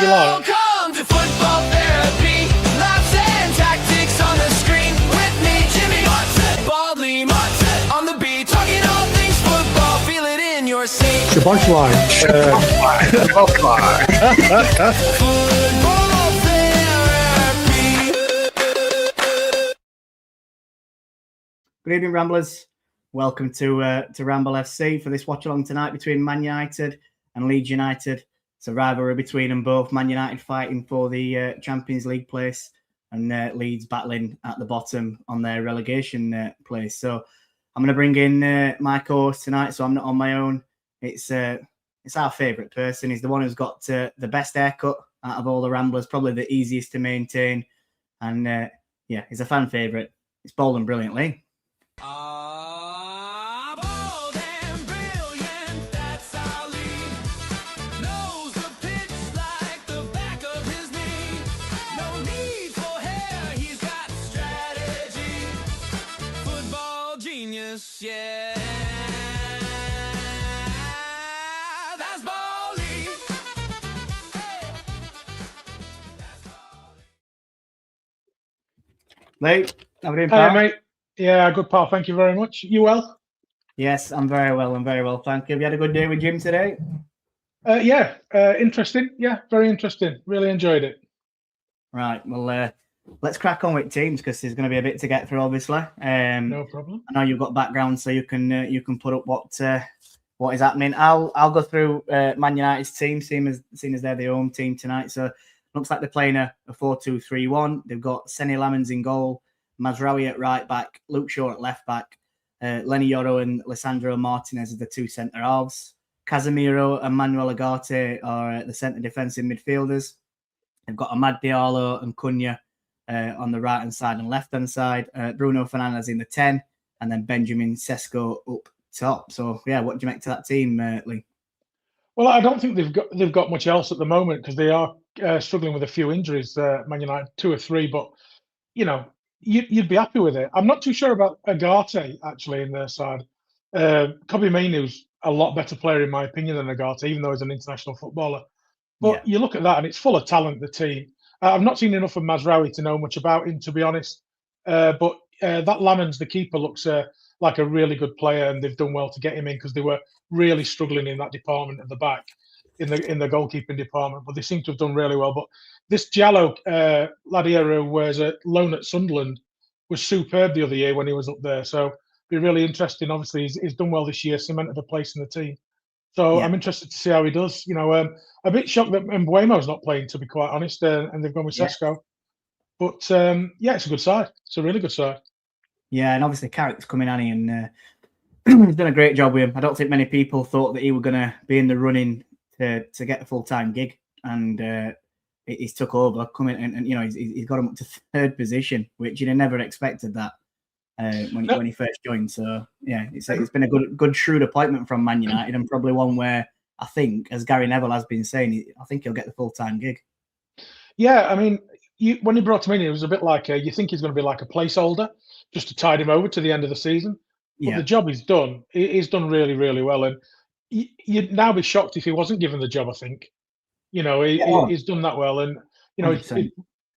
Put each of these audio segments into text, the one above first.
you like. Welcome to football therapy. Laughs and tactics on the screen. With me, Jimmy Motson, Baldly Motson on the beat, talking all things football. Feel it in your seat. It's a punchline. Football therapy. Good evening, Ramblers. Welcome to Ramble FC for this watch along tonight between Man United and Leeds United. It's a rivalry between them both. Man United fighting for the Champions League place, and Leeds battling at the bottom on their relegation place. So I'm going to bring in my co-host tonight, so I'm not on my own. It's our favourite person. He's the one who's got the best haircut out of all the Ramblers, probably the easiest to maintain, and yeah, he's a fan favourite. It's bold and brilliantly. Bold and brilliant, that's our lead. Knows the pitch like the back of his knee. No need for hair, he's got strategy. Football genius, yeah. That's Baldy. Hey. That's Baldy. Lee, how are you doing, Hey, pal? mate. Yeah, good, pal. Thank you very much. You well? Yes, I'm very well. Thank you. Have you had a good day with Jim today? Yeah, interesting. Yeah, very interesting. Really enjoyed it. Right. Well, let's crack on with teams because there's going to be a bit to get through, obviously. No problem. I know you've got background, so you can put up what is happening. I'll go through Man United's team, seeing as they're the home team tonight. So looks like they're playing a 4-2-3-1. They've got Senny Lamens in goal, Mazraoui at right back, Luke Shaw at left back, Lenny Yoro and Lisandro Martinez are the two centre halves. Casemiro and Manuel Ugarte are the centre defensive midfielders. They've got Amad Diallo and Cunha on the right hand side and left hand side. Bruno Fernandes in the 10, and then Benjamin Sesko up top. So yeah, what do you make to that team, Lee? Well, I don't think they've got much else at the moment because they are struggling with a few injuries. Man United, 2 or 3, but you know, you'd be happy with it. I'm not too sure about Ugarte actually in their side. Kobbie Mainoo's a lot better player in my opinion than Ugarte, even though he's an international footballer. But you look at that and it's full of talent, the team. I've not seen enough of Mazraoui to know much about him, to be honest. But that Lamens, the keeper, looks like a really good player, and they've done well to get him in because they were really struggling in that department at the back, in the goalkeeping department. But they seem to have done really well. But this Jallo lad here who was a loan at Sunderland was superb the other year when he was up there. So be really interesting. Obviously, he's done well this year, cemented a place in the team. So I'm interested to see how he does. You know, a bit shocked that Mbuemo's not playing, to be quite honest, and they've gone with Sesko. But yeah, it's a good side. It's a really good side. Yeah, and obviously Carrick's coming on and he's done a great job with him. I don't think many people thought that he was going to be in the running to get a full-time gig, and he's took over, coming and you know he's got him up to third position, which you never expected that when he first joined. So yeah, it's been a good shrewd appointment from Man United, and probably one where I think, as Gary Neville has been saying, I think he'll get the full-time gig. Yeah, I mean, when you brought him in, it was a bit like you think he's going to be like a placeholder just to tide him over to the end of the season. But the job he's done really, really well. And you'd now be shocked if he wasn't given the job, I think. You know, he's done that well. And, you know,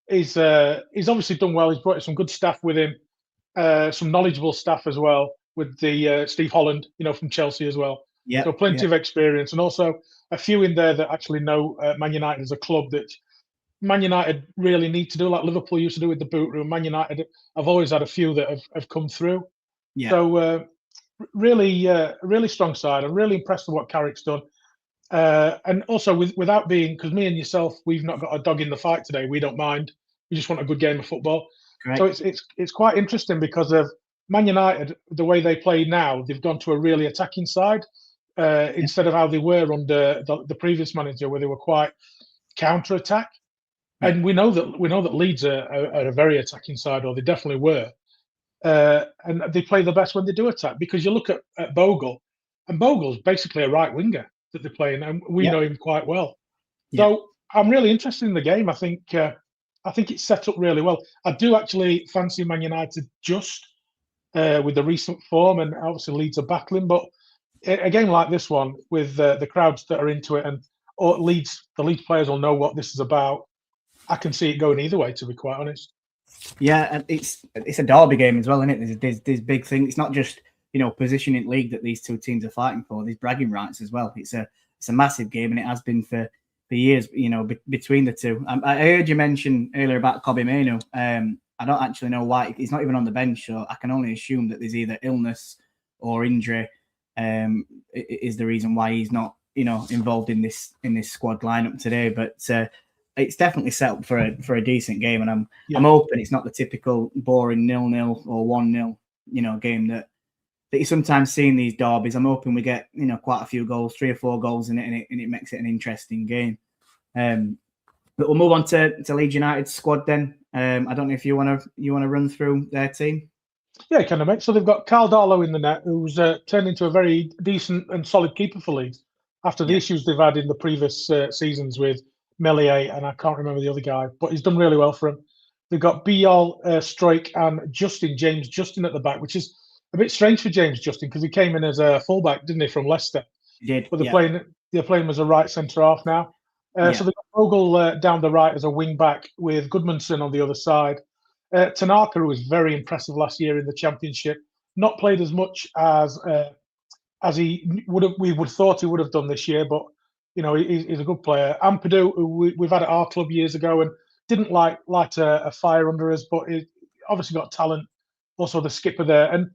he's obviously done well. He's brought some good staff with him, some knowledgeable staff as well, with the Steve Holland, you know, from Chelsea as well. So plenty of experience. And also a few in there that actually know Man United as a club that Man United really need to do, like Liverpool used to do with the boot room. Man United have always had a few that have come through. Yeah. So really strong side. I'm really impressed with what Carrick's done. And also without being, because me and yourself, we've not got a dog in the fight today. We don't mind. We just want a good game of football. Correct. So it's quite interesting because of Man United, the way they play now. They've gone to a really attacking side instead of how they were under the previous manager, where they were quite counter-attack. And we know that Leeds are a very attacking side, or they definitely were. And they play the best when they do attack, because you look at Bogle, and Bogle's basically a right winger that they're playing, and we know him quite well. So I'm really interested in the game. I think it's set up really well. I do actually fancy Man United just with the recent form, and obviously Leeds are battling. But a game like this one, with the crowds that are into it, and or the Leeds players will know what this is about. I can see it going either way, to be quite honest. Yeah, and it's a derby game as well, isn't it? There's big things. It's not just position in league that these two teams are fighting for. There's bragging rights as well. It's a massive game, and it has been for years. Between the two. I heard you mention earlier about Casemiro. I don't actually know why he's not even on the bench, so I can only assume that there's either illness or injury is the reason why he's not involved in this squad lineup today. But it's definitely set up for a decent game, and I'm hoping it's not the typical boring 0-0 or 1-0 game that you sometimes see in these derbies. I'm hoping we get quite a few goals, 3 or 4 goals in it, and it makes it an interesting game. But we'll move on to Leeds United's squad then. I don't know if you want to run through their team. Yeah, kind of, mate. So they've got Carl Darlow in the net, who's turned into a very decent and solid keeper for Leeds after the issues they've had in the previous seasons with Melier, and I can't remember the other guy, but he's done really well for him. They've got Biol, Stroik, and James Justin at the back, which is a bit strange for James Justin because he came in as a fullback, didn't he, from Leicester? He did. But they're playing him as a right centre half now. So they've got Vogel down the right as a wing back with Goodmanson on the other side. Tanaka, who was very impressive last year in the Championship, not played as much as we would have thought he would have done this year, but he's a good player. Ampadu, who we've had at our club years ago and didn't light a fire under us, but he obviously got talent. Also the skipper there, and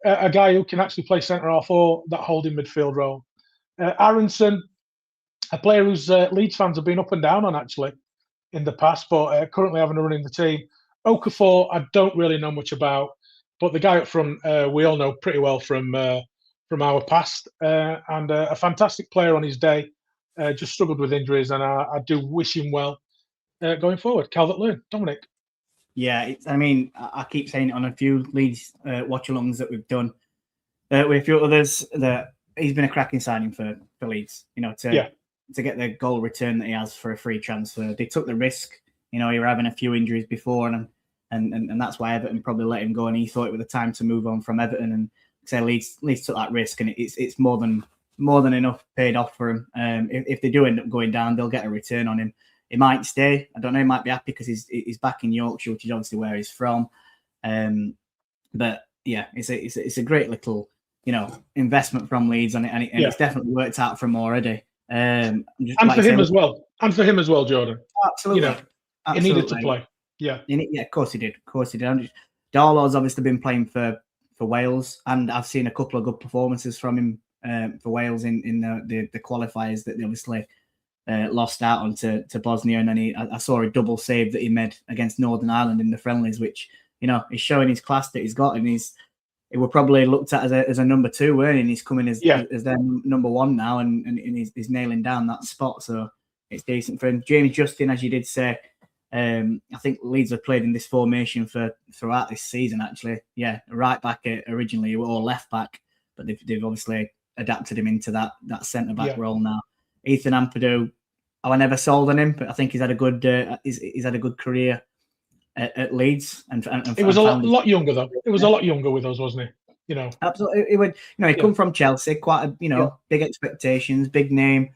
a guy who can actually play centre half or that holding midfield role. Aronson, a player whose Leeds fans have been up and down on actually in the past, but currently having a run in the team. Okafor, I don't really know much about, but the guy up front we all know pretty well from our past, and a fantastic player on his day. Just struggled with injuries, and I do wish him well going forward. Calvert-Lewin, Dominic. Yeah, I keep saying it on a few Leeds watch-alongs that we've done with a few others that he's been a cracking signing for Leeds. To get the goal return that he has for a free transfer. They took the risk. He were having a few injuries before, and that's why Everton probably let him go. And he thought it was the time to move on from Everton. And say Leeds took that risk, and it's more than enough paid off for him. If they do end up going down, they'll get a return on him. He might stay. I don't know. He might be happy because he's back in Yorkshire, which is obviously where he's from. But yeah, it's a great little investment from Leeds on it, and it's definitely worked out for him already. And for him as well, Jordan. Absolutely. He needed to play. Yeah, of course he did. Darlow's obviously been playing for Wales, and I've seen a couple of good performances from him for Wales in the qualifiers that they obviously lost out on to Bosnia, and then I saw a double save that he made against Northern Ireland in the friendlies, which is showing his class that he's got, and he were probably looked at as a number 2, weren't he? And he's coming as their number 1 now, and he's nailing down that spot, so it's decent for him. James Justin, as you did say. I think Leeds have played in this formation throughout this season, actually. Yeah, right back originally or left back, but they've obviously adapted him into that centre back role now. Ethan Ampadu, I never sold on him, but I think he's had a good he's had a good career at Leeds. And it was a lot younger though. It was a lot younger with us, wasn't he? Absolutely. It would. He come from Chelsea, quite a big expectations, big name.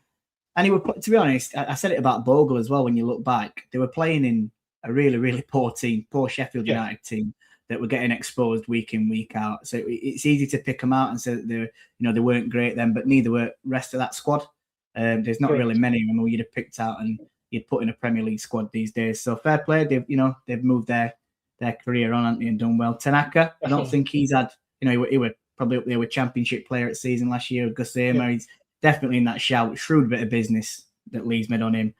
And he would, to be honest, I said it about Bogle as well. When you look back, they were playing in a really, really poor team, poor Sheffield United team that were getting exposed week in, week out. So it's easy to pick them out and say that they weren't great then, but neither were the rest of that squad. There's not really many of them who you'd have picked out and you'd put in a Premier League squad these days. So fair play, they've moved their career on, haven't they, and done well. Tanaka, I don't think he's had, he were probably up there with Championship player at season last year. Gassama, he's definitely in that shout. Shrewd bit of business that Leeds made on him.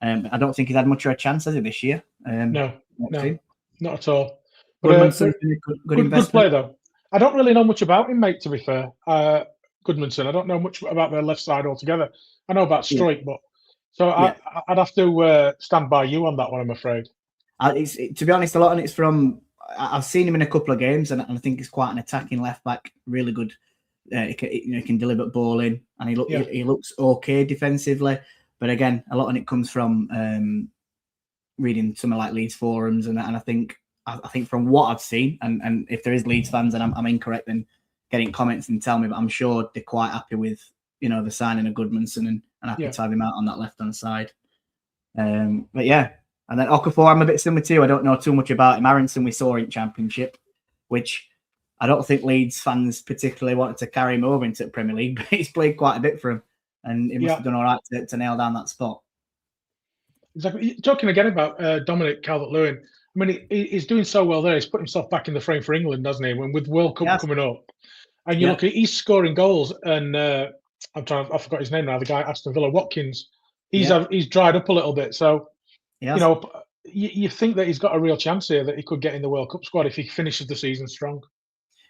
I don't think he's had much of a chance, has he, this year? No, not at all. Goodmanson, good player, though. I don't really know much about him, mate, to be fair. Goodmanson, I don't know much about their left side altogether. I know about Stroik, but so I'd have to stand by you on that one, I'm afraid. To be honest, a lot of it's from... I've seen him in a couple of games, and I think he's quite an attacking left back, really good. He can deliver ball in, and he looks okay defensively. But again, a lot of it comes from reading something like Leeds forums, and I think from what I've seen, and if there is Leeds fans and I'm incorrect, then get in comments and tell me. But I'm sure they're quite happy with the signing of Goodmanson, and happy Yeah. to have him out on that left-hand side. But yeah, and then Okafor, I'm a bit similar to you. I don't know too much about him. Aronson we saw in Championship, which I don't think Leeds fans particularly wanted to carry him over into the Premier League, but he's played quite a bit for him, and he must have done all right to nail down that spot. Exactly. Talking again about Dominic Calvert-Lewin, I mean, he's doing so well there. He's put himself back in the frame for England, doesn't he? When with World Cup coming up, and you look at he's scoring goals, and I forgot his name now. The guy at Aston Villa, Watkins. He's dried up a little bit. So you know, you think that he's got a real chance here that he could get in the World Cup squad if he finishes the season strong.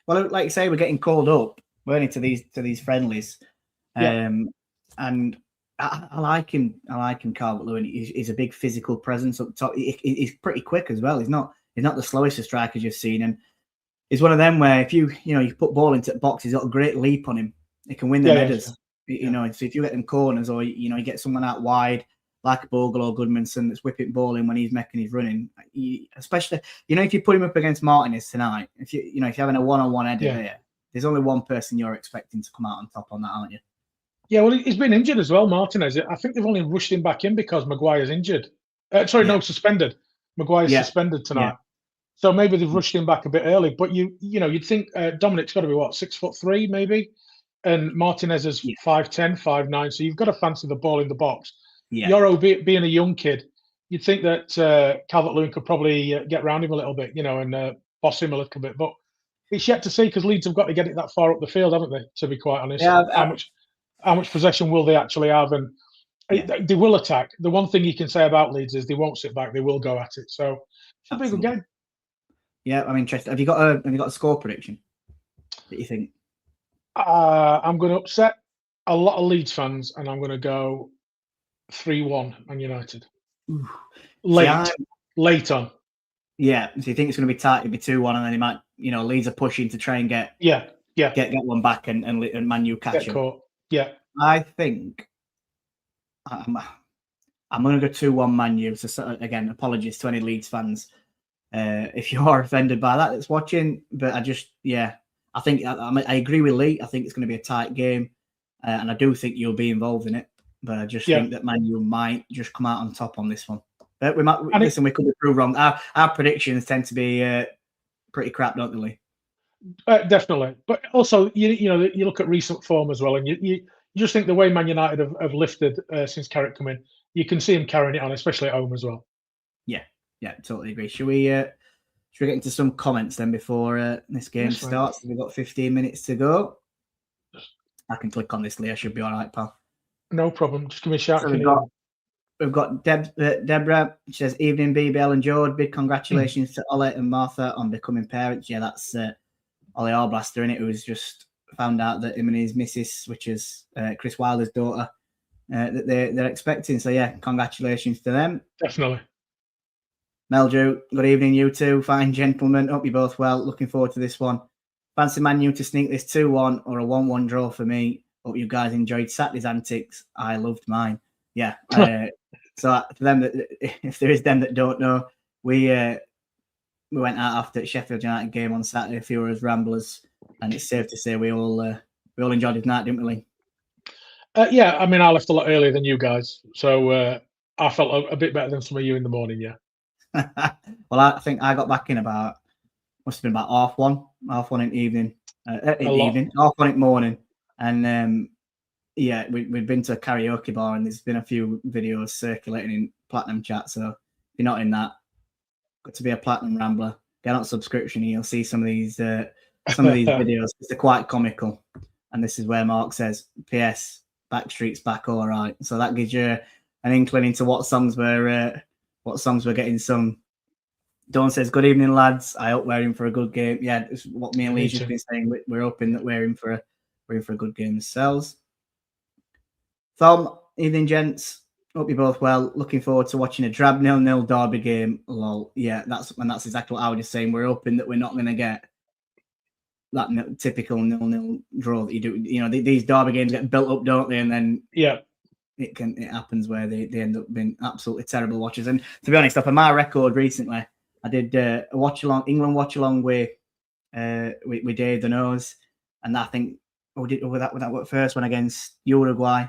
Well, like you say, we're getting called up, weren't it, to these friendlies, and I like him. I like him, Calvert-Lewin. He's a big physical presence up top. He's pretty quick as well. He's not the slowest of strikers you've seen, and he's one of them where if you put ball into the box, he's got a great leap on him. He can win the headers. You know, so if you get them corners or you get someone out wide like Bogle or Goodmanson that's whipping ball in when he's making his running, especially if you put him up against Martinez tonight, if you're having a one-on-one header there, there's only one person you're expecting to come out on top on that, aren't you? Yeah, well, he's been injured as well, Martinez. I think they've only rushed him back in because Maguire's injured. Suspended. Maguire's suspended tonight. So maybe they've rushed him back a bit early. But you'd think Dominic's got to be 6'3" maybe, and Martinez is 5'10", 5'9". So you've got to fancy the ball in the box. Yoro being a young kid, you'd think that Calvert-Lewin could probably get around him a little bit, and boss him a little bit. But it's yet to see because Leeds have got to get it that far up the field, haven't they? To be quite honest, how much possession will they actually have? And they will attack. The one thing you can say about Leeds is they won't sit back; they will go at it. So should be a good game. Yeah, I'm interested. Have you got a score prediction that you think? I'm going to upset a lot of Leeds fans, and I'm going to go 3-1 Man United. Ooh. Late on. Yeah, so you think it's going to be tight? It'll be 2-1, and then they might, Leeds are pushing to try and get one back, and Man U catch him. Caught. Yeah, I think I'm going to go 2-1 Man U. So again, apologies to any Leeds fans if you are offended by that that's watching, but I think I agree with Lee. I think it's going to be a tight game, and I do think you'll be involved in it. But I just think that Man U might just come out on top on this one. But we might listen. We could be proved wrong. Our predictions tend to be pretty crap, don't they, Lee? Definitely. But also, you look at recent form as well, and you just think the way Man United have lifted since Carrick come in, you can see him carrying it on, especially at home as well. Yeah, totally agree. Should we get into some comments then before this game starts? We've got 15 minutes to go. I can click on this, Lee. I should be all right, pal. No problem. Just give me a shout. So we've got Deborah. She says, "Evening, BBL and Jord. Big congratulations to Ollie and Martha on becoming parents." Yeah, that's Ollie Arblaster, innit, who's just found out that him and his missus, which is Chris Wilder's daughter, that they're expecting. So yeah, congratulations to them. Definitely. Meldrew, good evening, you two. Fine gentlemen. Hope you're both well. Looking forward to this one. Fancy Man U to sneak this 2-1 or a 1-1 draw for me. Hope you guys enjoyed Saturday's antics. I loved mine. Yeah. So for them, if there is them that don't know, we went out after the Sheffield United game on Saturday, a few of us ramblers, and it's safe to say we all enjoyed it tonight, didn't we, Lee? Yeah, I mean, I left a lot earlier than you guys, so I felt a bit better than some of you in the morning. Yeah. Well, I think I got back in must have been about half one in the evening, half one in the morning. And we'd been to a karaoke bar, and there's been a few videos circulating in Platinum chat. So if you're not in that, got to be a Platinum Rambler. Get on subscription, and you'll see some of these videos. They're quite comical. And this is where Mark says, "P.S. Backstreet's back, all right." So that gives you an inkling into what songs were getting sung. Dawn says, "Good evening, lads. I hope we're in for a good game." Yeah, it's what me and Lee have been saying. We're hoping that we're in for a good game ourselves. Thom, evening, gents. Hope you're both well. Looking forward to watching a drab 0-0 derby game. Lol. Yeah, that's exactly what I was just saying. We're hoping that we're not going to get that typical 0-0 draw that you do. These derby games get built up, don't they? And then it happens where they end up being absolutely terrible watches. And to be honest, for my record recently, I did a England watch along with Dave the Nose, and I think that first one against Uruguay,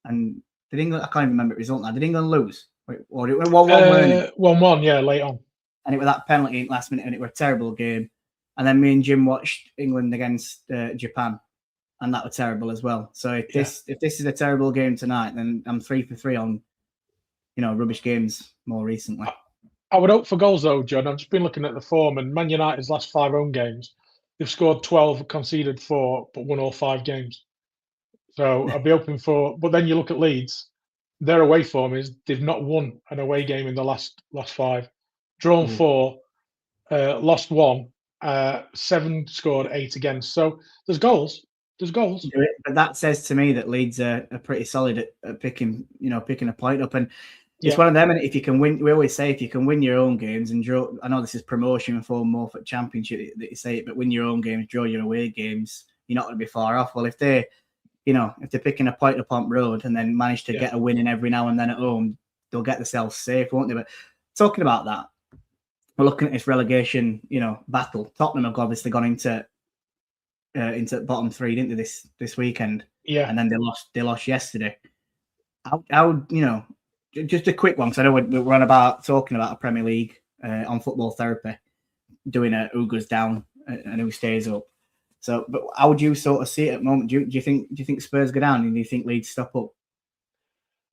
and Did England? I can't even remember the result now. Did England lose? Or it went 1-1, 1-1, yeah, late on. and it was that penalty last minute, and it was a terrible game. And then me and Jim watched England against Japan, and that was terrible as well. So if this is a terrible game tonight, then I'm 3 for 3 on, rubbish games more recently. I would hope for goals though, John. I've just been looking at the form, and Man United's last 5 home games, they've scored 12, conceded 4, but won all 5 games. So I'd be hoping for. But then you look at Leeds, their away form is they've not won an away game in the last 5, drawn 4, lost 1, 7 scored, 8 against. So there's goals. There's goals. But that says to me that Leeds are pretty solid at picking a point up, and it's one of them. And if you can win, we always say if you can win your own games and draw. I know this is promotion for more for Championship that you say it, but win your own games, draw your away games, you're not going to be far off. Well, if they're picking a point up on road and then manage to get a win in every now and then at home, they'll get themselves safe, won't they? But talking about that, we're looking at this relegation, battle. Tottenham have obviously gone into bottom 3, didn't they, this weekend? Yeah. And then they lost yesterday. How just a quick one, because I know we're on about talking about a Premier League on Football Therapy, doing a who goes down and who stays up. So, but how would you sort of see it at the moment? Do you think Spurs go down, and do you think Leeds stop up?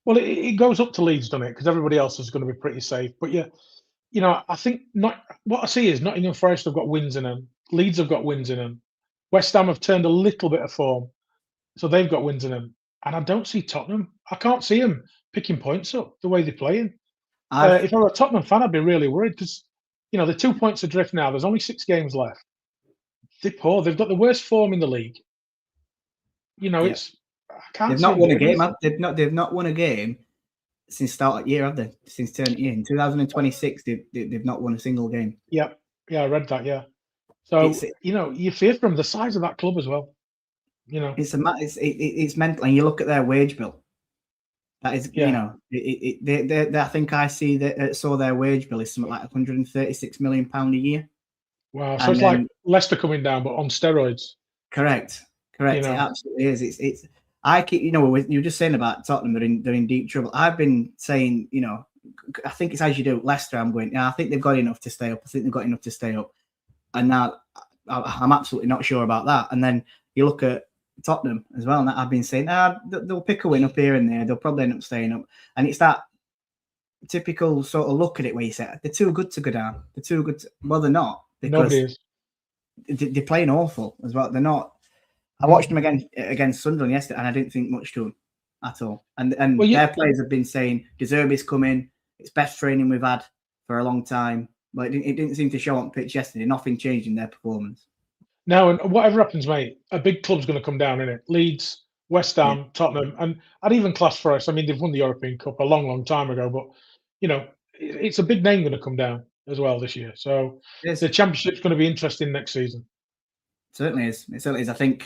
Well, it goes up to Leeds, doesn't it? Because everybody else is going to be pretty safe. But I think not. What I see is Nottingham Forest have got wins in them. Leeds have got wins in them. West Ham have turned a little bit of form, so they've got wins in them. And I don't see Tottenham. I can't see them picking points up the way they're playing. If I were a Tottenham fan, I'd be really worried because, they're 2 points adrift now. There's only 6 games left. They're poor. They've got the worst form in the league. It's. I can't. They've not won a game. They've not won a game since start of year, have they? Since turn year in 2026, they've not won a single game. Yeah, I read that. Yeah. So you fear from the size of that club as well. It's mental, and you look at their wage bill. That is, I think I saw their wage bill is something like £136 million a year. Wow, so it's like Leicester coming down, but on steroids. Correct. It absolutely is. It's. I keep, you were just saying about Tottenham, they're in deep trouble. I've been saying, I think it's as you do. Leicester, I'm going. I think they've got enough to stay up. I think they've got enough to stay up. And now I'm absolutely not sure about that. And then you look at Tottenham as well, and I've been saying, they'll pick a win up here and there. They'll probably end up staying up. And it's that typical sort of look at it where you say they're too good to go down. They're too good. Well, they're not, because they're playing awful as well. They're not. I watched them against Sunderland yesterday, and I didn't think much to them at all. And their players have been saying, De Zerbi's coming. It's best training we've had for a long time. But it didn't seem to show on pitch yesterday. Nothing changed in their performance. No, and whatever happens, mate, a big club's going to come down, innit? Leeds, West Ham, Tottenham, and I'd even class Forest. I mean, they've won the European Cup a long, long time ago, but it's a big name going to come down as well this year. So the Championship's going to be interesting next season. It certainly is. I think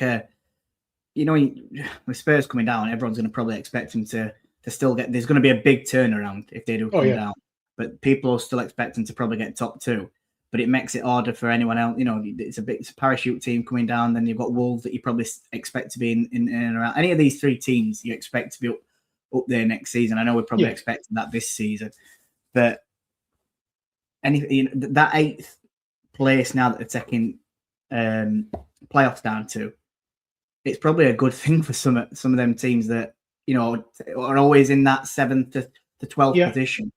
with Spurs coming down, everyone's going to probably expect them to still get. There's going to be a big turnaround if they do come down, but people will still expect them to probably get top 2. But it makes it harder for anyone else. It's a parachute team coming down. Then you've got Wolves that you probably expect to be in and around. Any of these 3 teams you expect to be up there next season. I know we're probably expecting that this season, but that 8th place now that they're taking playoffs down to, it's probably a good thing for some of them teams that are always in that 7th to 12th position.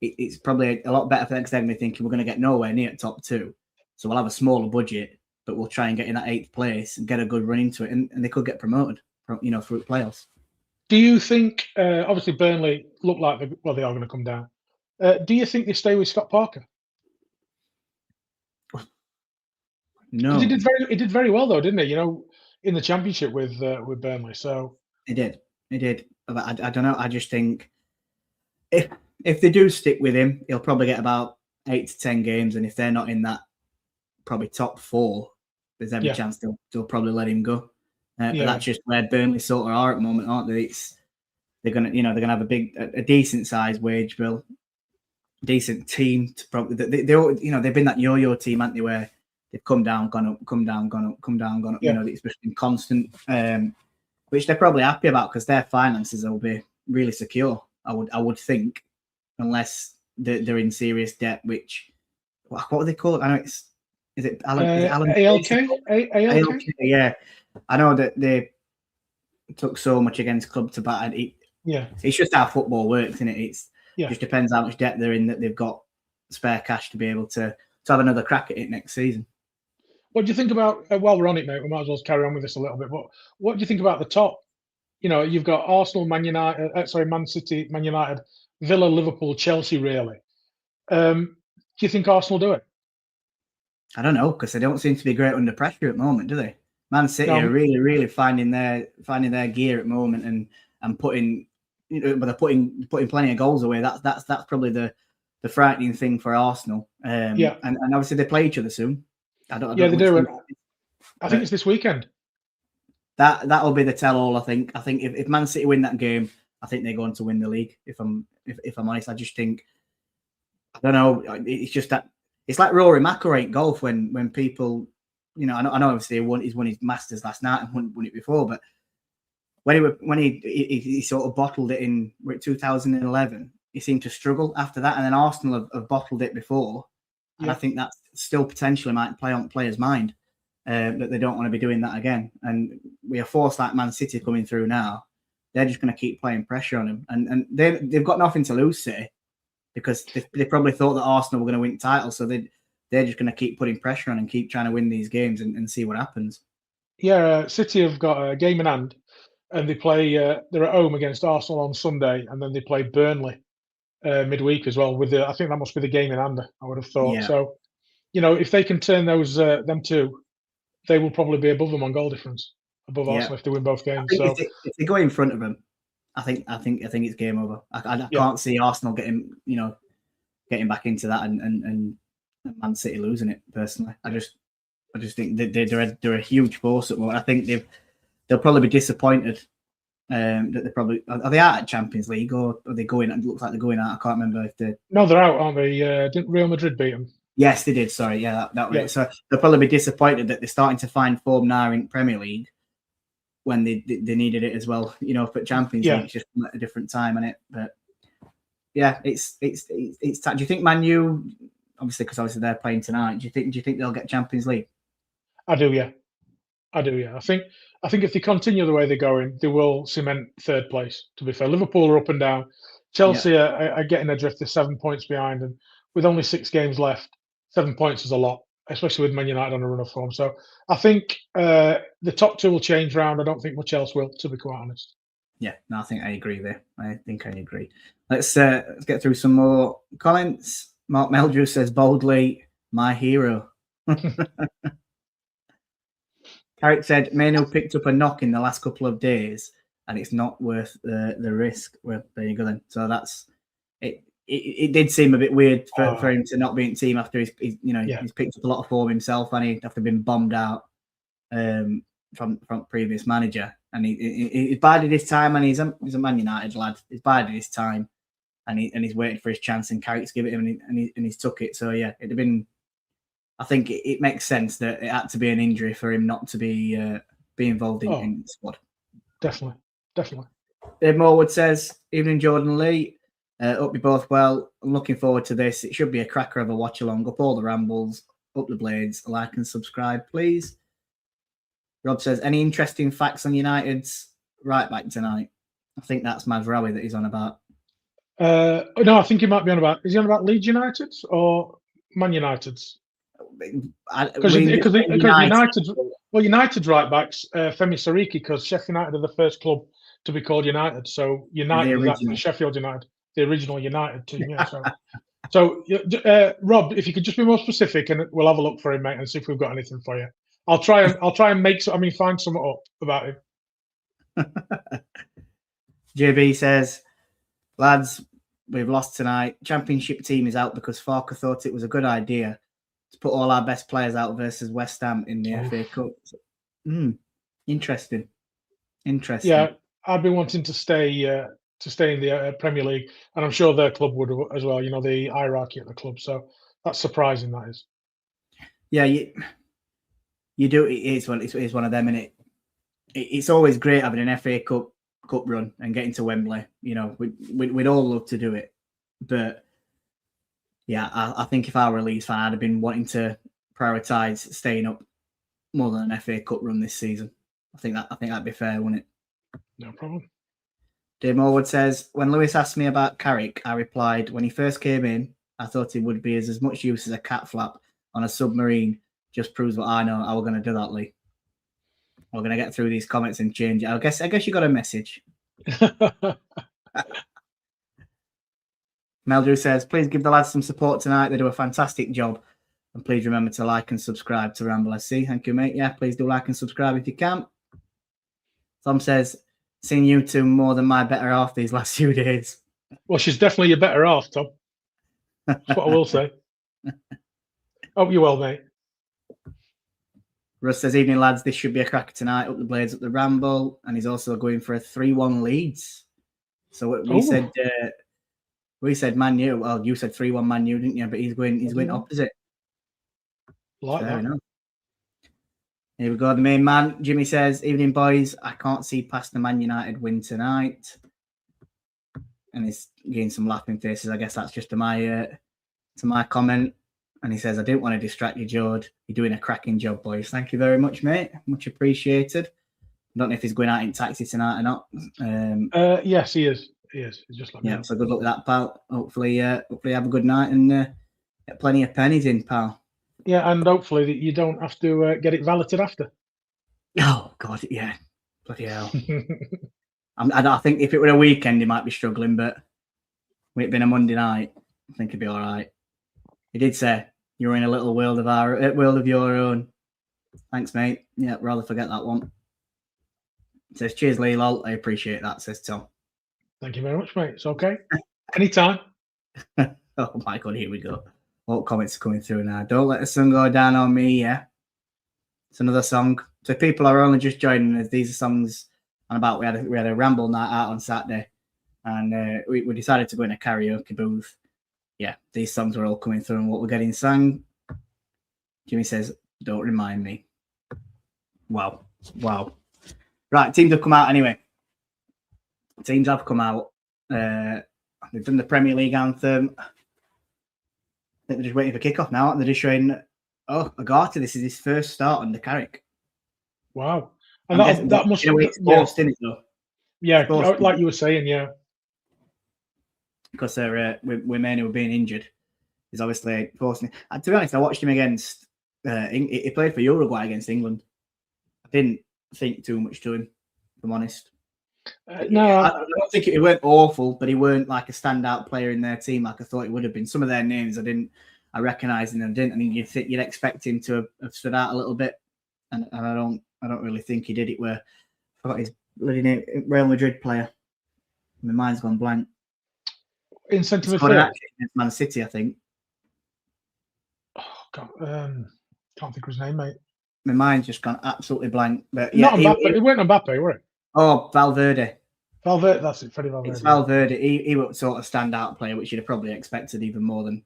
It's probably a lot better for them because they're going to be thinking we're going to get nowhere near top 2, so we'll have a smaller budget, but we'll try and get in that 8th place and get a good run into it, and they could get promoted, through playoffs. Do you think? Obviously, Burnley look like they are going to come down. Do you think they stay with Scott Parker? No, he did very well though, didn't he? In the Championship with Burnley. So he did. But I don't know. I just think if they do stick with him, he'll probably get about 8 to 10 games, and if they're not in that probably top 4, there's every chance they'll probably let him go. But that's just where Burnley sort of are at the moment, aren't they? They're gonna have a decent sized wage bill, decent team. They've been that yo-yo team, haven't they, where they've come down, gone up, come down, gone up, come down, gone up. It's been constant, which they're probably happy about because their finances will be really secure. I would think, unless they're in serious debt. Which what are they called? I know is it Alan? Is it Alan? ALK? ALK? Yeah, I know that they took so much against club to bat. It's just how football works, isn't it? Just depends how much debt they're in, that they've got spare cash to be able to have another crack at it next season. What do you think about, while we're on it, mate, we might as well carry on with this a little bit, but what do you think about the top? You've got Arsenal, Man City, Man United, Villa, Liverpool, Chelsea, really. Do you think Arsenal do it? I don't know, because they don't seem to be great under pressure at the moment, do they? Man City are really, really finding their gear at the moment and putting, but they're putting plenty of goals away. That's probably the frightening thing for Arsenal. And obviously they play each other soon. I don't they do. I think it's this weekend. That'll be the tell-all. I think if Man City win that game, I think they're going to win the league. If I'm honest, I just think, I don't know. It's just that it's like Rory McIlroy in golf when people, I know obviously he's won his Masters last night and won it before, but when he sort of bottled it in 2011, he seemed to struggle after that, and then Arsenal have bottled it before, and I think that still potentially might play on players' mind. That they don't want to be doing that again. And we are forced like Man City coming through now. They're just going to keep playing pressure on them. And they've got nothing to lose, City, because they probably thought that Arsenal were going to win the title. So they're just going to keep putting pressure on and keep trying to win these games and see what happens. Yeah, City have got a game in hand, and they play, they're at home against Arsenal on Sunday, and then they play Burnley midweek as well. I think that must be the game in hand, I would have thought. Yeah. So, if they can turn them two, they will probably be above them on goal difference, above Arsenal if they win both games. So if they go in front of them, I think it's game over. I can't see Arsenal getting back into that and Man City losing it. Personally, I just think they're a huge force at the moment. I think they'll probably be disappointed that they probably are they out at Champions League, or are they going? It looks like they're going out. I can't remember if they. No, they're out, aren't they? Didn't Real Madrid beat them? Yes, they did. Sorry, that way. So they'll probably be disappointed that they're starting to find form now in Premier League when they needed it as well. For Champions League, it's just at a different time, isn't it? But yeah, it's. Do you think Man U, obviously, because they're playing tonight? Do you think they'll get Champions League? I do, yeah. I think if they continue the way they're going, they will cement third place. To be fair, Liverpool are up and down. Chelsea are getting adrift. They're 7 points behind, and with only 6 games left, 7 points is a lot, especially with Man United on a run of form. So I think the top two will change round. I don't think much else will, to be quite honest. Yeah, no, I think I agree there. I think I agree. Let's get through some more comments. Mark Meldrew says boldly, "My hero." Carrick said, Manu picked up a knock in the last couple of days, and it's not worth the risk. Well, there you go then. So that's it. It did seem a bit weird for him to not be in the team after he's picked up a lot of form himself, and after being bombed out from previous manager, and he's bided his time, and he's a Man United lad. He's bided his time, and he's waited for his chance, and Carrick's give it him, and he's took it. So yeah, it'd have been. I think it makes sense that it had to be an injury for him not to be involved in the squad. Definitely. Dave Morwood says, "Evening, Jordan Lee. Hope you both well. I'm looking forward to this. It should be a cracker of a watch along. Up all the rambles, up the blades. Like and subscribe, please." Rob says, "Any interesting facts on United's right back tonight?" I think that's Mazraoui that he's on about. No, I think he might be on about. Is he on about Leeds United or Man United's? Because United's right backs, Femi Sariki, because Sheffield United are the first club to be called United. So United is actually Sheffield United, the original United team. Yeah. So Rob, if you could just be more specific, and we'll have a look for him, mate, and see if we've got anything for you. I'll try and find something up about him. JB says, "Lads, we've lost tonight. Championship team is out because Farker thought it was a good idea to put all our best players out versus West Ham in the FA Cup." Interesting. Yeah, I've been wanting to stay in the Premier League, and I'm sure their club would as well. The hierarchy at the club. So that's surprising. That is. Yeah, you do. It is one of them, and it's always great having an FA Cup Cup run and getting to Wembley. You know, we'd all love to do it, but yeah, I think if I were a Leeds fan, I'd have been wanting to prioritise staying up more than an FA Cup run this season. I think that'd be fair, wouldn't it? No problem. Dave Morwood says, when Lewis asked me about Carrick, I replied, when he first came in, I thought he would be as much use as a cat flap on a submarine. Just proves what I know. How we're going to do that, Lee. We're going to get through these comments and change it. I guess you got a message. Meldrew says, please give the lads some support tonight. They do a fantastic job. And please remember to like and subscribe to Ramble SC. Thank you, mate. Yeah, please do like and subscribe if you can. Tom says, seen you two more than my better half these last few days. Well, she's definitely your better half, Tom. That's what I will say. Hope you're well, mate. Russ says, evening, lads. This should be a cracker tonight. Up the Blades, up the Ramble. And he's also going for a 3-1 Leeds. So we said Man U. Well, you said 3-1 Man U, didn't you? But he's going opposite. Like Fair that. enough. Here we go. The main man, Jimmy says, evening, boys. I can't see past the Man United win tonight. And he's getting some laughing faces. I guess that's just to my comment. And he says, I didn't want to distract you, Jord. You're doing a cracking job, boys. Thank you very much, mate. Much appreciated. I don't know if he's going out in taxi tonight or not. Yes, he is. He is. He's just like yeah, so good luck with that, pal. Hopefully have a good night and get plenty of pennies in, pal. Yeah, and hopefully that you don't have to get it valeted after. Oh, God, yeah. Bloody hell. I think if it were a weekend, he might be struggling, but with it being a Monday night, I think he'd be all right. He did say, you're in a little world of your own. Thanks, mate. Yeah, rather forget that one. Says, cheers, Lee, lol. I appreciate that, says Tom. Thank you very much, mate. It's okay. Anytime. Oh, my God, here we go. What comments are coming through now? Don't let the sun go down on me, yeah. It's another song. So people are only just joining us. These are songs on about we had a ramble night out on Saturday, and we decided to go in a karaoke booth. Yeah, these songs were all coming through and what we're getting sung. Jimmy says, don't remind me. Wow. Right, teams have come out anyway. Teams have come out. They've done the Premier League anthem. I think they're just waiting for kickoff now. And they're just showing, Agarty, this is his first start under Carrick. Wow. And that must be forced, isn't it, though? Yeah, like you were saying, yeah. Because they're with men who were being injured. He's obviously forcing it. And to be honest, I watched him against he played for Uruguay against England. I didn't think too much to him, if I'm honest. No, I don't think he weren't awful, but he weren't like a standout player in their team like I thought he would have been. Some of their names I recognised and I didn't. I mean, you'd expect him to have stood out a little bit, and I don't really think he did it. Where I forgot his bloody name, Real Madrid player. My mind's gone blank. In centre midfield, Man City, I think. Oh God, can't think of his name, mate. My mind's just gone absolutely blank. But yeah, not Mbappe. It weren't Mbappe, were it? Oh, Valverde. Valverde, that's it. Freddie Valverde. It's Valverde. He was sort of standout player, which you'd have probably expected even more than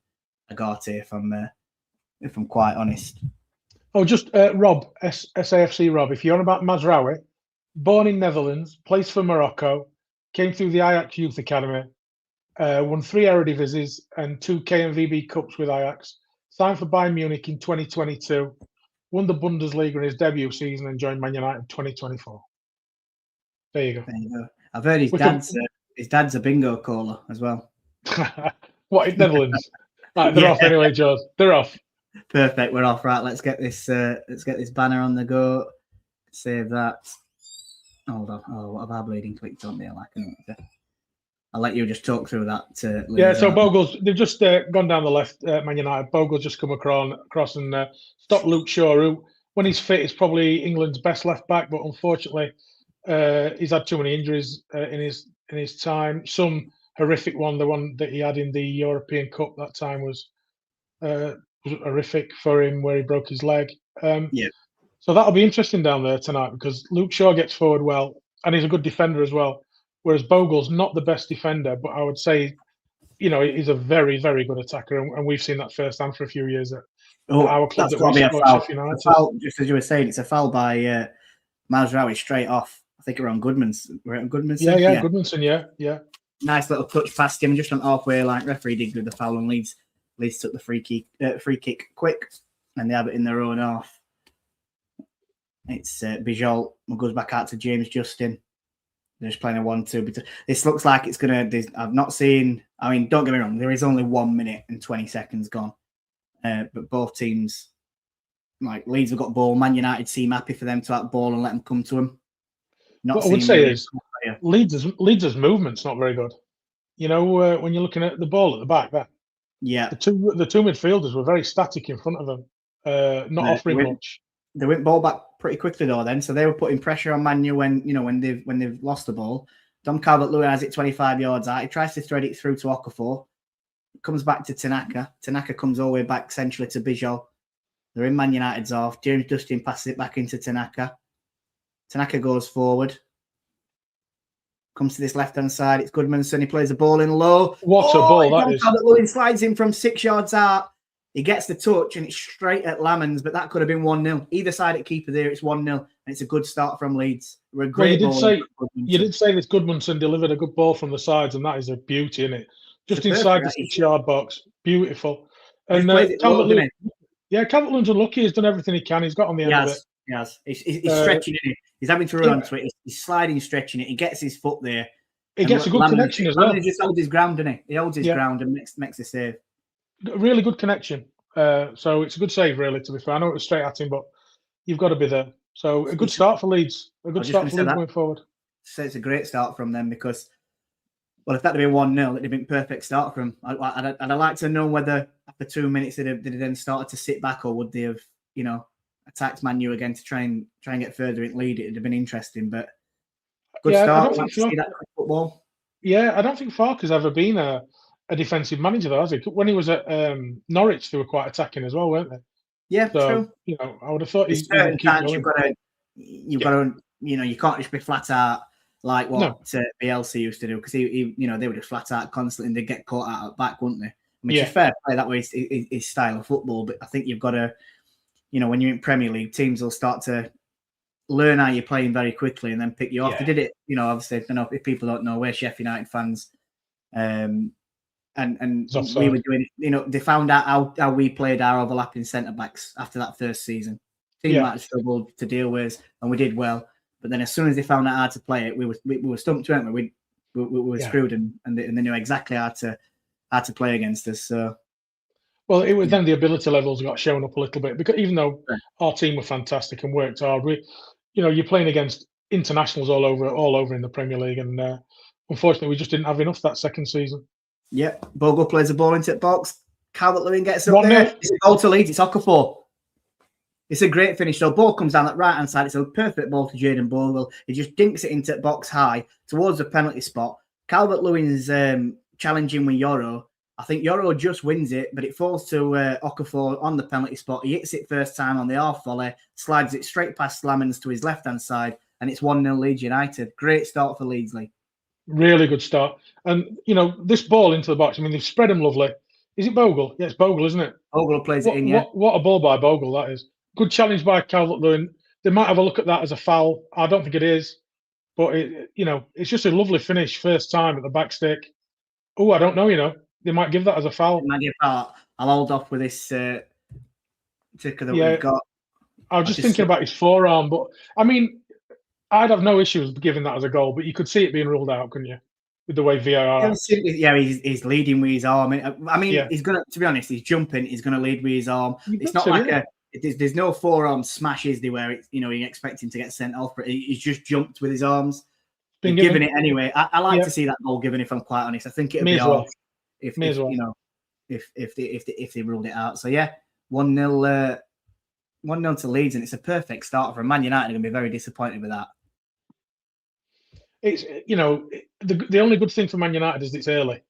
Agarty, if I'm quite honest. Oh, just Rob, SAFC Rob. If you're on about Mazraoui, born in Netherlands, plays for Morocco, came through the Ajax Youth Academy, won 3 Eredivisie and 2 KNVB Cups with Ajax, signed for Bayern Munich in 2022, won the Bundesliga in his debut season and joined Man United in 2024. There you go. I've heard his dad's a bingo caller as well. What, in Netherlands? Right, they're off anyway, George. They're off. Perfect. We're off. Right, let's get this banner on the go. Save that. Hold on. Oh, what have I bleeding clicked on there? I'll let you just talk through that. Yeah, so Bogle's, they've just gone down the left, Man United. Bogle's just come across and stopped Luke Shaw, who, when he's fit, is probably England's best left back, but unfortunately, he's had too many injuries in his time. Some horrific one, the one that he had in the European Cup that time was horrific for him, where he broke his leg. So that'll be interesting down there tonight because Luke Shaw gets forward well, and he's a good defender as well. Whereas Bogle's not the best defender, but I would say, he's a very, very good attacker, and we've seen that firsthand for a few years at our club. That's got to be a foul. Just as you were saying, it's a foul by Mazraoui straight off. I think we're on Goodman's. We're on Goodman's. Yeah, Goodmanson, yeah. Nice little touch past him, just on halfway line. Referee did with the foul, and Leeds took the free kick quick, and they have it in their own half. It's Bijol who goes back out to James Justin. They're just playing a 1-2. But this looks like it's going to... I've not seen... I mean, don't get me wrong. There is only 1 minute and 20 seconds gone. But both teams... Like, Leeds have got ball. Man United seem happy for them to have ball and let them come to them. What I would say is Leeds' movement's not very good. You know, when you're looking at the ball at the back there. Yeah. The two midfielders were very static in front of them, not offering much. They went ball back pretty quickly though. Then, so they were putting pressure on Man U when they've lost the ball. Dom Calvert-Lewin has it 25 yards out. He tries to thread it through to Okafor. It comes back to Tanaka. Tanaka comes all the way back centrally to Bijol. They're in Man United's half. James Justin passes it back into Tanaka. Tanaka goes forward. Comes to this left-hand side. It's Goodmanson. He plays the ball in low. What a ball that is. Calvert-Lewin slides in from 6 yards out. He gets the touch and it's straight at Lamans, but that could have been 1-0. Either side at keeper there, it's 1-0. And it's a good start from Leeds. We're a great you did say this Goodmanson delivered a good ball from the sides, and that is a beauty, isn't it? Just inside the 6-yard box. Beautiful. And Calvert-Lewin, Calvert-Lewin's unlucky. He's done everything he can. He's got on the end of it. He has. He's stretching it. He's having to run onto it. He's sliding, stretching it. He gets his foot there. He gets a good connection as well. He just holds his ground, doesn't he? He holds his ground and makes the save. Really good connection. So it's a good save, really, to be fair. I know it was straight at him, but you've got to be there. So a good start for Leeds. A good start for Leeds going forward. So it's a great start from them because, well, if that had been 1-0, it'd have been a perfect start from. I'd like to know whether after 2 minutes they'd have then started to sit back, or would they have, attacked Man U again to try and get further in lead. It'd have been interesting, but good start. Like to see that football. Yeah, I don't think Farke's ever been a defensive manager, though, has he? When he was at Norwich, they were quite attacking as well, weren't they? Yeah, so, true. I would have thought he's certain times you've got to, you can't just be flat out like what Bielsa used to do, because he they were just flat out constantly and they'd get caught out at back, wouldn't they? I mean, it's fair play, that way his style of football, but I think you've got to, when you're in Premier League, teams will start to learn how you're playing very quickly and then pick you off. They did it, obviously, if people don't know, we're Sheffield United fans. And we were doing it, they found out how we played our overlapping centre-backs after that first season. Team might have struggled to deal with, and we did well. But then as soon as they found out how to play it, we were stumped, weren't we? We were screwed, and they knew exactly how to play against us. So, well, it was then the ability levels got shown up a little bit, because even though our team were fantastic and worked hard, you're playing against internationals all over in the Premier League, and unfortunately, we just didn't have enough that second season. Yeah, Bogle plays the ball into the box. Calvert-Lewin gets up there. It's a goal to Leeds. It's Okafor. It's a great finish. So ball comes down that right-hand side. It's a perfect ball to Jayden Bogle. He just dinks it into the box high towards the penalty spot. Calvert-Lewin's challenging with Yoro. I think Yoro just wins it, but it falls to Okafor on the penalty spot. He hits it first time on the half volley, slides it straight past Lamans to his left-hand side, and it's 1-0 Leeds United. Great start for Leeds, Lee. Really good start. And, this ball into the box, I mean, they've spread him lovely. Is it Bogle? Yeah, it's Bogle, isn't it? Bogle plays it in, yeah. What a ball by Bogle, that is. Good challenge by Calvert-Lewin. They might have a look at that as a foul. I don't think it is. But, it's just a lovely finish first time at the back stick. Oh, I don't know, They might give that as a foul. I'll hold off with this ticker that we've got. I was just thinking about his forearm. But, I mean, I'd have no issues giving that as a goal, but you could see it being ruled out, couldn't you? With the way VAR. Yeah, he's leading with his arm. I mean, he's gonna. To be honest, he's jumping. He's gonna lead with his arm. It's not like there's no forearm smash, is there? Where you're expecting to get sent off, but he's just jumped with his arms. Been given it anyway. I like to see that goal given. If I'm quite honest, I think it'd be off if they ruled it out. So 1-0 to Leeds, and it's a perfect start for Man United. Are going to be very disappointed with that. It's the only good thing for Man United is it's early,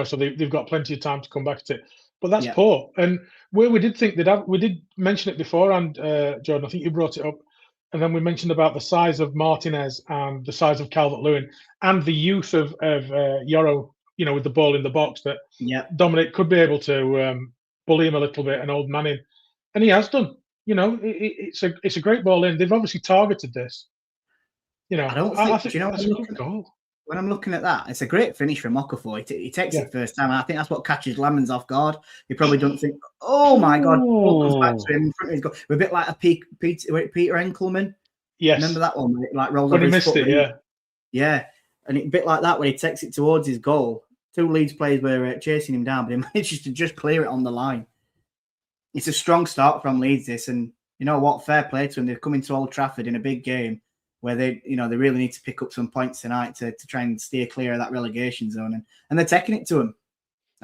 so they've got plenty of time to come back to it. But that's poor. And where we did think we did mention it before, and Jordan, I think you brought it up, and then we mentioned about the size of Martinez and the size of Calvert-Lewin and the youth of Yoro, with the ball in the box, that Dominic could be able to bully him a little bit, an old man in, and he has done. It's a great ball in. They've obviously targeted this. You know, I don't think. I think Do you know that's a good goal. when I'm looking at that, it's a great finish from Okafor. He takes it first time, and I think that's what catches Lemons off guard. He probably doesn't think, "Oh my God!" Ball comes back to him in front of his goal. We're a bit like a Peter Enkelman. Yes, Remember that one? Like rolled when over he his missed foot. it, Yeah, and a bit like that when he takes it towards his goal. Two Leeds players were chasing him down, but he manages to just clear it on the line. It's a strong start from Leeds, this, and you know what? Fair play to them. They've come into Old Trafford in a big game where they really need to pick up some points tonight to try and steer clear of that relegation zone, and they're taking it to them.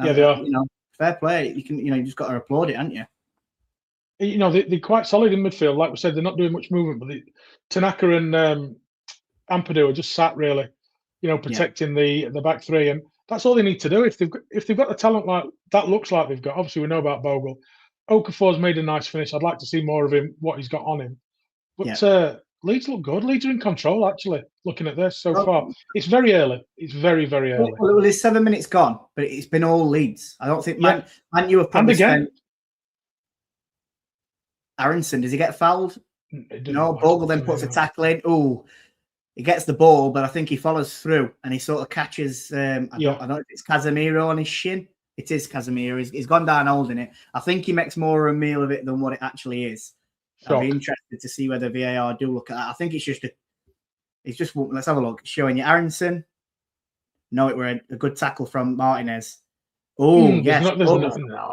Yeah, they are. You know, fair play. You just got to applaud it, haven't you? You know, they're quite solid in midfield. Like we said, they're not doing much movement, but Tanaka and Ampadu are just sat really, protecting the back three, and that's all they need to do. If they've got the talent like that, looks like they've got. Obviously, we know about Bogle. Okafor's made a nice finish. I'd like to see more of him, what he's got on him. But Leeds look good. Leeds are in control, actually, looking at this so far. It's very early. It's very, very early. Well, there's 7 minutes gone, but it's been all Leeds. I don't think Man U have probably spent. Aronson, does he get fouled? No, Bogle then puts a tackle in. Oh, he gets the ball, but I think he follows through and he sort of catches. I don't know if it's Casemiro on his shin. It is Casemiro. He's gone down holding it. I think he makes more of a meal of it than what it actually is. I'd be interested to see whether VAR do look at that. I think it's just let's have a look. Showing you Aronson. No, it were a good tackle from Martinez. Oh, yes.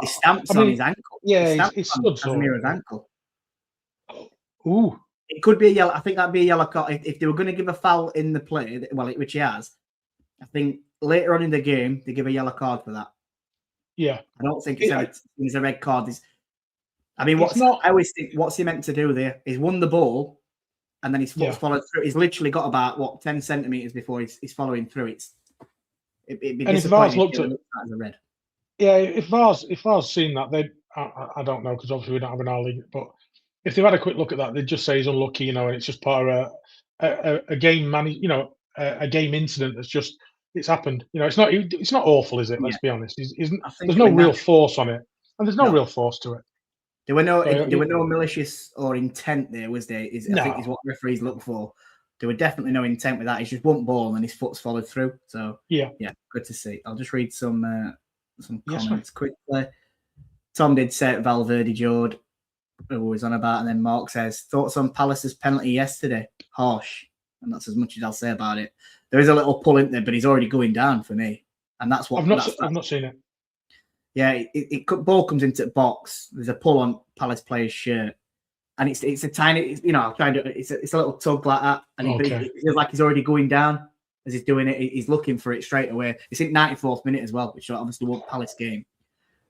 He stamps on his ankle. Yeah, it's on Casemiro's ankle. Ooh. It could be a yellow. I think that'd be a yellow card. If they were going to give a foul in the play, which he has, I think later on in the game, they give a yellow card for that. Yeah. I don't think it's a red card. I always think, what's he meant to do there? He's won the ball, and then his foot's followed through. He's literally got about 10 centimeters before he's following through. It'd be and if VAR's looked at it as a red. Yeah, if VAR's seen that, I don't know because obviously we don't have an R league, but if they've had a quick look at that, they'd just say he's unlucky, and it's just part of a game a game incident it's happened. It's not awful, is it? Let's be honest. There's no real force on it, and there's no real force to it. There were no malicious or intent there, was there? I think is what referees look for. There were definitely no intent with that. He's just one ball and his foot's followed through. So yeah, good to see. I'll just read some comments quickly. Tom did say Valverde Jord, who was on about, and then Mark says thoughts on Palace's penalty yesterday. Harsh, and that's as much as I'll say about it. There is a little pull in there, but he's already going down for me, and that's what I've not seen it. Yeah, ball comes into the box. There's a pull on Palace player's shirt, and it's a tiny. I'll try and do it. It's a little tug like that, and it feels like he's already going down as he's doing it. He's looking for it straight away. It's in 94th minute as well, which obviously was Palace game.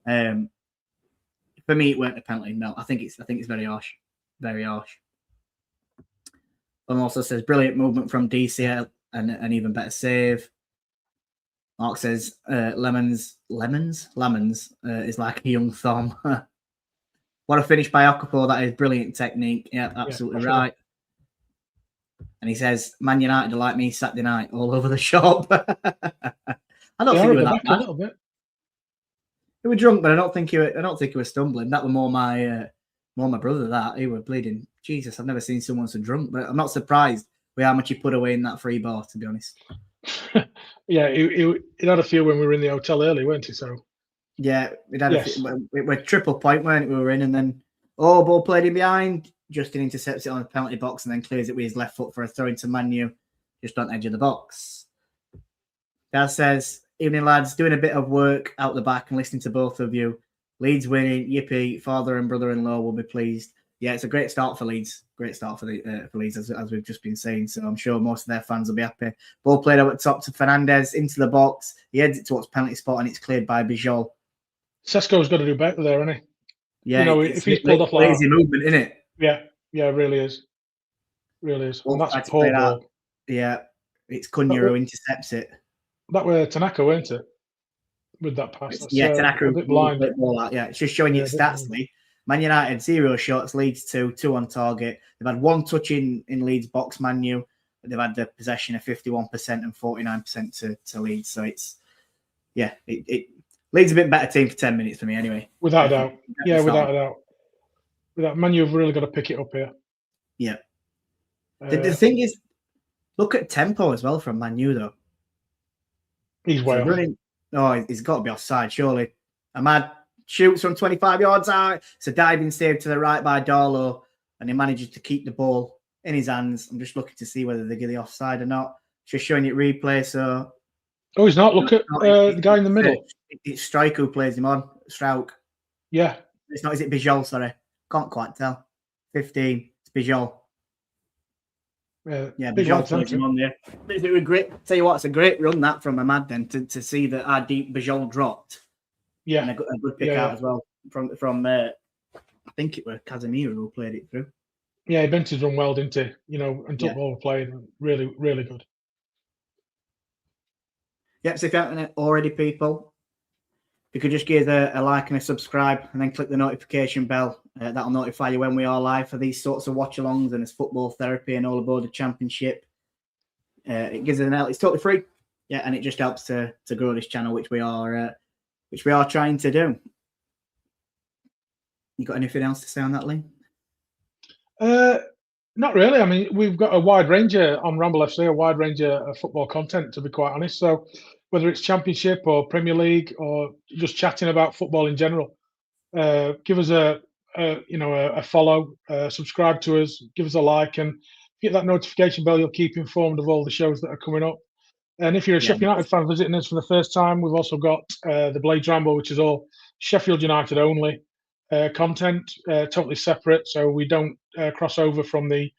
For me, it weren't a penalty. No, I think it's very harsh, very harsh. And also says brilliant movement from DCL and an even better save. Mark says Lemons is like a young thumb. What a finish by Okafor. That is brilliant technique. Yeah, absolutely right. And he says, Man United are like me Saturday night, all over the shop. I don't think they were that bad. A little bit. They were drunk, but I don't think he was stumbling. That was more my brother. That he was bleeding. Jesus, I've never seen someone so drunk. But I'm not surprised with how much he put away in that free bar, to be honest. Yeah, he had a few when we were in the hotel early, weren't he? So yeah, it were triple point, weren't it? We were in, and then ball played in behind. Justin intercepts it on the penalty box and then clears it with his left foot for a throw into Manu, just on the edge of the box. Dad says, evening lads, doing a bit of work out the back and listening to both of you. Leeds winning, yippee, father and brother-in-law will be pleased. Yeah, it's a great start for Leeds. Great start for Leeds, as we've just been saying. So I'm sure most of their fans will be happy. Ball played up at top to Fernandez, into the box. He heads it towards penalty spot and it's cleared by Bijol. Sesko's got to do better there, hasn't he? Yeah, if he's pulled off like lazy movement, isn't it? Yeah, it really is. Really is. And that's a poor ball. Yeah, it's Cunha who intercepts it. That were Tanaka, weren't it? With that pass. Tanaka a bit blind. Yeah, it's just showing you stats, Lee. Man United, 0 shots, Leeds 2 on target. They've had 1 touch in Leeds box, Man U. They've had the possession of 51% and 49% to Leeds. So it's, Leeds a bit better team for 10 minutes for me anyway. Without a doubt. Yeah, without a doubt. Man U have really got to pick it up here. Yeah. The thing is, Look at tempo as well from Man U, though. He's way So off. running. Oh, he's got to be offside, surely. Ahmad shoots from 25 yards out. It's a diving save to the right by Darlow, and he manages to keep the ball in his hands. I'm just looking to see whether they give the offside or not. Just showing it replay. So Oh, he's not. Look at the guy in the middle. It's Strike who plays him on. Strauk. Yeah. It's not. Is it Bijol? Sorry, can't quite tell. 15. It's Bijol. Yeah, big Bijol lads, plays aren't him on there. It's a great. Tell you what, it's a great run that from Ahmad then to see that how deep Bijol dropped. Yeah. And a good pick out as well from I think it was Casemiro who played it through. Yeah, he bent his run well, didn't he? You know, and took ball played really, really good. Yep, so if you haven't already, people, if you could just give a like and a subscribe and then click the notification bell. That'll notify you when we are live for these sorts of watch-alongs and it's football therapy and all aboard the championship. It gives us an it's totally free. Yeah, and it just helps to grow this channel, which we are trying to do. You got anything else to say on that, Lee? Not really. I mean, we've got a wide range on Ramble FC, a wide range of football content, to be quite honest. So whether it's Championship or Premier League or just chatting about football in general, give us a follow, subscribe to us, give us a like, and get that notification bell. You'll keep informed of all the shows that are coming up. And if you're a Sheffield United fan visiting us for the first time, we've also got the Blades Ramble, which is all Sheffield United only content, totally separate. So we don't cross over from the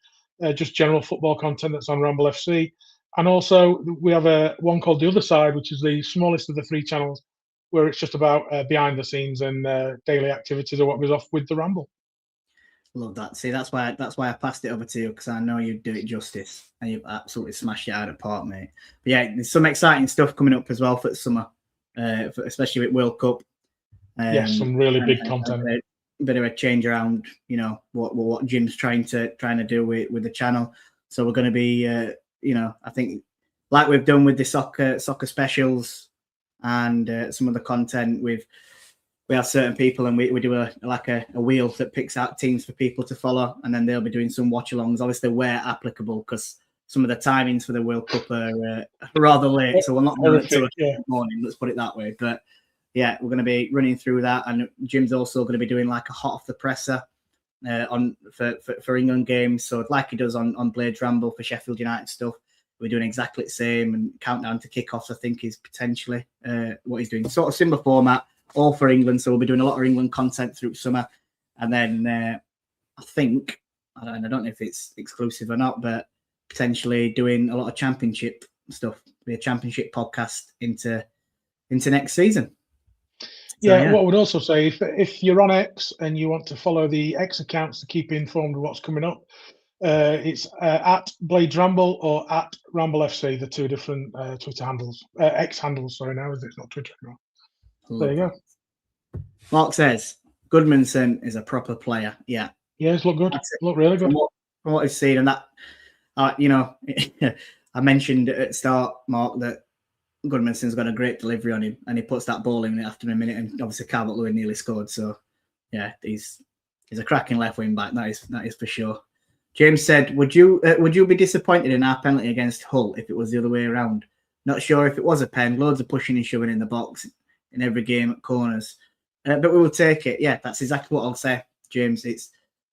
just general football content that's on Ramble FC. And also we have one called The Other Side, which is the smallest of the 3 channels, where it's just about behind the scenes and daily activities of what goes off with the Ramble. Love that. See, that's why I passed it over to you, because I know you'd do it justice and you've absolutely smashed it out of the park, mate. But yeah, there's some exciting stuff coming up as well for the summer, especially with World Cup. Yes, some really big content. A bit of a change around, you know, what Jim's trying to do with the channel. So we're going to be, I think, like we've done with the soccer specials and some of the content we have certain people and we do a wheel that picks out teams for people to follow, and then they'll be doing some watch-alongs, obviously where applicable, because some of the timings for the World Cup are rather late, so we're not doing it until the morning, let's put it that way. But yeah, we're going to be running through that, and Jim's also going to be doing like a hot off the presser for England games, so like he does on Blades Ramble for Sheffield United stuff. We're doing exactly the same, and countdown to kickoffs, I think, is potentially what he's doing. Sort of similar format, all for England. So we'll be doing a lot of England content through summer. And then I think, I don't know if it's exclusive or not, but potentially doing a lot of championship stuff, be a championship podcast into next season. So, yeah, what I would also say, if you're on X and you want to follow the X accounts to keep informed of what's coming up, it's at Blades Ramble or at Ramble FC, the 2 different Twitter handles, X handles. Sorry, now it's not Twitter anymore. There you go. Mark says Goodmanson is a proper player. Yeah, he's looked good. Look really good from what I've seen, and that I mentioned at the start, Mark, that Goodmanson's got a great delivery on him, and he puts that ball in after a minute, and obviously Calvert-Lewin nearly scored. So yeah, he's a cracking left wing back. That is for sure. James said, would you be disappointed in our penalty against Hull if it was the other way around? Not sure if it was a pen. Loads of pushing and shoving in the box in every game at corners, but we will take it. Yeah, that's exactly what I'll say, James.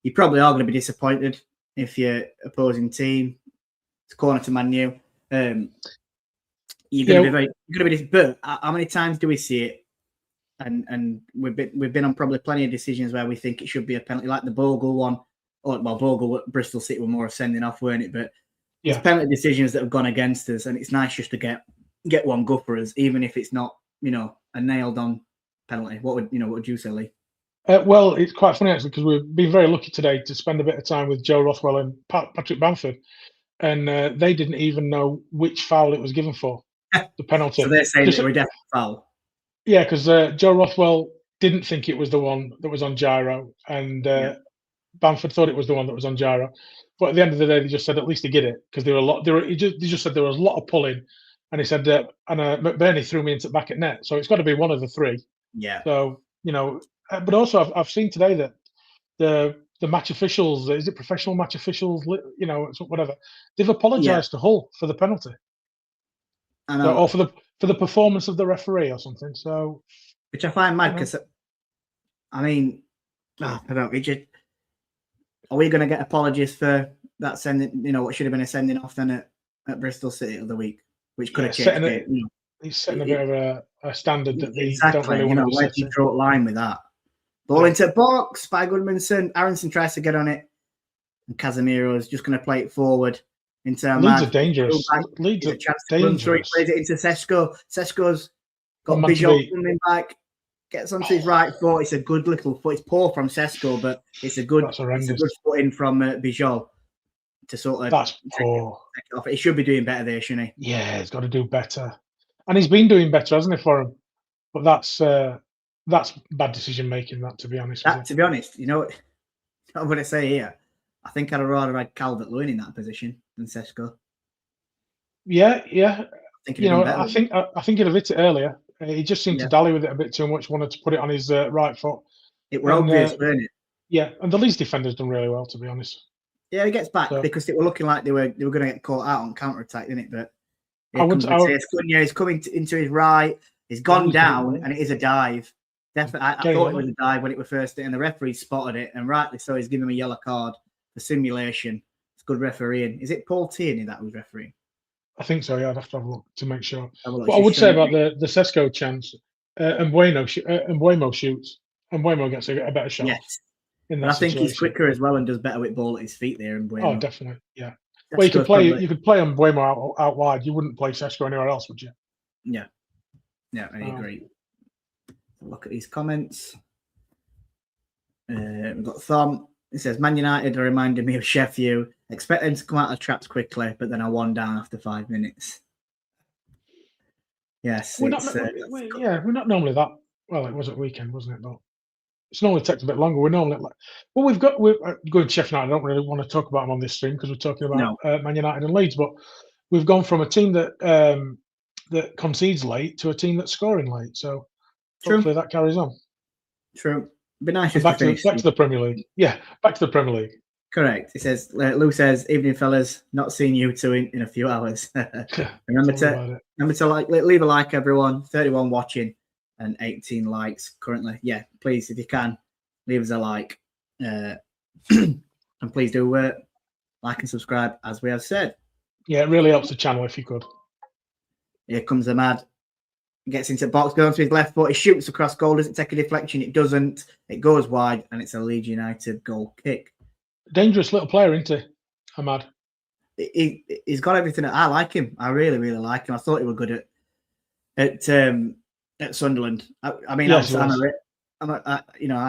You probably are going to be disappointed if your opposing team, it's corner to Man U. You're going to be. But how many times do we see it? And we've been on probably plenty of decisions where we think it should be a penalty, like the Bogle one. Bogle at Bristol City were more of sending off, weren't it? But there's penalty decisions that have gone against us, and it's nice just to get one go for us, even if it's not, a nailed on penalty. What would you say, Lee? Well, it's quite funny actually, because we've been very lucky today to spend a bit of time with Joe Rothwell and Patrick Bamford, and they didn't even know which foul it was given for, the penalty. So they're saying it was a definite foul. Yeah, because Joe Rothwell didn't think it was the one that was on gyro, and Bamford thought it was the one that was on gyro. But at the end of the day, they just said at least he did it, because they just said there was a lot of pulling, and he said McBurney threw me into back at net, so it's got to be one of the 3. Yeah. So but also I've seen today that the match officials, is it professional match officials? You know, whatever. They've apologised to Hull for the penalty, I know, or for the performance of the referee or something. So, which I find mad because, I mean, I don't know. Are we going to get apologies for that sending? You know, what should have been a sending off then at Bristol City of the week, which could have changed it. You know, he's setting a bit of a standard that they exactly, don't really want to be where do you draw a line with that? Ball into box by Goodmanson. Aronson tries to get on it, and Casemiro is just going to play it forward into Leeds are dangerous. Leeds are dangerous. He plays it into Sesko. Sesko's got Bijol coming back. Gets onto his right foot. It's a good little foot. It's poor from Sesko, but it's a good foot in from Bijol to sort of that's poor. Take it off. He should be doing better there, shouldn't he? Yeah, he's got to do better, and he's been doing better, hasn't he, for him? But that's bad decision making. That, to be honest. To be honest, you know what I'm going to say here. I think I'd rather had Calvert-Lewin in that position than Sesko. Yeah. I think he'd have hit it earlier. He just seemed to dally with it a bit too much. Wanted to put it on his right foot. It was obvious, weren't it? Yeah, and the Leeds defender's done really well, to be honest. Yeah, he gets back because it were looking like they were going to get caught out on counter attack, didn't it? But he's coming into his right. He's gone down, and it is a dive. Definitely, I thought it was a dive when it was first hit, and the referee spotted it, and rightly so. He's given him a yellow card for simulation. It's good refereeing. Is it Paul Tierney that was refereeing? I think so. Yeah, I'd have to have a look to make sure. What I would say about the Sesko chance, Mbeumo shoots, and Mbeumo gets a better shot. Yes, I think he's quicker as well and does better with ball at his feet there. Oh, definitely. Yeah. Well, you could play Mbeumo out wide. You wouldn't play Sesko anywhere else, would you? Yeah, I agree. Look at these comments. We've got Thom. It says, Man United are reminding me of Sheffield. Expect them to come out of traps quickly, but then I won down after 5 minutes. Yes. We're not normally that. Well, it was at weekend, wasn't it? But it's normally takes a bit longer. We're normally we're going to Sheffield United. I don't really want to talk about them on this stream because we're talking about Man United and Leeds, but we've gone from a team that concedes late to a team that's scoring late. So hopefully that carries on. True. Be nice back to the Premier League. Yeah, back to the Premier League. Correct. It says, Lou says, evening fellas, not seeing you two in a few hours. remember to leave a like, everyone. 31 watching and 18 likes currently. Yeah, please, if you can, leave us a like. And please do like and subscribe, as we have said. Yeah, it really helps the channel if you could. Here comes the mad. Gets into the box, goes to his left foot, he shoots across goal, doesn't take a deflection, it doesn't, it goes wide, and it's a Leeds United goal kick. Dangerous little player, isn't he, Ahmad? He's got everything. I like him. I really, really like him. I thought he was good at Sunderland. I mean, I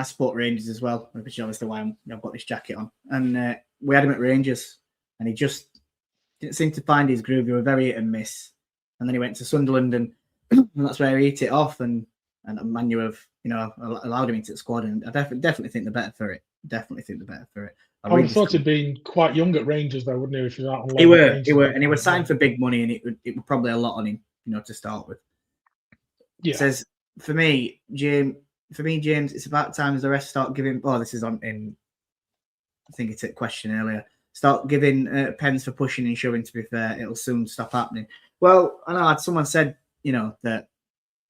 support Rangers as well, which is obviously why I've got this jacket on. And we had him at Rangers, and he just didn't seem to find his groove. He was very hit and miss. And then he went to Sunderland, and that's where he hit it off, and Manu have allowed him into the squad, and I definitely think they're better for it. I would have thought he'd been quite young at Rangers, though, wouldn't he? If he was out on loan, he were, and he was signed for big money, and it would probably a lot on him, to start with. Yeah. It says for me, James, it's about time the rest start giving. Oh, this is I think it's a question earlier. Start giving pens for pushing and shoving. To be fair, it'll soon stop happening. Well, I know someone said, that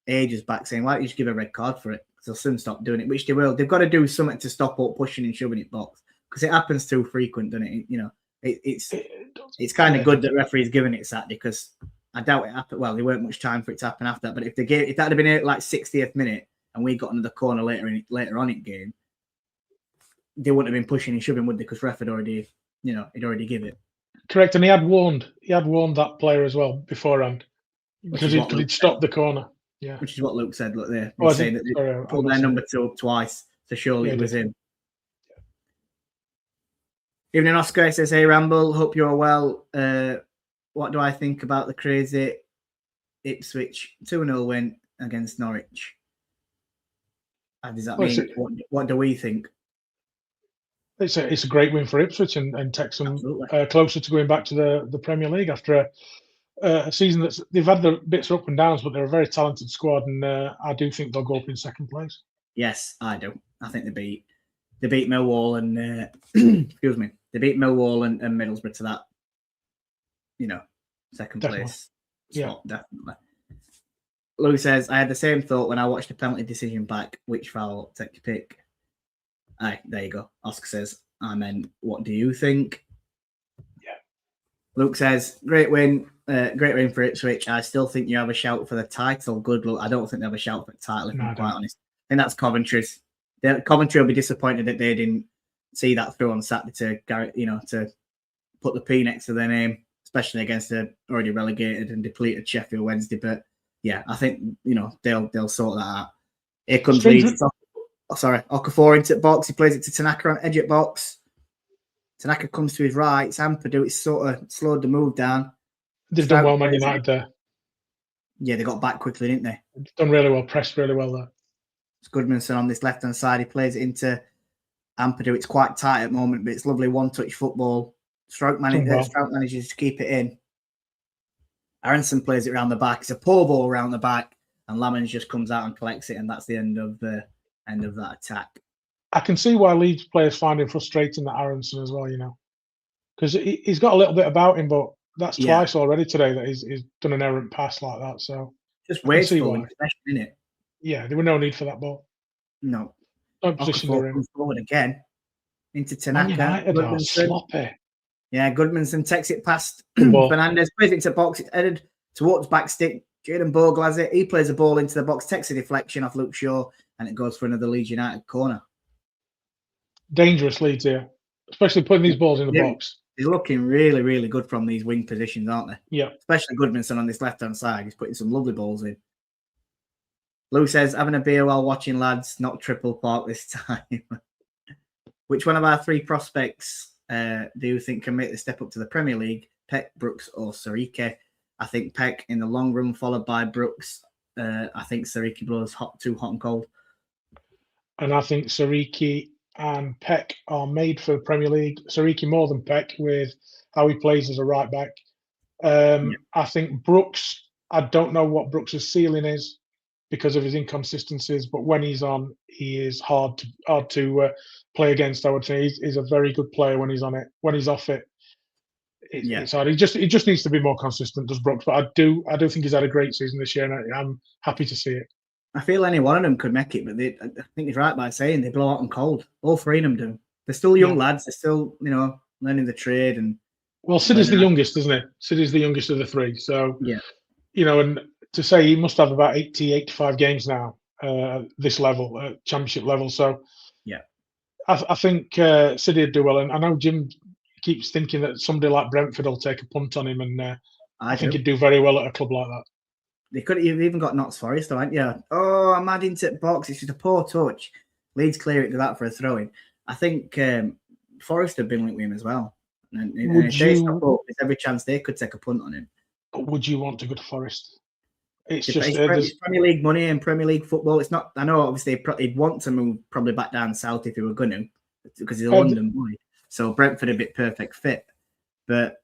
ages back saying, why don't you just give a red card for it? Because they'll soon stop doing it, which they will. They've got to do something to stop up pushing and shoving it box, because it happens too frequent, doesn't it? It's kind of good that referees giving it Saturday, because I doubt it happened. Well, there weren't much time for it to happen after that. But if that had been at like 60th minute and we got into the corner later on in game, they wouldn't have been pushing and shoving, would they? Because ref had already, he'd already give it. Correct, and he had warned that player as well beforehand. Because he'd stopped the corner. Yeah. Which is what Luke said. Look there. He's saying that they pulled their number 2 twice, so surely it was him. Evening Oscar says, hey Ramble, hope you're well. What do I think about the crazy Ipswich 2-0 win against Norwich? Does that mean what do we think? It's a great win for Ipswich and takes them closer to going back to the Premier League after a season they've had the bits of up and downs, but they're a very talented squad, and I do think they'll go up in second place. Yes, I do. I think they'll be they beat Millwall and excuse me, they beat Millwall and Middlesbrough to that, second place spot, definitely. Lou says, I had the same thought when I watched the penalty decision back. Which foul? Take your pick. Aye, there you go. Oscar says, what do you think? Yeah. Luke says, great win for Ipswich. I still think you have a shout for the title. Good luck. I don't think they have a shout for the title, if I'm quite honest. I think that's Coventry's. Coventry will be disappointed that they didn't see that through on Saturday to put the P next to their name, especially against the already relegated and depleted Sheffield Wednesday. But yeah, I think they'll sort that out. Here comes Leeds. Okafor into the box. He plays it to Tanaka on edge at box. Tanaka comes to his right. It's Ampadu. It's sort of slowed the move down. They've done well, Man United there. Yeah, they got back quickly, didn't they? They've done really well, pressed really well there. It's Goodmanson on this left-hand side. He plays it into Ampadu. It's quite tight at the moment, but it's lovely one-touch football. Stroke manages to keep it in. Aronson plays it around the back. It's a poor ball around the back, and Lamans just comes out and collects it, and that's the end of that attack. I can see why Leeds players find him frustrating, that Aronson as well, because he's got a little bit about him, but that's twice already today that he's done an errant pass like that. So just wasteful, isn't it? Yeah, there were no need for that ball. No. Position comes forward again into Tanaka. United are sloppy. Yeah, Goodmanson takes it past Fernandez, plays it into box. It's headed towards back stick. Jaden Bogle has it. He plays the ball into the box, takes a deflection off Luke Shaw, and it goes for another Leeds United corner. Dangerous Leeds here, especially putting these balls in the box. They're looking really, really good from these wing positions, aren't they? Yeah. Especially Goodmanson on this left-hand side. He's putting some lovely balls in. Lou says, having a beer while watching, lads, not triple park this time. Which one of our three prospects do you think can make the step up to the Premier League? Peck, Brooks, or Sariki? I think Peck in the long run, followed by Brooks. I think Sariki blows too hot and cold. And I think Sariki and Peck are made for the Premier League. Sariki more than Peck with how he plays as a right back. I think Brooks, I don't know what Brooks' ceiling is because of his inconsistencies, but when he's on, he is hard to play against. I would say he's a very good player when he's on it. When he's off it, it's hard. He just needs to be more consistent, does Brooks. But I do think he's had a great season this year, and I'm happy to see it. I feel any one of them could make it, but I think he's right by saying they blow out and cold. All three of them do. They're still young lads. They're still, learning the trade. And Sid is the youngest, isn't it? Sid is the youngest of the three. So, and to say he must have about 80, 85 games now, this level, championship level. So, I think Sid would do well. And I know Jim keeps thinking that somebody like Brentford will take a punt on him. And I think he'd do very well at a club like that. You've even got Notts Forest, though, haven't you? Oh, I'm adding to the box. It's just a poor touch. Leeds clear it to that for a throw-in. I think Forest have been linked with him as well. And if they stop up, there's every chance they could take a punt on him. But would you want to go to Forest? It's Premier League money and Premier League football. It's not. I know, obviously, he'd want to move probably back down south if he were going to, because he's a London boy. So Brentford would be a perfect fit. But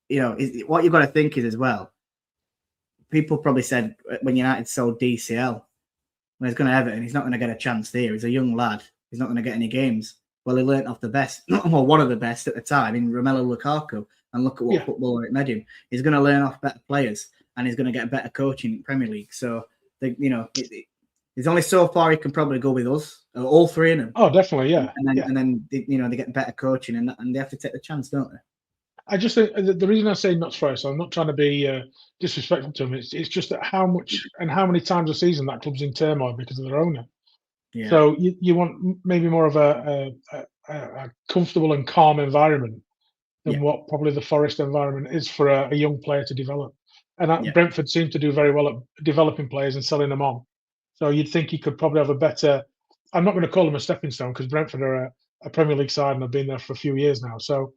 what you've got to think is as well. People probably said when United sold DCL, when he's going to Everton, he's not going to get a chance there. He's a young lad. He's not going to get any games. Well, he learnt off the best, well, one of the best at the time in Romelu Lukaku. And look at what footballer it made him. He's going to learn off better players, and he's going to get better coaching in the Premier League. So, there's only so far he can probably go with us, all three of them. Oh, definitely, yeah. And then they get better coaching, and they have to take the chance, don't they? I just think the reason I say Notts Forest, I'm not trying to be disrespectful to them. It's just that how much and how many times a season that club's in turmoil because of their owner. Yeah. So you want maybe more of a comfortable and calm environment than what probably the Forest environment is for a young player to develop. And Brentford seem to do very well at developing players and selling them on. So you'd think he could probably have a better. I'm not going to call them a stepping stone because Brentford are a Premier League side and have been there for a few years now. So.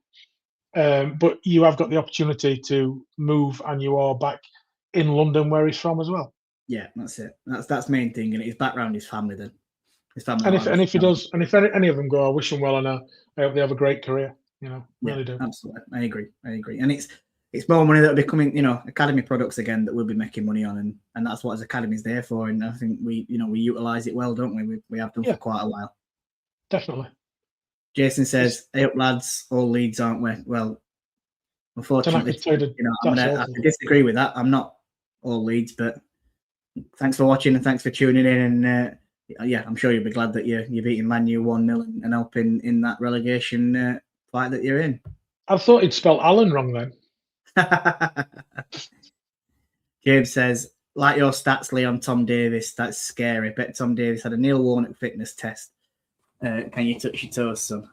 But you have got the opportunity to move, and you are back in London, where he's from as well. Yeah, that's it. That's the main thing, and he's back around his family then. His family. And if he does, and if any of them go, I wish them well, and I hope they have a great career. Really do. Absolutely, I agree. And it's more money that will be coming. Academy products again that we'll be making money on, and that's what his academy is there for. And I think we utilise it well, don't we? We have done for quite a while. Definitely. Jason says, "Hey up, lads, all Leeds, aren't we?" Well, unfortunately, I'm gonna have to disagree with that. I'm not all Leeds, but thanks for watching and thanks for tuning in. And yeah, I'm sure you'll be glad that you're beating Man U 1-0 and helping in that relegation fight that you're in. I thought he'd spelled Alan wrong then. James says, like your stats, Lee, on Tom Davis, that's scary. Bet Tom Davis had a Neil Warnock fitness test. Can you touch your toes, son?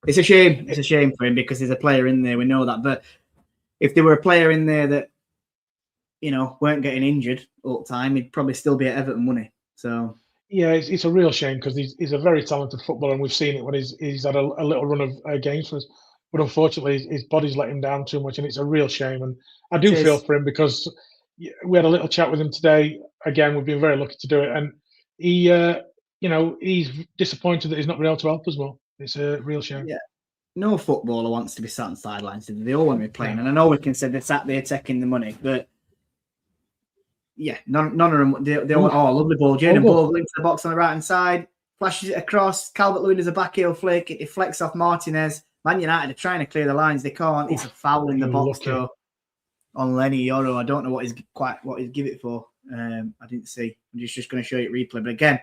It's a shame. It's a shame for him because there's a player in there. We know that. But if there were a player in there that, weren't getting injured all the time, he'd probably still be at Everton, wouldn't he? So yeah, it's a real shame because he's a very talented footballer, and we've seen it when he's had a little run of games for us. But unfortunately, his body's let him down too much, and it's a real shame. And I do feel for him because we had a little chat with him today. Again, we've been very lucky to do it, and he, he's disappointed that he's not been able to help us more. It's a real shame. Yeah, no footballer wants to be sat on sidelines. They all want to be playing, and I know we can say they're sat there taking the money, but yeah, none of them. They want, lovely ball. Jaden Bogle into the box on the right hand side, flashes it across. Calvert-Lewin does a back heel flick. It deflects off Martinez. Man United are trying to clear the lines. They can't. It's a foul in the box though on Lenny Yoro. I don't know what he's give it for. I didn't see. I'm just going to show you replay. But again,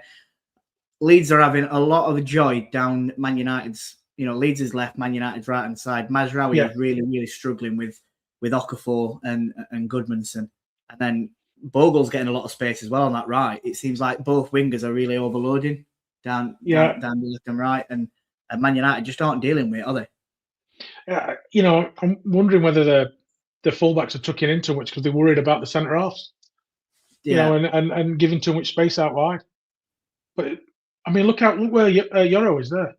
Leeds are having a lot of joy down Man United's. Leeds is left, Man United's right hand side. Mazraoui is really, really struggling with Okafor and Goodmanson, and then Bogle's getting a lot of space as well on that right. It seems like both wingers are really overloading down the left and right, and Man United just aren't dealing with it, are they? I'm wondering whether the fullbacks are tucking in too much because they're worried about the centre halves. And giving too much space out wide. But I mean, look where Yoro is there.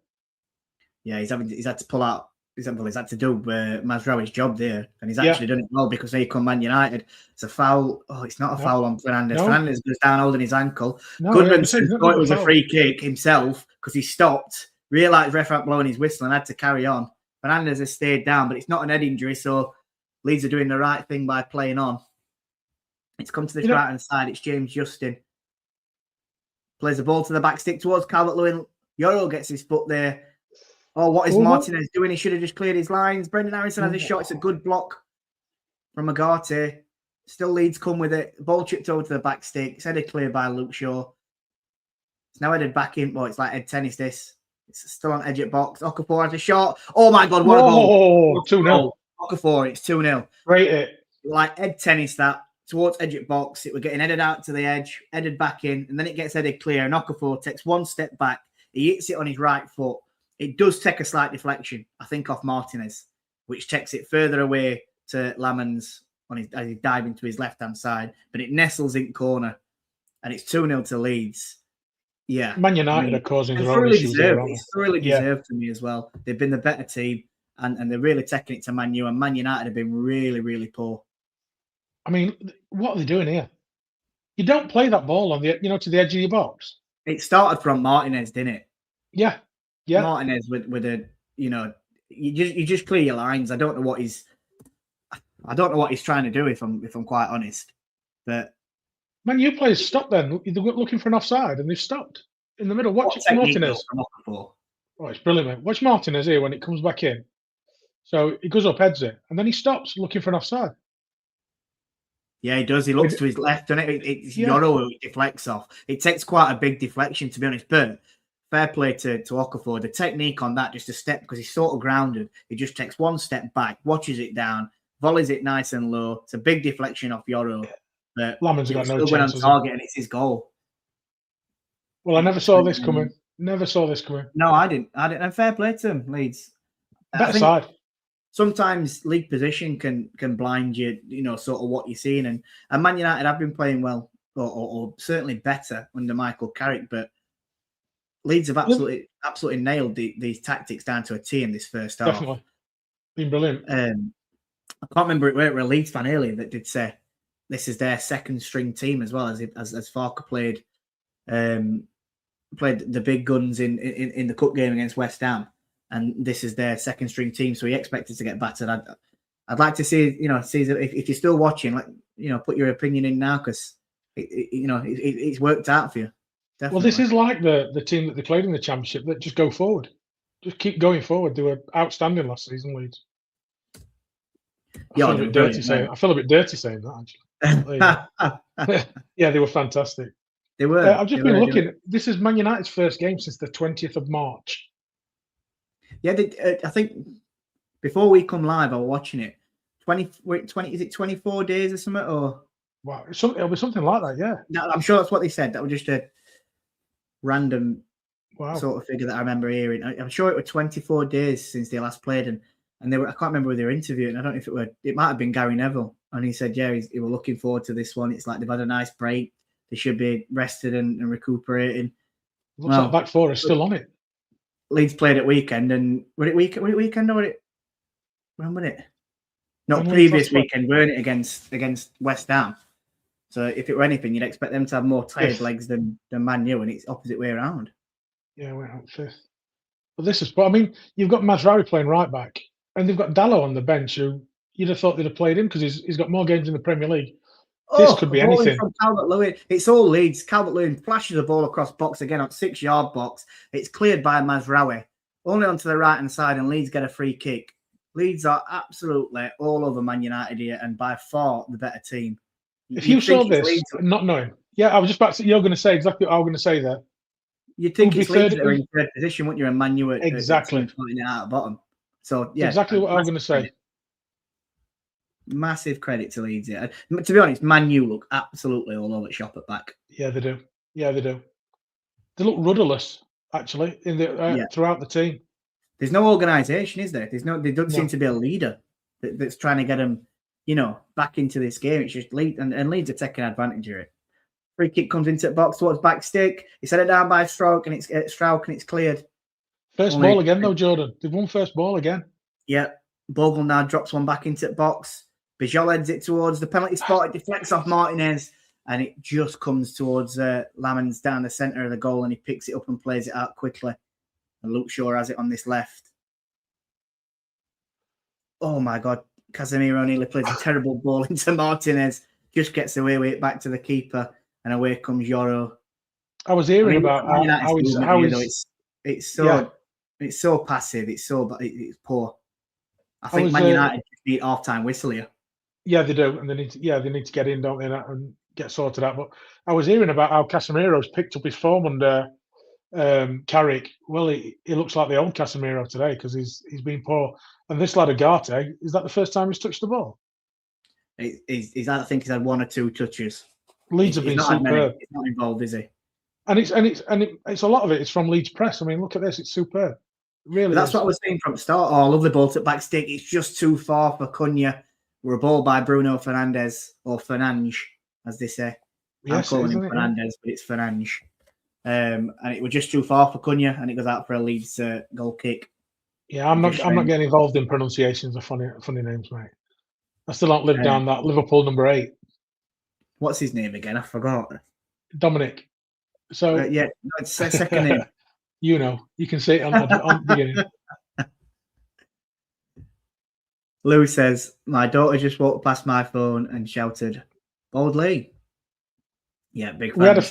Yeah, he's had to pull out. He's had to do Mazraoui's job there, and he's actually done it well because here come Man United. It's a foul. Oh, it's not a foul on Fernandes. No. Fernandes goes down holding his ankle. Goodmanson thought it was a free kick himself because he stopped, realised ref hadn't blowing his whistle and had to carry on. Fernandes has stayed down, but it's not an head injury, so Leeds are doing the right thing by playing on. It's come to this right-hand side. It's James Justin. Plays the ball to the back stick towards Calvert-Lewin. Yoro gets his foot there. Oh, what is Martinez doing? He should have just cleared his lines. Brendan Harrison has a shot. It's a good block from Agate. Still Leeds come with it. Ball chipped over to the back stick. It's headed clear by Luke Shaw. It's now headed back in. Well, it's like head tennis, this. It's still on edge at box. Okafor has a shot. Oh, my God. What a goal. 2-0. Okafor, it's 2-0. Rate it. Like head tennis that. Towards edge at box. It was getting headed out to the edge, headed back in, and then it gets headed clear. And Okafor takes one step back. He hits it on his right foot. It does take a slight deflection, I think, off Martinez, which takes it further away to Lamans as he's diving to his left-hand side. But it nestles in corner, and it's 2-0 to Leeds. Yeah. Man United are causing their own issues. It's thoroughly deserved for me as well. They've been the better team, and they're really taking it to Man U, and Man United have been really, really poor. I mean, what are they doing here? You don't play that ball on the, to the edge of your box. It started from Martinez, didn't it? Yeah. Martinez with a, you just clear your lines. I don't know what he's trying to do. If I'm quite honest, but Man, you players stopped then. They're looking for an offside and they've stopped in the middle. Watch Martinez. Oh, it's brilliant, mate. Watch Martinez here when it comes back in. So he goes up, heads it, and then he stops looking for an offside. Yeah, he does. He looks to his left, and it's Yoro who deflects off. It takes quite a big deflection, to be honest. But fair play to Okafor. The technique on that, just a step, because he's sort of grounded. He just takes one step back, watches it down, volleys it nice and low. It's a big deflection off Yoro. But Laman's got no chance. Went on target, and it's his goal. Well, I never saw this coming. Never saw this coming. No, I didn't. And fair play to him, Leeds. Better side. Sometimes league position can blind you, sort of what you're seeing. And Man United have been playing well, or certainly better under Michael Carrick, but Leeds have absolutely nailed these tactics down to a T in this first half. Definitely. Been brilliant. I can't remember it were a Leeds fan earlier that did say this is their second string team as well, as Farke played the big guns in the cup game against West Ham. And this is their second string team, so he expected to get battered. I'd like to see, if you're still watching, put your opinion in now, because it's worked out for you. Definitely. Well, this is like the team that they played in the Championship that just go forward. just keep going forward. They were outstanding last season, Leeds. I Yeah, feel a they bit were dirty brilliant, saying. I feel a bit dirty saying that actually. Yeah, they were fantastic. They were. I've just been looking. This is Man United's first game since the 20th of March. Yeah, I think before we come live, I was watching it. 20 is it 24 days or something? Or Wow, it'll be something like that. Yeah. no, I'm sure that's what they said. That was just a random sort of figure that I remember hearing. I'm sure it was 24 days since they last played, and they were. I can't remember who they were interviewing. I don't know if it might have been Gary Neville, and he said, "Yeah, he were looking forward to this one. It's like they've had a nice break. They should be rested and recuperating." Looks like back four is still on it. Leeds played at weekend, and was it weekend or was it? When was it? Not previous weekend, weren't it, against West Ham? So if it were anything, you'd expect them to have more tired legs than Man U, and it's opposite way around. Yeah, we're out fifth. But I mean, you've got Mazraoui playing right back, and they've got Dallo on the bench, who you'd have thought they'd have played him because he's got more games in the Premier League. This could be anything. From Calvert-Lewin. It's all Leeds. Calvert-Lewin flashes the ball across box again on 6-yard box. It's cleared by Mazraoui. Only onto the right-hand side, and Leeds get a free kick. Leeds are absolutely all over Man United here, and by far the better team. If you saw this, not knowing, I was just about to. You're going to say exactly what I was going to say there. You'd think it's Leeds that are in third position, wouldn't you? And Man U exactly pointing it out at bottom. So yeah, exactly what I was going to say. Massive credit to Leeds here. To be honest, Man U look absolutely all over the shop at back. Yeah, they do. Yeah, they do. They look rudderless actually in the throughout the team. There's no organisation, is there? There doesn't seem to be a leader that's trying to get them, back into this game. It's just Leeds, and Leeds are taking advantage of it. Free kick comes into the box towards back stick. He set it down by Strauch, and it's cleared. First ball again, though, Jordan. They've won first ball again. Yeah. Bogle now drops one back into the box. Bijol heads it towards the penalty spot. It deflects off Martinez, and it just comes towards Lamans down the centre of the goal, and he picks it up and plays it out quickly. And Luke Shaw has it on this left. Oh, my God. Casemiro nearly plays a terrible ball into Martinez. Just gets away with it back to the keeper, and away comes Jord. I was hearing about how it's so passive. It's poor. I think Man United need half-time whistle here. Yeah, they do, and they need to get in, don't they, and get sorted out. But I was hearing about how Casemiro's picked up his form under Carrick. Well, he looks like the old Casemiro today because he's been poor. And this lad Agate, is that the first time he's touched the ball? I think he's had one or two touches. Leeds have been superb. He's not involved, is he? And it's a lot of it is from Leeds press. I mean, look at this; it's superb. Really, that's what I was saying from the start. Oh, lovely ball to back stick. It's just too far for Cunha. We're a ball by Bruno Fernandes, or Fernandes, as they say. I'm calling him Fernandes, but it's Fernandes. And it was just too far for Cunha, and it goes out for a Leeds goal kick. Yeah, I'm not getting involved in pronunciations of funny names, mate. I still don't live down that Liverpool number 8. What's his name again? I forgot. Dominic. So no, it's a second name. You can say it on the beginning. Lou says, my daughter just walked past my phone and shouted, boldly. Yeah, big fan.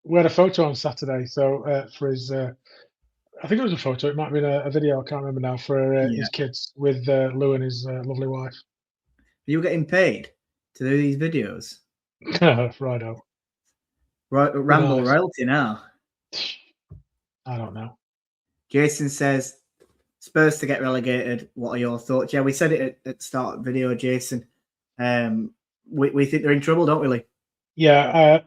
We had a photo on Saturday, so for his, I think it was a photo. It might have been a video. I can't remember now. For his kids with Lou and his lovely wife. Are you getting paid to do these videos? Righto. Ramble royalty now. I don't know. Jason says, Spurs to get relegated. What are your thoughts? Yeah, we said it at the start of the video, Jason. We think they're in trouble, don't we, Lee? Yeah.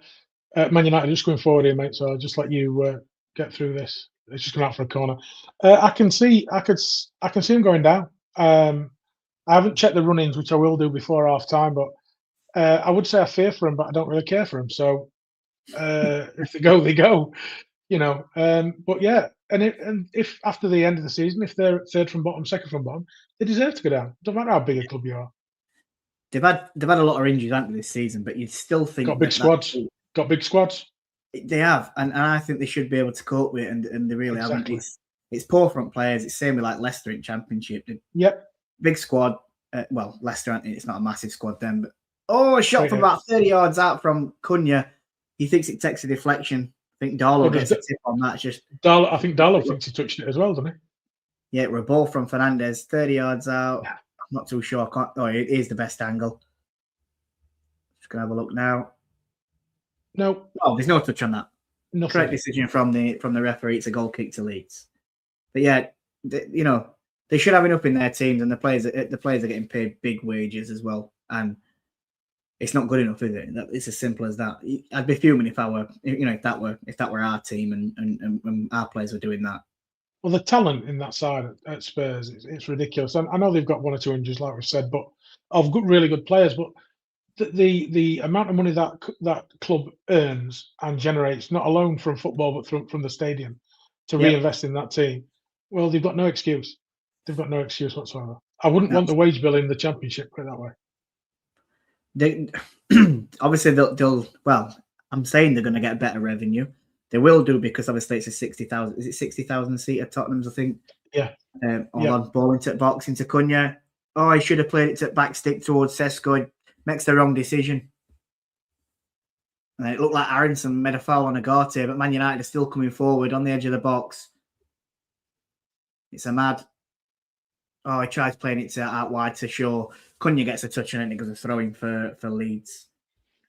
Man United are just going forward here, mate. So I'll just let you get through this. It's just come out for a corner. I can see him going down. I haven't checked the run-ins, which I will do before half time, but I would say I fear for him, but I don't really care for him. So if they go, they go. But yeah, and if after the end of the season, if they're third from bottom, second from bottom, they deserve to go down. Don't matter how big a club you are. They've had a lot of injuries, haven't they, this season? But you'd still think got big squads. Got big squads. They have, and I think they should be able to cope with it, and they really haven't. It's poor front players. It's same with like Leicester in Championship. Yep. Big squad. Well, Leicester, it's not a massive squad then, but a shot from about 30 yards out from Cunha. He thinks it takes a deflection. I think Darlow gets a tip on that. I think Darlow thinks he touched it as well, doesn't he? Yeah, we're a ball from Fernandez, 30 yards out. Yeah. I'm not too sure. It is the best angle. Just going to have a look now. No. Oh, there's no touch on that. Nothing. Correct decision from the referee. It's a goal kick to Leeds. But yeah, they should have enough in their teams, and the players are getting paid big wages as well. And it's not good enough, is it? It's as simple as that. I'd be fuming if that were our team and our players were doing that. Well, the talent in that side at Spurs, it's ridiculous. I know they've got one or two injuries, like we said, but of really good players. But the amount of money that club earns and generates, not alone from football, but from the stadium, to reinvest in that team, well, they've got no excuse. They've got no excuse whatsoever. I wouldn't want the wage bill in the Championship, put it that way. They obviously they'll. Well, I'm saying they're going to get better revenue. They will do, because obviously it's a 60,000. Is it 60,000 seat at Tottenham's? I think. Yeah. On ball into box into Cunha. Oh, he should have played it to back stick towards Sesko. Makes the wrong decision. And it looked like Aronson made a foul on Agate, but Man United are still coming forward on the edge of the box. It's a mad. Oh, he tries playing it out wide to Shaw. Cunha gets a touch on it, and it goes a throw-in for Leeds.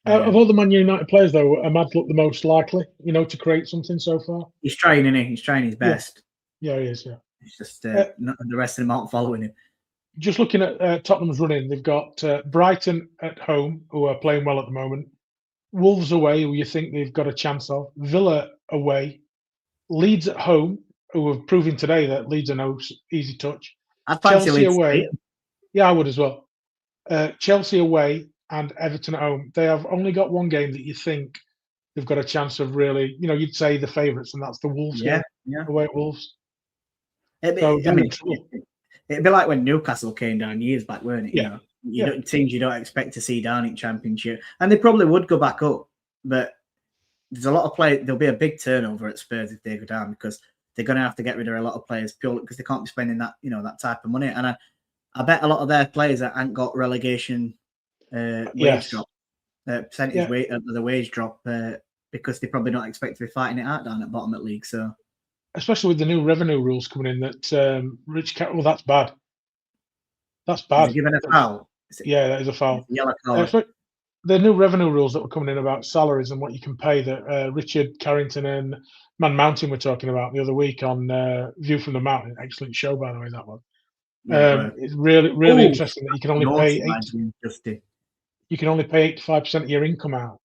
Of all the Man United players, though, Ahmad looked the most likely, to create something so far. He's trying, isn't he? He's trying his best. Yeah, he is, yeah. It's just the rest of them aren't following him. Just looking at Tottenham's running, they've got Brighton at home, who are playing well at the moment. Wolves away, who you think they've got a chance of. Villa away. Leeds at home, who have proven today that Leeds are no easy touch. I'd fancy Chelsea Leeds away. Yeah, I would as well. Chelsea away and Everton at home. They have only got one game that you think they've got a chance of really, you'd say the favourites, and that's the Wolves game away at Wolves. It'd be like when Newcastle came down years back, weren't it? Yeah. Teams you don't expect to see down in Championship. And they probably would go back up, but there's a lot of players. There'll be a big turnover at Spurs if they go down, because they're going to have to get rid of a lot of players purely because they can't be spending that, that type of money. And I bet a lot of their players that ain't got relegation wage drop, percentage weight of the wage drop, because they probably don't expect to be fighting it out down at bottom at league. So, especially with the new revenue rules coming in, that that's bad. That's bad. Is given a foul? Yeah, that is a foul. Yellow card. The new revenue rules that were coming in about salaries and what you can pay, that Richard Carrington and Man Mountain were talking about the other week on View from the Mountain. Excellent show, by the way, that one. It's really interesting that you can only pay you can only pay 85% of your income out.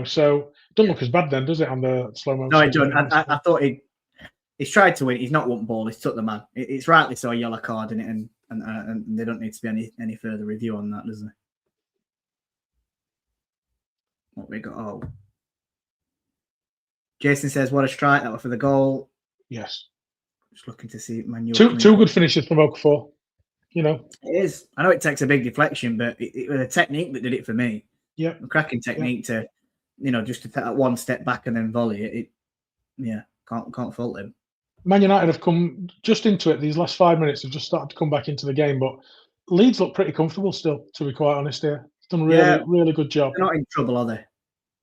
So it doesn't look as bad then, does it? On the slow motion. No, it doesn't. I thought he's tried to win. He's not won ball. He's took the man. It's rightly so a yellow card in it, and they don't need to be any further review on that, does there? What we got? Oh, Jason says, "What a strike that was for the goal." Yes. Just looking to see Manuel. Two good finishes from Okafor. It is. I know it takes a big deflection, but it was a technique that did it for me. Yeah, a cracking technique to, just to take that one step back and then volley it. Can't fault him. Man United have come just into it. These last 5 minutes have just started to come back into the game, but Leeds look pretty comfortable still, to be quite honest here. Done a really good job. They're not in trouble, are they?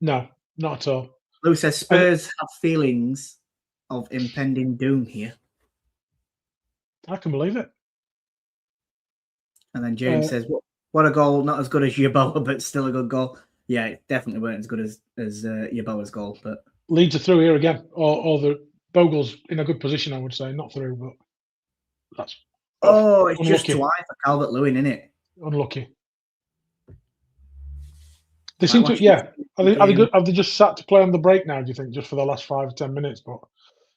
No, not at all. Lou says Spurs have feelings of impending doom here. I can believe it. And then James says, "What a goal! Not as good as Yeboah, but still a good goal." Yeah, it definitely weren't as good as Yeboah's goal, but Leeds are through here again, or the Bogle's in a good position, I would say, not through, but that's it's unlucky. Just twice for Calvert-Lewin, isn't it? Unlucky. They seem to, Have they just sat to play on the break now? Do you think, just for the last 5 or 10 minutes? But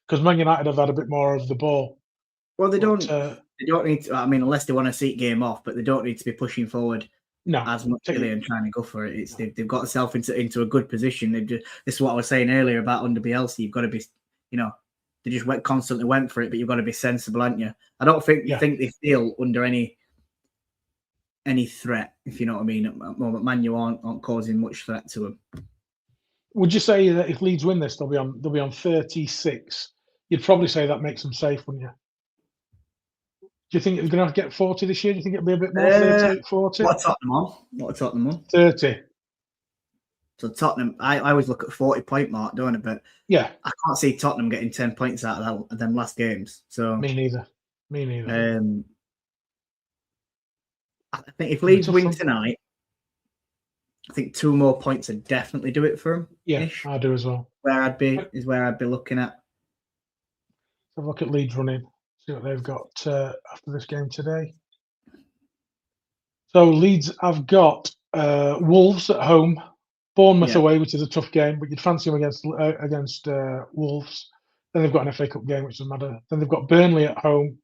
because Man United have had a bit more of the ball. Well, they don't need to. I mean, unless they want a seat game off, but they don't need to be pushing forward as much really and trying to go for it. They've got themselves into a good position. This is what I was saying earlier about under Bielsa. You've got to be, they just constantly went for it, but you've got to be sensible, aren't you? I don't think they feel under any threat, if you know what I mean. At the moment, Man U aren't causing much threat to them. Would you say that if Leeds win this, they'll be on 36? You'd probably say that makes them safe, wouldn't you? Do you think they're going to get 40 this year? Do you think it'll be a bit more, 38, 40? What are Tottenham on? 30. So Tottenham, I always look at 40-point mark, don't I? But yeah, I can't see Tottenham getting 10 points out of them last games. So me neither. Me neither. I think if Be Leeds tough win for 'em. tonight, I think 2 more points would definitely do it for them. Yeah, I do as well. Where I'd be looking at. Have a look at Leeds running. See what they've got after this game today. So Leeds have got Wolves at home, Bournemouth Yeah. away, which is a tough game, but you'd fancy them against Wolves. Then they've got an FA Cup game, which doesn't matter. Then they've got Burnley at home.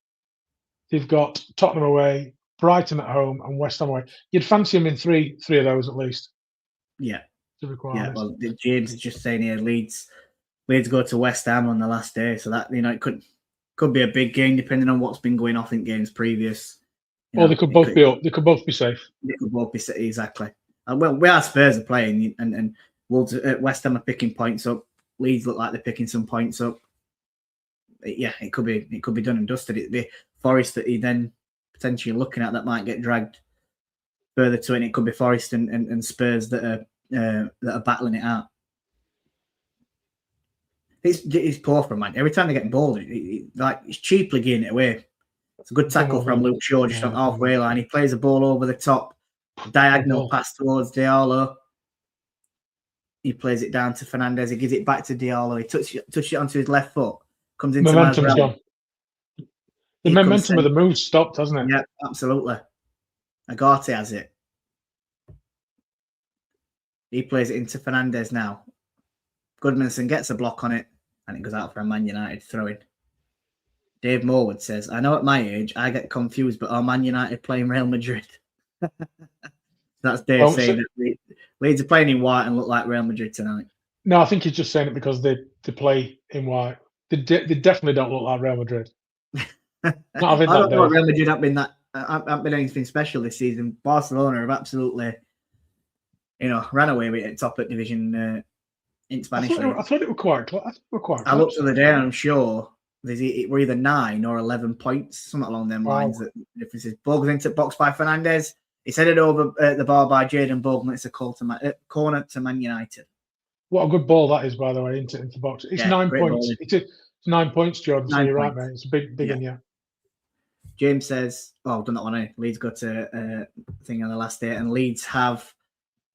They've got Tottenham away, Brighton at home, and West Ham away. You'd fancy them in three of those at least. Yeah. To be quite Yeah. honest. Well, James is just saying here, Leeds go to West Ham on the last day, so that it could be a big game depending on what's been going off in games previous. Or they could both be up. They could both be safe. They could both be exactly. Well, we are Spurs are playing, and Wolves, West Ham are picking points up. Leeds look like they're picking some points up. Yeah, it could be done and dusted. It'd be Forest that he then potentially looking at that might get dragged further to it. And it could be Forest and Spurs that are battling it out. It's poor from man. Every time they get balled, it's cheaply getting it away. It's a good tackle from Luke Shaw just on halfway line. He plays a ball over the top, diagonal pass towards Diallo. He plays it down to Fernandez. He gives it back to Diallo. He touches it onto his left foot. Comes into Momentum's gone. The momentum of the move stopped, hasn't it? Yeah, absolutely. Agate has it. He plays it into Fernandez now. Goodmanson gets a block on it, and it goes out for a Man United throw-in. Dave Morwood says, I know at my age, I get confused, but are Man United playing Real Madrid? That's Dave saying that Leeds are playing in white and look like Real Madrid tonight. No, I think he's just saying it because they play in white. They definitely don't look like Real Madrid. I don't know. Real Madrid haven't been anything special this season. Barcelona have absolutely, ran away with it top of division in Spanish. I thought it were quite close. I looked the other day and I'm sure we're either 9 or 11 points, something along them lines. That differences. Ball goes into box by Fernandez. It's headed over the bar by Jayden Bogle. It's a corner to Man United. What a good ball that is, by the way, into the box. It's 9 points. It's 9 points, Jordan. So you're right, mate. It's a big in you. James says, I've done that one. Leeds got a thing on the last day, and Leeds have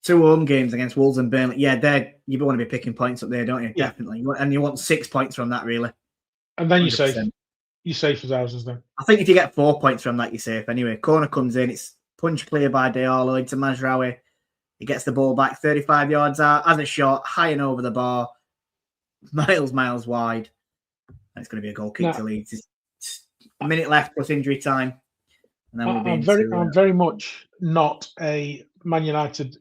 2 home games against Wolves and Burnley. Yeah, you want to be picking points up there, don't you? Yeah. Definitely. And you want 6 points from that, really. And then 100%. You're safe as houses then. I think if you get 4 points from that, you're safe anyway. Corner comes in, it's punch clear by Diallo into Mazraoui. He gets the ball back 35 yards out, has a shot, high and over the bar, miles wide. And it's going to be a goal kick to Leeds. It's a minute left plus injury time. And then I'm very much not a Man United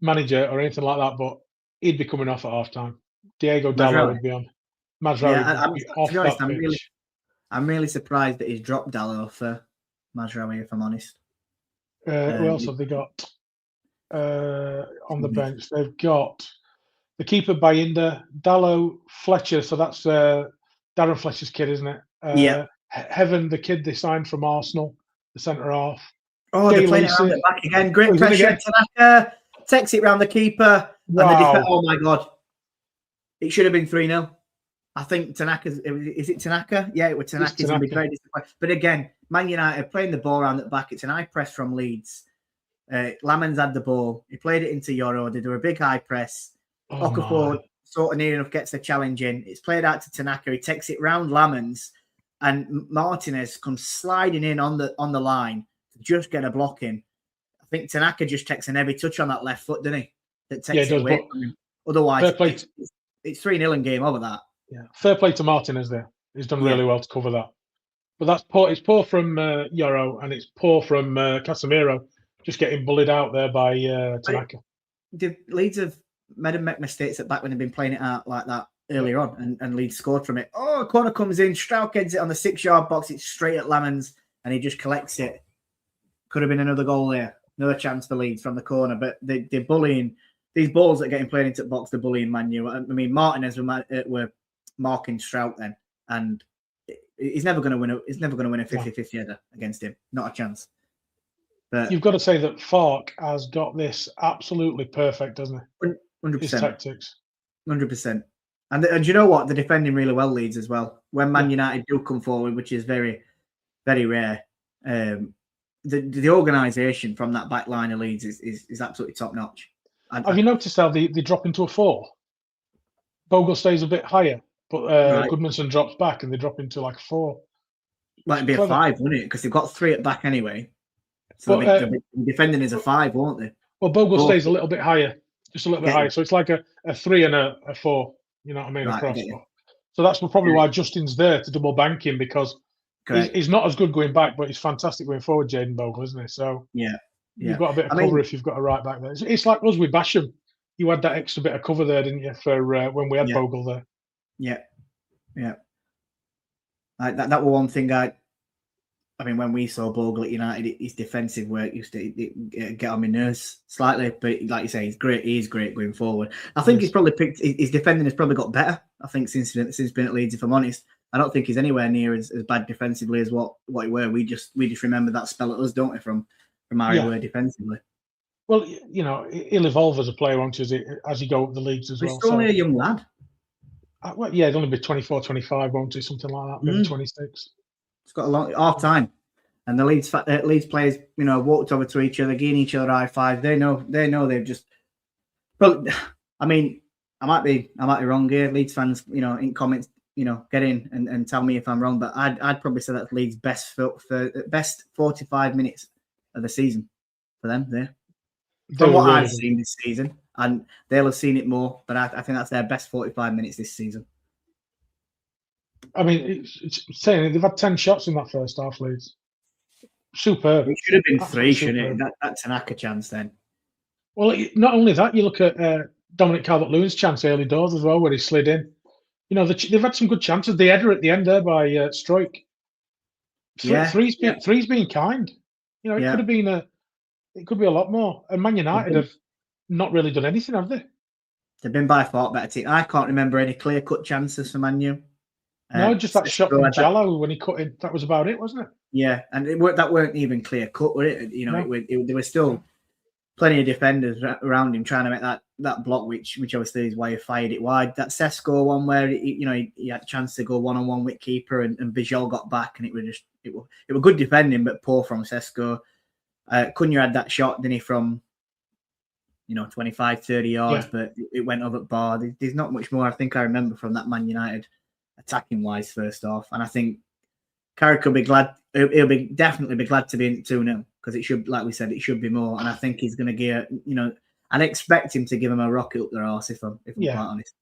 manager or anything like that, but he'd be coming off at half time. Diego Dallo would be on. Mazraoui would be off that pitch. I'm really surprised that he's dropped Dallo for Mazraoui, if I'm honest. Who else have they got on the bench? They've got the keeper Bayinda, Dallo, Fletcher. So that's Darren Fletcher's kid, isn't it? Yeah. Heaven, the kid they signed from Arsenal, the centre half. Oh, they're playing it around the back again. Great pressure. Tanaka takes it round the keeper. Wow. And the defense. Oh my God! It should have been 3-0. I think Tanaka's. Is it Tanaka? Yeah, it was Tanaka. He's going to be very disappointed. But again, Man United playing the ball around the back. It's an high press from Leeds. Lamans had the ball. He played it into Jord. They do a big high press. Okafor sort of near enough gets the challenge in. It's played out to Tanaka. He takes it round Lamans, and Martinez comes sliding in on the line to just get a block in. I think Tanaka just takes an heavy touch on that left foot, doesn't he? That takes it away from him. Otherwise, it's 3-0 in game over that. Yeah, fair play to Martinez there. He's done really well to cover that. But that's poor. It's poor from Yoro, and it's poor from Casemiro, just getting bullied out there by Tanaka. The Leeds have made him make mistakes at back when they've been playing it out like that earlier on, and Leeds scored from it. Oh, corner comes in, Strauch heads it on the 6-yard box. It's straight at Lamans, and he just collects it. Could have been another goal there, another chance for Leeds from the corner, but they're bullying. These balls that are getting played into the box, they're bullying Man U. I mean, Martinez were marking Strauch then, and he's never going to win. He's never going to win a 50-50 header against him. Not a chance. But you've got to say that Farke has got this absolutely perfect, doesn't he? 100%. His tactics. 100%. And you know what? They're defending really well, Leeds, as well. When Man United do come forward, which is very, very rare, the organisation from that back line of Leeds is absolutely top notch. Have you noticed how they drop into a 4? Bogle stays a bit higher, but Right. Goodmanson drops back and they drop into like a 4. Well, it'd be Clever. a 5, wouldn't it? Because they've got 3 at back anyway. So But, they'll be defending as a 5, won't they? Well, Bogle Both. stays a little bit higher, just a little bit Yeah. higher. So it's like a 3 and a 4. You know what I mean? Right, I Across. get you. So that's probably why Justin's there to double bank him, because he's not as good going back, but he's fantastic going forward, Jayden Bogle, isn't he? So Yeah. you've got a bit of cover if you've got a right back there. It's like us with Basham. You had that extra bit of cover there, didn't you, for when we had Bogle there? Yeah. That was one thing I mean, when we saw Bogle at United, his defensive work used to get on my nerves slightly. But like you say, he's great. He's great going forward. I think he's probably his defending has probably got better. I think since being at Leeds, if I'm honest, I don't think he's anywhere near as bad defensively as what he were. We just remember that spell at us, don't we, from how he were defensively. Well, you know, he'll evolve as a player, won't he, as you go up the leagues as well. He's only a young lad. Well, yeah, he'll only be 24, 25, won't he? Something like that, maybe 26. It's got a long half time, and the Leeds players, you know, walked over to each other, giving each other high five. They know they've just. But I mean, I might be wrong here. Leeds fans, you know, in comments, you know, get in and tell me if I'm wrong. But I'd probably say that's Leeds' best 45 minutes of the season for them there. From what I've seen this season, and they'll have seen it more, but I think that's their best 45 minutes this season. I mean, it's saying they've had 10 shots in that first half, Leeds. Superb. It should have been 3, shouldn't it? That's an Aka chance then. Well, not only that, you look at Dominic Calvert-Lewin's chance early doors as well, where he slid in. You know, they've had some good chances. The header at the end there by Struijk. Three's been kind. You know, it could have been it could be a lot more. And Man United have not really done anything, have they? They've been by far better team. I can't remember any clear-cut chances for Man U. No, just that shot from Jallo when he cut in. That was about it, wasn't it? Yeah, and that weren't even clear-cut, were it? You know, there were still plenty of defenders around him trying to make that block, which obviously is why he fired it wide. That Sesko one where he had a chance to go one-on-one with keeper and Bijol got back, and it was good defending, but poor from Sesko. Cunha had that shot, didn't he, from 25, 30 yards, but it went over the bar. There's not much more I think I remember from that Man United attacking wise first off, and I think Carrick will be glad. He'll definitely be glad to be in 2-0 because it should, like we said, it should be more. And I think he's going to get, I'd expect him to give him a rocket up their arse if I'm quite honest.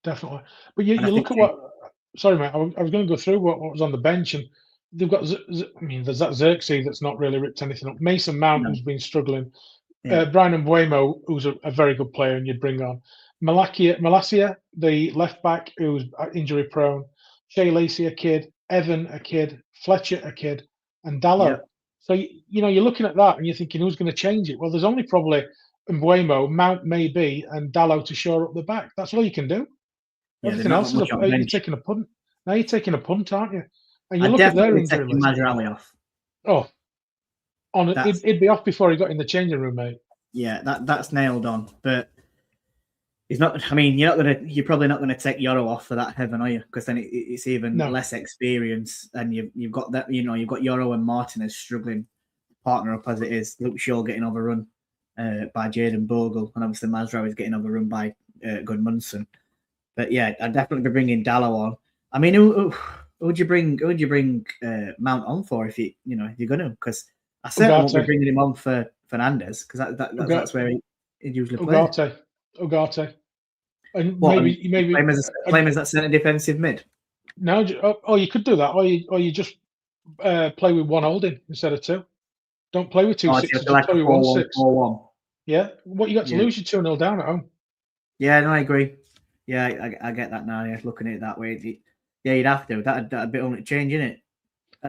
Definitely. But you look at what. Sorry, mate. I was going to go through what was on the bench, and they've got. There's that Xerxes that's not really ripped anything up. Mason Mount has been struggling. Brian Mbuemo, who's a very good player, and you'd bring on Malacia, the left back, who's injury prone. Shea Lacey, a kid. Evan, a kid. Fletcher, a kid, and Dallo. So you're looking at that and you're thinking, who's going to change it? Well, there's only probably Mbuemo, Mount maybe, and Dallo to shore up the back. That's all you can do. Everything else is you're taking a punt. Now you're taking a punt, aren't you? And you look at their injury list. Mazraoui off. Oh, he'd be off before he got in the changing room, mate. Yeah, that's nailed on. But he's not. I mean, you're probably not going to take Yoro off for that heaven, are you? Because then it's even less experience, and you've got that. You've got Yoro and Martinez struggling, partner up as it is. Luke Shaw getting overrun by Jayden Bogle, and obviously Mazraoui is getting overrun by Goodmanson. But yeah, I'd definitely be bringing Dallo on. I mean, who would you bring? Who would you bring Mount on for if you're going to? Because I certainly won't be bringing him on for Fernandez because that's where he usually plays. Ugarte. And maybe claim as that centre defensive mid. No, you could do that, or you just play with one holding instead of two. Don't play with two sixes. Just play with 1-6. Yeah, what you got to lose? You're 2-0 down at home. Yeah, no, I agree. Yeah, I get that now. Yeah, looking at it that way, you'd have to. That'd be only change, innit?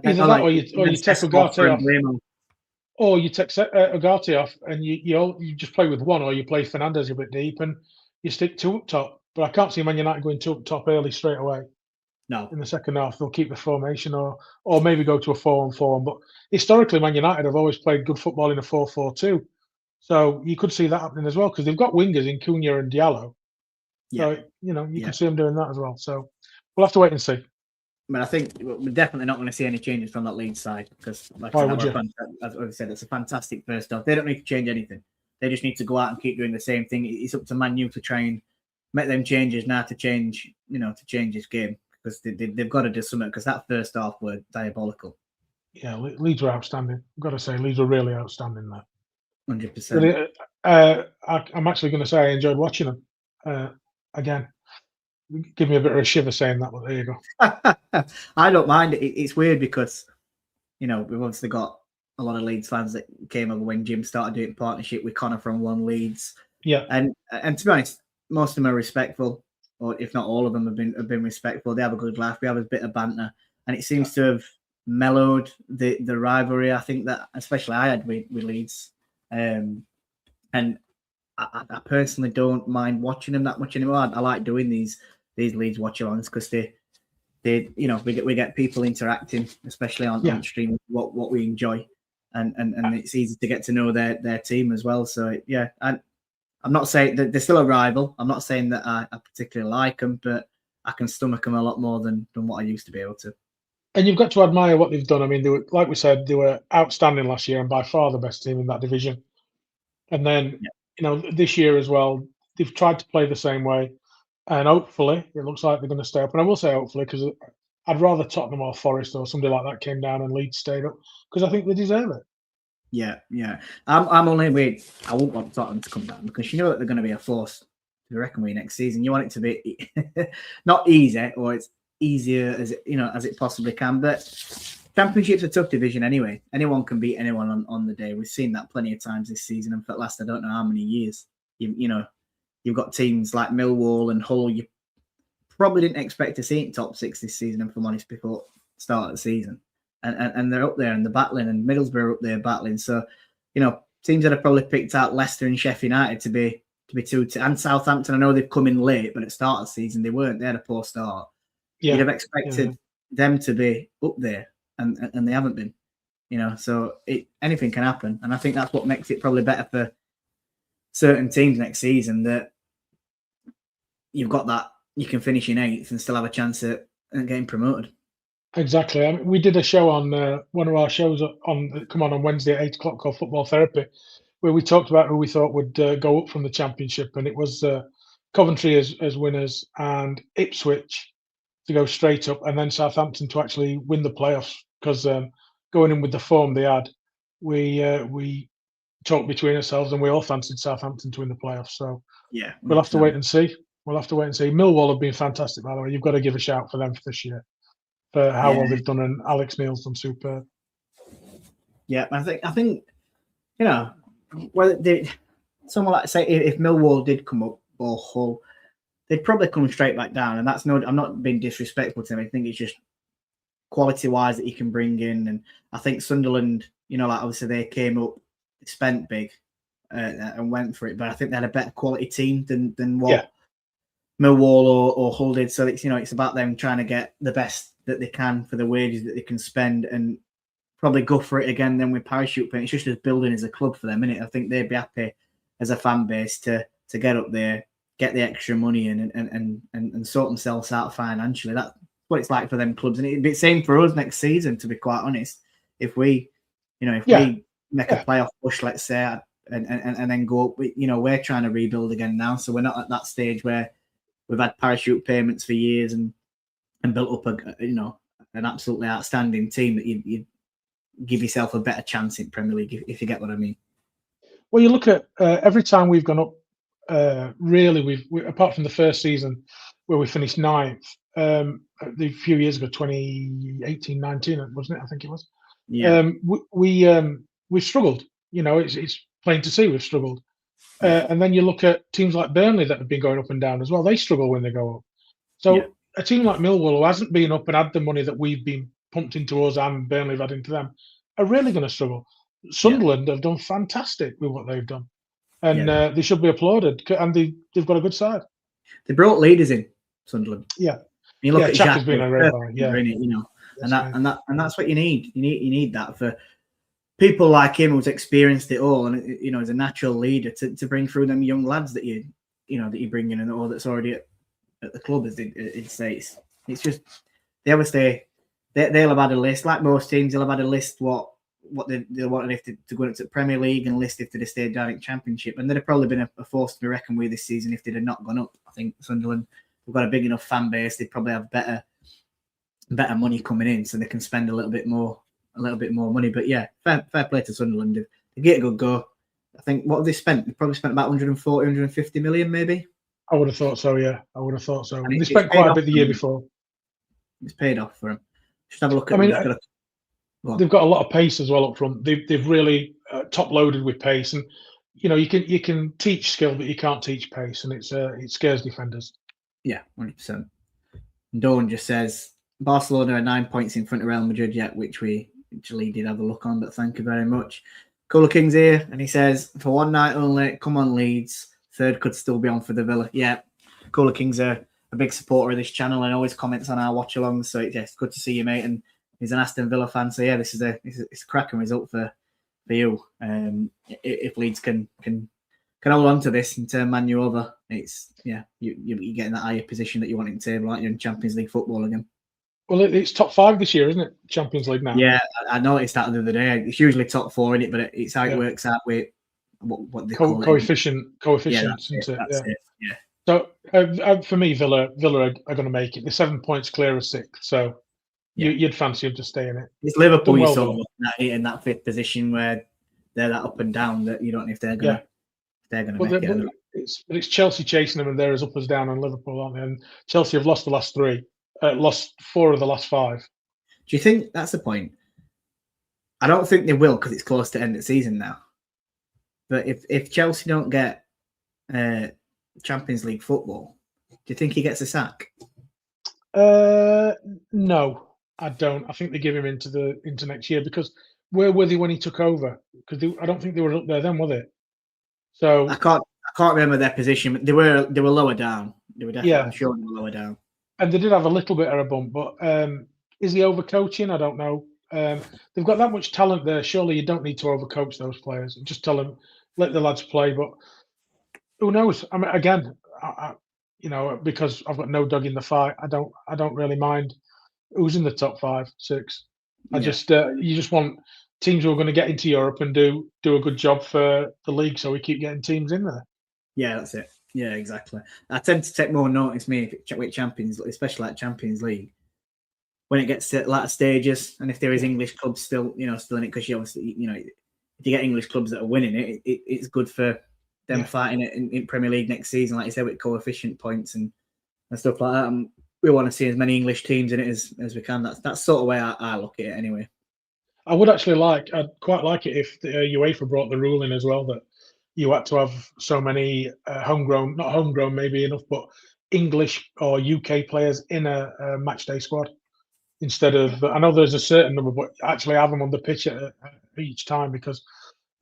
Either that, or you take Ugarte off, or you take Ugarte off, and you just play with one, or you play Fernandez a bit deep, and you stick two up top. But I can't see Man United going two up top early straight away. No. In the second half, they'll keep the formation or maybe go to a 4-on-4. But historically, Man United have always played good football in a 4-4-2. So you could see that happening as well because they've got wingers in Cunha and Diallo. So, you could see them doing that as well. So we'll have to wait and see. But I think we're definitely not going to see any changes from that Leeds side because, like Why I would said, you? as I said, it's a fantastic first off. They don't need to change anything. They just need to go out and keep doing the same thing. It's up to Man U to try and make them changes now to change his game because they've got to do something because that first half were diabolical. Yeah, Leeds were outstanding. I've got to say, Leeds were really outstanding there. 100%. I'm actually going to say I enjoyed watching them again. Give me a bit of a shiver saying that, but there you go. I don't mind it. It's weird because, we've obviously got a lot of Leeds fans that came over when Jim started doing partnership with Connor from One Leeds. Yeah. And to be honest, most of them are respectful, or if not all of them have been respectful. They have a good laugh. We have a bit of banter. And it seems to have mellowed the rivalry, I think, that especially I had with Leeds. And I personally don't mind watching them that much anymore. I like doing these Leeds watch-alongs because we get people interacting, especially on stream, what we enjoy, and it's easy to get to know their team as well. So yeah, I'm not saying that they're still a rival. I'm not saying that I particularly like them, but I can stomach them a lot more than what I used to be able to. And you've got to admire what they've done. I mean, they were, like we said, they were outstanding last year and by far the best team in that division. And then, this year as well, they've tried to play the same way. And hopefully, it looks like they're going to stay up. And I will say hopefully, because I'd rather Tottenham or Forest or somebody like that came down and Leeds stayed up, because I think they deserve it. Yeah. I'm only wait. I won't want Tottenham to come down because you know that they're going to be a force to the reckonry next season. You want it to be not easy, or it's easier as it possibly can. But Championship's a tough division anyway. Anyone can beat anyone on the day. We've seen that plenty of times this season, and for the last I don't know how many years. You've got teams like Millwall and Hull. You probably didn't expect to see it in top 6 this season, and for money before the start of the season. And they're up there and they're battling, and Middlesbrough up there battling. So, teams that have probably picked out Leicester and Sheffield United to be and Southampton. I know they've come in late, but at the start of the season they weren't. They had a poor start. You'd have expected them to be up there, and they haven't been. So anything can happen, and I think that's what makes it probably better for certain teams next season, that you've got that you can finish in 8th and still have a chance at getting promoted. Exactly. I mean, we did a show on one of our shows on Wednesday at 8 o'clock called Football Therapy, where we talked about who we thought would go up from the Championship, and it was Coventry as winners and Ipswich to go straight up, and then Southampton to actually win the playoffs because going in with the form they had, we talked between ourselves and we all fancied Southampton to win the playoffs. So yeah, we'll have to wait and see. Millwall have been fantastic, by the way. You've got to give a shout for them for this year, for how well they've done, and Alex Neil's done superb. Yeah, I think whether someone like say if Millwall did come up or Hull, they'd probably come straight back down, and that's I'm not being disrespectful to them. I think it's just quality wise that you can bring in, and I think Sunderland, like obviously they came up, they spent big and went for it, but I think they had a better quality team than what Millwall or Hull did. So it's about them trying to get the best that they can for the wages that they can spend, and probably go for it again then with parachute paint. It's just as building as a club for them, innit? I think they'd be happy as a fan base to get up there, get the extra money in and sort themselves out financially. That's what it's like for them clubs. And it'd be the same for us next season, to be quite honest. If we make a playoff push, let's say, and then go up, we're trying to rebuild again now. So we're not at that stage where we've had parachute payments for years and built up an absolutely outstanding team that you give yourself a better chance in Premier League, if you get what I mean. Well, you look at every time we've gone up, really, we apart from the first season where we finished 9th, the few years ago, 2018-19, wasn't it? I think it was. Yeah. We've struggled. It's plain to see we've struggled. And then you look at teams like Burnley that have been going up and down as well. They struggle when they go up. So a team like Millwall, who hasn't been up and had the money that we've been pumped into us and Burnley have had into them, are really going to struggle. Sunderland have done fantastic with what they've done, and they should be applauded. And they've got a good side. They brought leaders in, Sunderland. Yeah, you look at Jack has been a real and that's what you need. You need that for people like him who's experienced it all, and is a natural leader to bring through them young lads that you that you bring in or that's already at the club, as it says. It's just they obviously they'll have had a list, like most teams. They'll have had a list what they wanted if to go into the Premier League, and a list if they'd have stayed down in Championship, and they'd have probably been a force to be reckoned with this season if they'd have not gone up. I think Sunderland have got a big enough fan base; they'd probably have better money coming in, so they can spend a little bit more money. But yeah, fair play to Sunderland. They get a good go. I think what have they spent? They probably spent about 140, 150 million, maybe. I would have thought so. Yeah, I would have thought so. And they spent quite a bit the year before. It's paid off for them. Just have a look at. They've got a lot of pace as well up front. They've really top loaded with pace, and you can teach skill, but you can't teach pace, and it scares defenders. Yeah, 100%. Dawn just says Barcelona are 9 points in front of Real Madrid yet, which we actually did have a look on, but thank you very much. Cooler King's here, and he says, for one night only, come on Leeds, third could still be on for the Villa. Yeah, Cooler King's a big supporter of this channel and always comments on our watch-alongs, so it's good to see you, mate, and he's an Aston Villa fan, so yeah, it's a cracking result for you. If Leeds can hold on to this and turn Man U over, you're getting that higher position that you want in the table, aren't you, in Champions League football again? Well, it's top 5 this year, isn't it? Champions League now. Yeah, I noticed that the other day. It's usually top 4 in it, but it's how it works out with what they call coefficients. Yeah, isn't it? That's it. Yeah. So for me, Villa are going to make it. They're 7 points clear of 6th, so you'd fancy them to stay in it. It's Liverpool you saw in that 5th position where they're that up and down that you don't know if they're going to make it. It's Chelsea chasing them, and they're as up as down on Liverpool, aren't they? And Chelsea have lost the last 3. Lost 4 of the last 5. Do you think that's the point? I don't think they will because it's close to end of season now. But if Chelsea don't get Champions League football, do you think he gets a sack? No, I don't. I think they give him into next year, because where were they when he took over? Because I don't think they were up there then, were they? So I can't remember their position. They were lower down. They were definitely, I'm sure they were lower down. And they did have a little bit of a bump, but is he overcoaching? I don't know. They've got that much talent there. Surely you don't need to overcoach those players. Just tell them, let the lads play. But who knows? I mean, again, because I've got no dog in the fight, I don't really mind who's in the top 5, 6. You just want teams who are going to get into Europe and do a good job for the league, so we keep getting teams in there. Yeah, that's it. Yeah, exactly. I tend to take more notice with Champions, especially like Champions League, when it gets to latter stages, and if there is English clubs still in it, because you obviously, if you get English clubs that are winning it's good for them fighting it in Premier League next season, like you said, with coefficient points and stuff like that. And we want to see as many English teams in it as we can. That's sort of the way I look at it anyway. I'd quite like it if the UEFA brought the rule in as well, that you had to have so many not homegrown maybe enough, but English or UK players in a match day squad, instead of, I know there's a certain number, but actually have them on the pitch at each time, because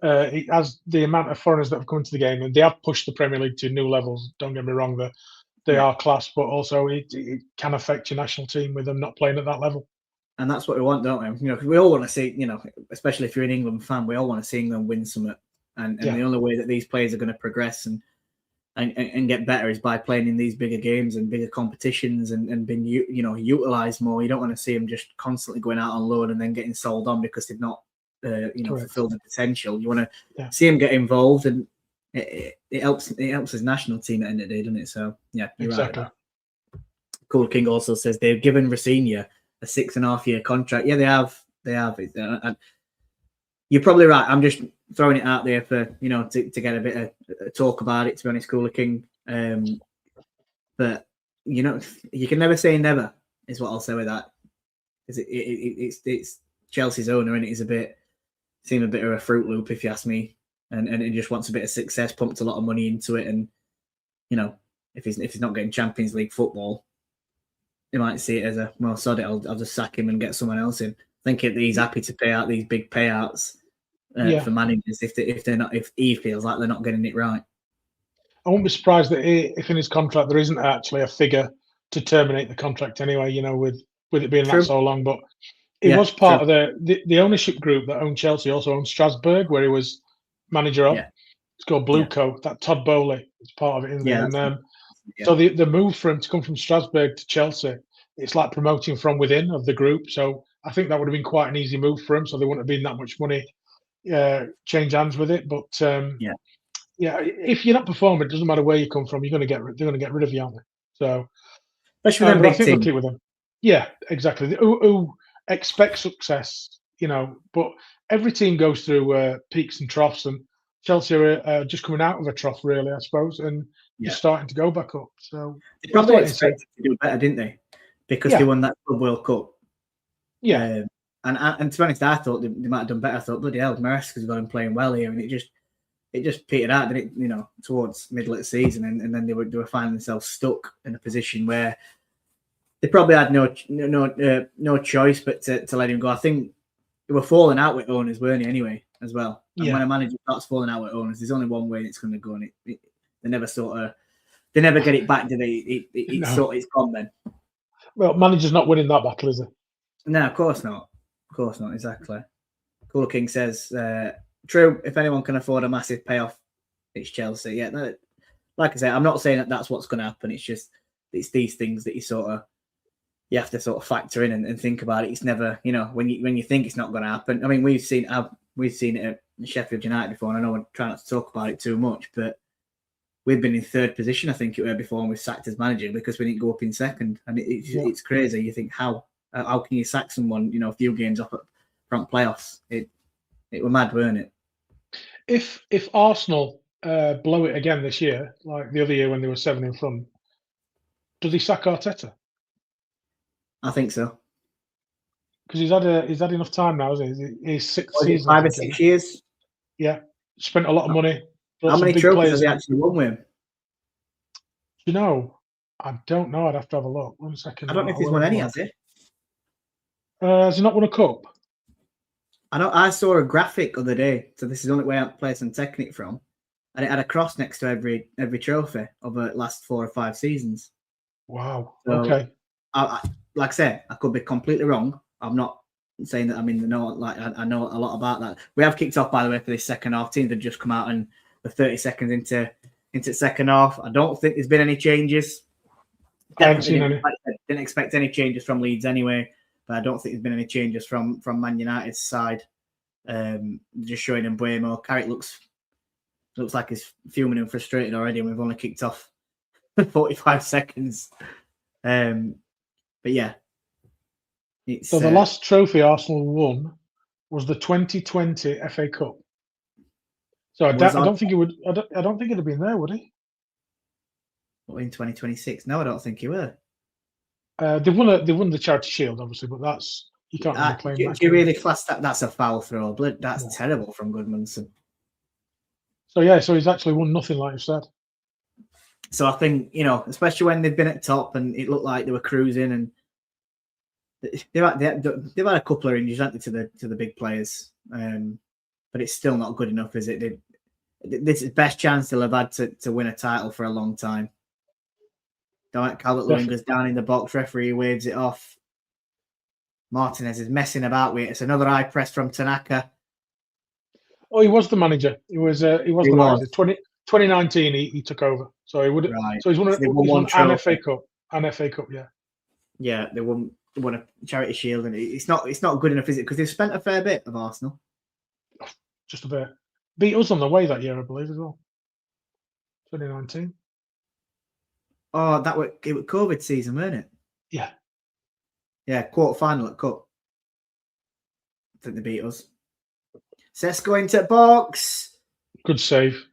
it has the amount of foreigners that have come into the game, and they have pushed the Premier League to new levels. Don't get me wrong, they are class, but also it can affect your national team with them not playing at that level. And that's what we want, don't we? We all want to see, especially if you're an England fan, we all want to see England win something. And the only way that these players are going to progress and get better is by playing in these bigger games and bigger competitions and being utilised more. You don't want to see them just constantly going out on loan and then getting sold on because they've not fulfilled the potential. You want to see them get involved, and it helps his national team at the end of the day, doesn't it? So yeah, you're exactly right. Cool King also says they've given Rafinha a 6.5-year contract. Yeah, they have. You're probably right. I'm just throwing it out there for to get a bit of talk about it. To be honest, Cooler King, but you can never say never. Is what I'll say with that. It's Chelsea's owner, and it is a bit of a Fruit Loop, if you ask me, and it just wants a bit of success, pumped a lot of money into it, and if he's not getting Champions League football, they might see it as sod it. I'll just sack him and get someone else in. Thinking that he's happy to pay out these big payouts for managers if he feels like they're not getting it right. I wouldn't be surprised that if in his contract there isn't actually a figure to terminate the contract anyway. With it being that so long, but it was part of the ownership group that owned Chelsea also owned Strasbourg, where he was manager of. It's called Blue Coat. That Todd Bowley is part of it, isn't it? And so the move for him to come from Strasbourg to Chelsea, it's like promoting from within of the group. So I think that would have been quite an easy move for him. So there wouldn't have been that much money change hands with it. But if you're not performing, it doesn't matter where you come from. They're going to get rid of you, aren't they? So especially them but big I think they'll teams. keep with them. Yeah, exactly. Who expect success, but every team goes through peaks and troughs, and Chelsea are just coming out of a trough, really, I suppose, and just starting to go back up. So they probably expected to do better, didn't they? Because they won that Club World Cup. Yeah. And to be honest, I thought they might have done better. I thought, bloody hell, Maresca's got him playing well here, and it just petered out, didn't it? Towards middle of the season, and then they were finding themselves stuck in a position where they probably had no choice but to let him go. I think they were falling out with owners, weren't they? Anyway, as well. And when a manager starts falling out with owners, there's only one way it's going to go, and they never get it back, do they? It's gone then. Well, manager's not winning that battle, is he? No, of course not. Of course not. Exactly. Cooler King says, true. If anyone can afford a massive payoff, it's Chelsea. Yeah, no, like I say, I'm not saying that that's what's going to happen. It's just it's these things that you have to sort of factor in and think about it. It's never, when you think it's not going to happen. I mean, we've seen it at Sheffield United before, and I know I try not to talk about it too much, but we've been in third position, I think it were before, and we've sacked as manager because we didn't go up in second, and it's crazy. You think how can you sack someone a few games off at front playoffs? It were mad, weren't it? If Arsenal blow it again this year, like the other year when they were 7 in front, does he sack Arteta? I think so. Because he's had enough time now, isn't he? He's 6 seasons. 5 or 6 years. Yeah, spent a lot of money. How many trophies has he actually won with him? I don't know. I'd have to have a look. 1 second. I don't know if he's won any, has he? Has he not won a cup? I saw a graphic the other day, so this is the only way I play some Technic from, and it had a cross next to every trophy over the last 4 or 5 seasons. Wow. So, okay. Like I said, I could be completely wrong. I'm not saying that I'm in the know. Like I know a lot about that. We have kicked off, by the way, for this second half. Teams have just come out and we're 30 seconds into second half. I don't think there's been any changes. I haven't seen any. Didn't expect any changes from Leeds anyway, but I don't think there's been any changes from Man United's side. Just showing him Buemo. Carrick looks like he's fuming and frustrated already, and we've only kicked off 45 seconds. But yeah. So the last trophy Arsenal won was the 2020 FA Cup. So I don't think it would. I don't think it'd have been there, would he? In 2026? No, I don't think he will. They won the Charity Shield, obviously, but that's you can't really claim that. Do you really class that? That's a foul throw. That's terrible from Goodmanson. So he's actually won nothing, like you said. So I think especially when they've been at top and it looked like they were cruising, and they've had a couple of injuries, haven't they, to the big players. But it's still not good enough, is it? This is the best chance they'll have had to win a title for a long time. Calvert-Lewin goes down in the box, referee waves it off. Martinez is messing about with it. It's another eye press from Tanaka. Oh, he was the manager. He was the manager. 2019 he took over. So he would. Right. So he's won an FA Cup. An FA Cup, yeah. Yeah, they won a Charity Shield, and it's not good enough, is it? Because they've spent a fair bit of Arsenal. Just a bit. Beat us on the way that year, I believe, as well. 2019. Oh, it was COVID season, weren't it? Yeah. Yeah, quarter-final at Cup. I think they beat us. Sesko into box. Good save.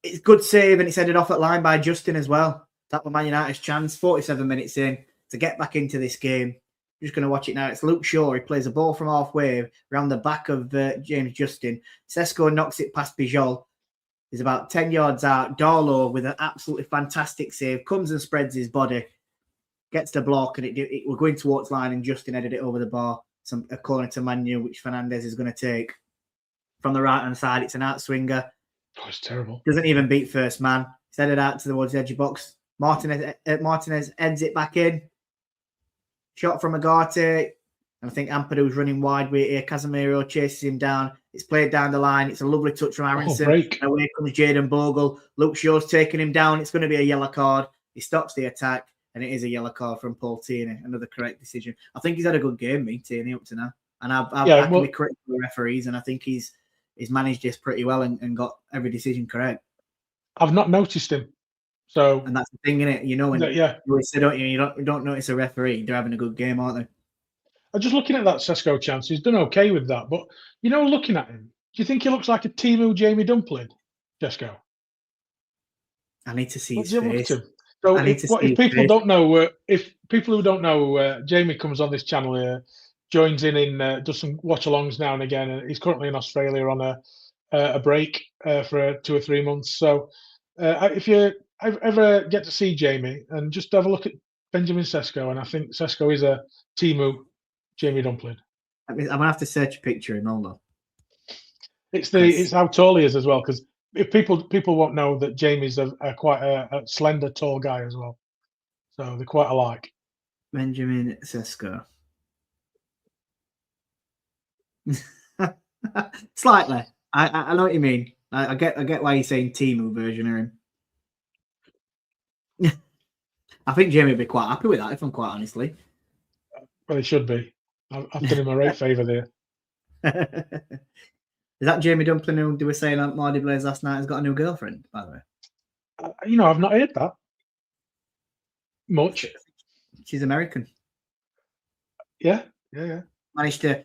It's good save, and it's headed off at line by Justin as well. That was Man United's chance, 47 minutes in, to get back into this game. I'm just going to watch it now. It's Luke Shaw. He plays a ball from halfway around the back of James Justin. Sesko knocks it past Bijol. He's about 10 yards out. Darlow with an absolutely fantastic save. Comes and spreads his body. Gets the block, and it will go in towards line, and Justin headed it over the bar. A corner to Manu, which Fernandez is going to take. From the right-hand side, it's an out-swinger. Oh, it's terrible. Doesn't even beat first man. He's headed out towards the edge of box. Martinez ends it back in. Shot from Agate. And I think Ampadu's running wide with here. Casemiro chases him down. It's played down the line. It's a lovely touch from Aronson. break. Away comes Jayden Bogle. Luke Shaw's taking him down. It's going to be a yellow card. He stops the attack, and it is a yellow card from Paul Tierney. Another correct decision. I think he's had a good game, Tierney, up to now. And I can be critical of the referees, and I think he's managed this pretty well and got every decision correct. I've not noticed him. So, and that's the thing, innit? You know, when you don't notice a referee, they're having a good game, aren't they? I'm just looking at that Sesko chance. He's done okay with that, but looking at him, do you think he looks like a Timu Jamie Dumpling, Sesko? I need to see his face. So if people don't know, if people who don't know, Jamie comes on this channel here, joins in does some watch-alongs now and again, and he's currently in Australia on a break for 2 or 3 months. So if you ever get to see Jamie, and just have a look at Benjamin Sesko, and I think Sesko is a Timu Jamie Dumpling. I'm gonna have to search a picture and hold on. It's how tall he is as well, because if people won't know that Jamie's quite a slender, tall guy as well, so they're quite alike. Benjamin Sesko. Slightly. I know what you mean. I get why you're saying Timu version of him. I think Jamie would be quite happy with that, if I'm quite honestly. Well, he should be. I've done him a right favour there. Is that Jamie Dumpling who they were saying on Mardy Blaze last night has got a new girlfriend, by the way? I've not heard that much. She's American. Yeah. Managed to,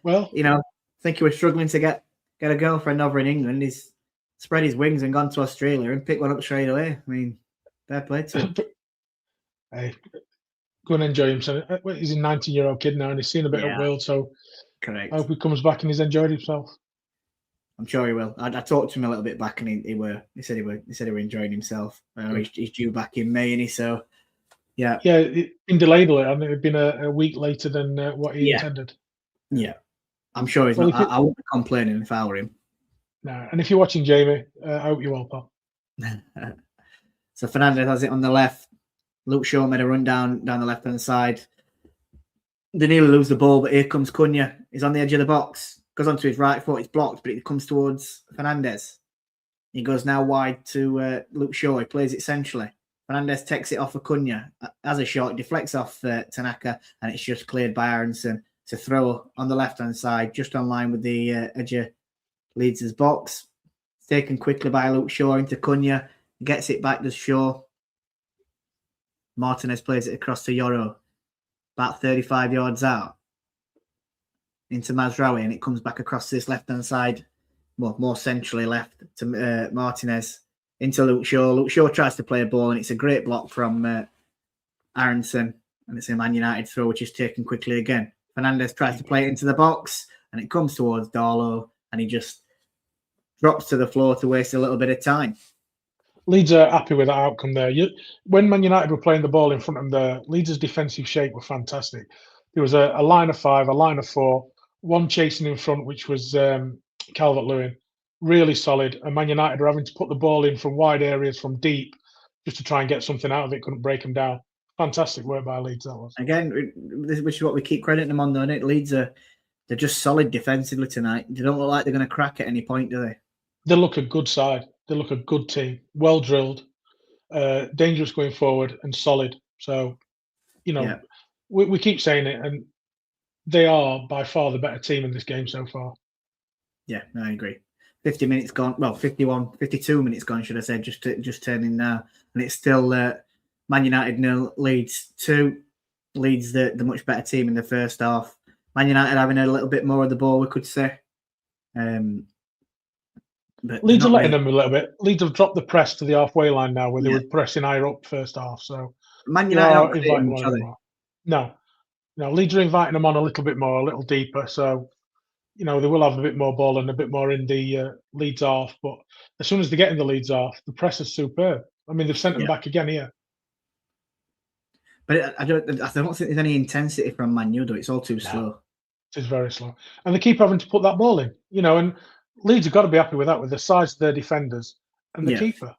think he was struggling to get a girlfriend over in England. He's spread his wings and gone to Australia and picked one up straight away. I mean, fair play to him. Hey, go and enjoy himself. He's a 19-year-old kid now, and he's seen a bit of the world. So, correct. I hope he comes back and he's enjoyed himself. I'm sure he will. I talked to him a little bit back, and he said he were enjoying himself. He's due back in May, and so yeah. Yeah, it's been delayed a little. I think it'd been a week later than what he intended. Yeah, I'm sure he's not. I won't be complaining if I were him. No, and if you're watching, Jamie, I hope you're well, pal. So Fernandez has it on the left. Luke Shaw made a run down the left-hand side. They nearly lose the ball, but here comes Cunha. He's on the edge of the box. Goes onto his right foot. It's blocked, but it comes towards Fernandez. He goes now wide to Luke Shaw. He plays it centrally. Fernandez takes it off of Cunha. Has a shot, deflects off Tanaka, and it's just cleared by Aronson to throw on the left-hand side, just on line with the edge of Leeds' box. It's taken quickly by Luke Shaw into Cunha. Gets it back to Shaw. Martinez plays it across to Yoro, about 35 yards out, into Mazraoui, and it comes back across this left-hand side, more centrally left to Martinez, into Luke Shaw. Luke Shaw tries to play a ball, and it's a great block from Aronson, and it's a Man United throw, which is taken quickly again. Fernandez tries to play it into the box, and it comes towards Darlow, and he just drops to the floor to waste a little bit of time. Leeds are happy with that outcome there. When Man United were playing the ball in front of them, Leeds' defensive shape were fantastic. There was a line of 5, a line of 4, one chasing in front, which was Calvert-Lewin, really solid. And Man United are having to put the ball in from wide areas, from deep, just to try and get something out of it. Couldn't break them down. Fantastic work by Leeds, that was. Again, which is what we keep crediting them on, though, isn't it? Leeds they're just solid defensively tonight. They don't look like they're going to crack at any point, do they? They look a good side. They look a good team, well drilled, dangerous going forward, and solid. So, we keep saying it, and they are by far the better team in this game so far. Yeah, no, I agree. 50 minutes gone. Well, 52 minutes gone, should I say? Just turning now, and it's still Man United 0, Leeds 2. Leeds the much better team in the first half. Man United having a little bit more of the ball, we could say. But Leeds are letting them a little bit. Leeds have dropped the press to the halfway line now, where they were pressing higher up first half. So Man United aren't inviting each other. No, Leeds are inviting them on a little bit more, a little deeper. So they will have a bit more ball and a bit more in the Leeds half. But as soon as they get in the Leeds half, the press is superb. I mean, they've sent them back again here. But I don't think there's any intensity from Man U, though. It's all too slow. It is very slow, and they keep having to put that ball in. And Leeds have got to be happy with that, with the size of their defenders and the keeper.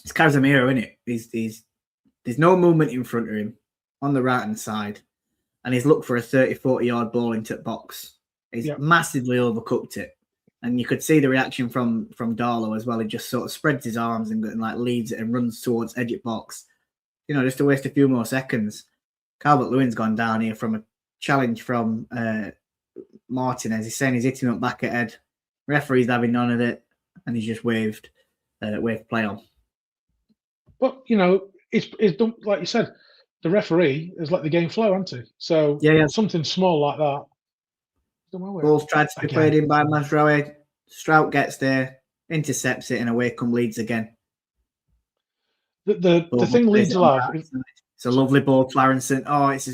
It's Casemiro, isn't it? There's no movement in front of him on the right-hand side. and he's looked for a 30, 40-yard ball into the box. He's massively overcooked it. And you could see the reaction from Darlow as well. He just sort of spreads his arms and like leads it and runs towards edge of box. You know, just to waste a few more seconds. Calvert-Lewin's gone down here from a challenge from Martinez. He's saying he's hitting up back at head. Referee's having none of it, and he's just waved play on. But you know, it's done, like you said. The referee has let the game flow, hasn't he? So something small like that. Ball's tried to be played in by Mazraoui. Strout gets there, intercepts it, and away come Leeds again. The thing Leeds will have. It's a lovely ball, Clarenson. Oh, it's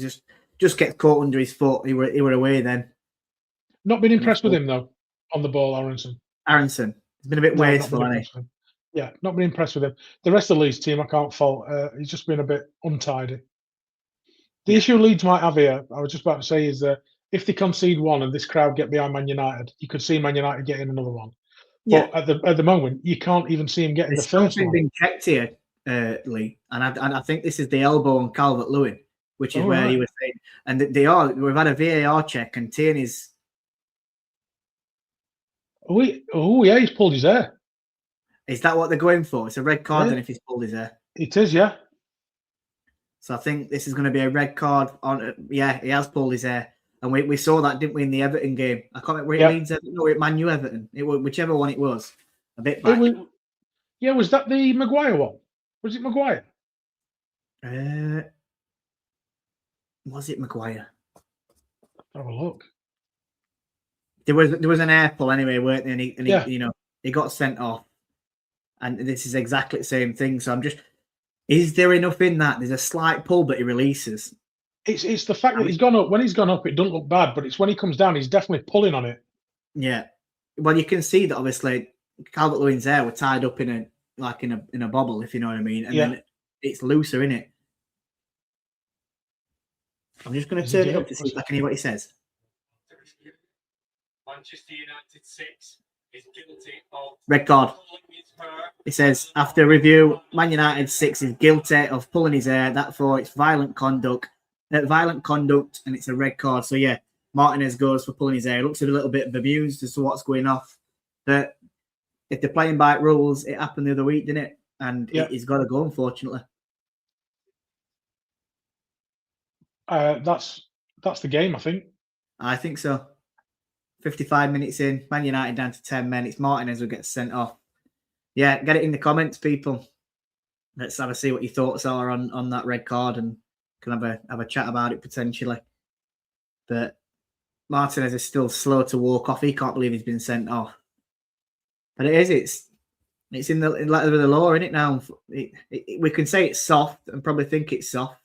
just gets caught under his foot. He were away then. Not been impressed with him though on the ball, Aronson. He's been a bit wasteful, hasn't he? Yeah, not been impressed with him. The rest of the Leeds team, I can't fault. He's just been a bit untidy. The issue Leeds might have here, I was just about to say, is that if they concede one and this crowd get behind Man United, you could see Man United getting another one. But at the moment, you can't even see him getting the first one. Being checked here, Lee, and I think this is the elbow on Calvert-Lewin, which is where he was saying. And we've had a VAR check, and Tierney's. Oh yeah, he's pulled his hair. Is that what they're going for? It's a red card, then if he's pulled his hair. It is, yeah. So I think this is going to be a red card on. Yeah, he has pulled his hair. And we saw that, didn't we, in the Everton game? I can't remember where it Leeds Everton or Man U Everton. It was whichever one it was. A bit back. Was that the Maguire one? Was it Maguire? Was it Maguire? Have a look. There was an air pull anyway, weren't there? And he got sent off. And this is exactly the same thing. So I'm just, is there enough in that? There's a slight pull, but he releases. It's the fact that he's gone up. When he's gone up, it doesn't look bad, but it's when he comes down, he's definitely pulling on it. Yeah. Well, you can see that obviously Calvert-Lewin's hair were tied up in a bobble, if you know what I mean. And then it's looser, in it. I'm just going to turn it up to see if I can hear what he says. Manchester United 6 is guilty of red card. It says, after review, Man United 6 is guilty of pulling his hair. Therefore, it's violent conduct, and it's a red card. So, yeah, Martinez goes for pulling his hair. Looks a little bit bemused as to what's going off. But if they're playing by rules, it happened the other week, didn't it? And he's got to go, unfortunately. That's the game, I think. I think so. 55 minutes in, Man United down to 10 men. It's Martinez who gets sent off. Yeah, get it in the comments, people. Let's have a see what your thoughts are on that red card, and can have a chat about it potentially. But Martinez is still slow to walk off. He can't believe he's been sent off. But it's in the letter of the law, isn't it now? We can say it's soft and probably think it's soft.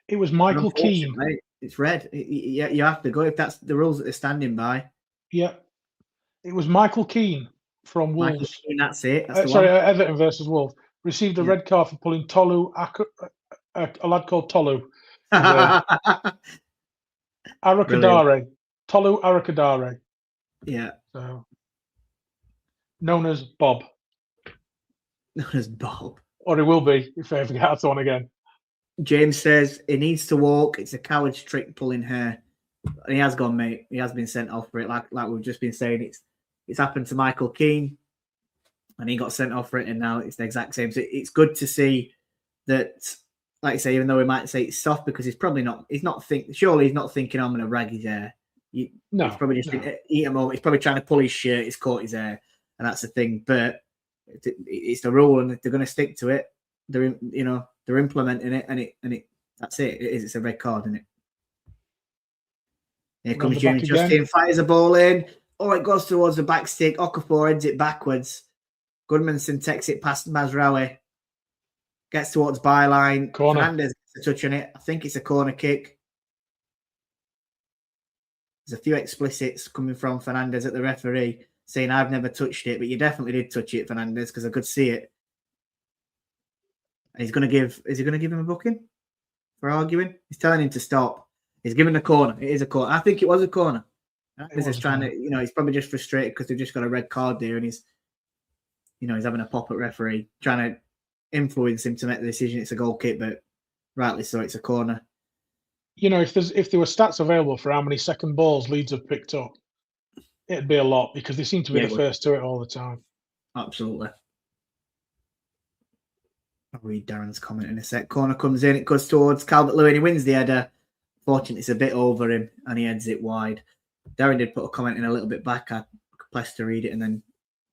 It was Michael Keane. It's red. You have to go if that's the rules that they're standing by. Yeah. It was Michael Keane from Wolves. Michael Keane, that's it. That's Everton versus Wolves. Received a red card for pulling a lad called Tolu. Arakadare. Tolu Arakadare. Yeah. So, known as Bob. Known as Bob. Or he will be if I ever get that one again. James says he needs to walk. It's a coward's trick pulling hair. And he has gone, mate. He has been sent off for it. Like we've just been saying, it's happened to Michael Keane, and he got sent off for it, and now it's the exact same. So it's good to see that, like I say, even though we might say it's soft because surely he's not thinking I'm going to rag his hair. He's probably just eat a moment. He's probably trying to pull his shirt. He's caught his hair, and that's the thing. But it's the rule, and if they're going to stick to it, they're implementing it, and it that's it. It's a red card, isn't it? Here comes Junior Justin, fires a ball in. Oh, it goes towards the back stick. Okafor heads it backwards. Goodmanson takes it past Mazraoui. Gets towards byline. Corner. Fernandez gets a touch on it. I think it's a corner kick. There's a few explicits coming from Fernandez at the referee saying, I've never touched it, but you definitely did touch it, Fernandez, because I could see it. And is he going to give him a booking for arguing? He's telling him to stop. He's giving a corner. It is a corner. I think it was a corner. He's just trying to, he's probably just frustrated because they've just got a red card there, and he's having a pop at referee, trying to influence him to make the decision. It's a goal kick, but rightly so, it's a corner. you know, if there were stats available for how many second balls Leeds have picked up, it'd be a lot because they seem to be Yeah, the it would. first to it all the time. Absolutely. I'll read Darren's comment in a sec. Corner comes in, it goes towards Calvert-Lewin. He wins the header. Fortunately, it's a bit over him, and he heads it wide. Darren did put a comment in a little bit back. I pressed to read it and then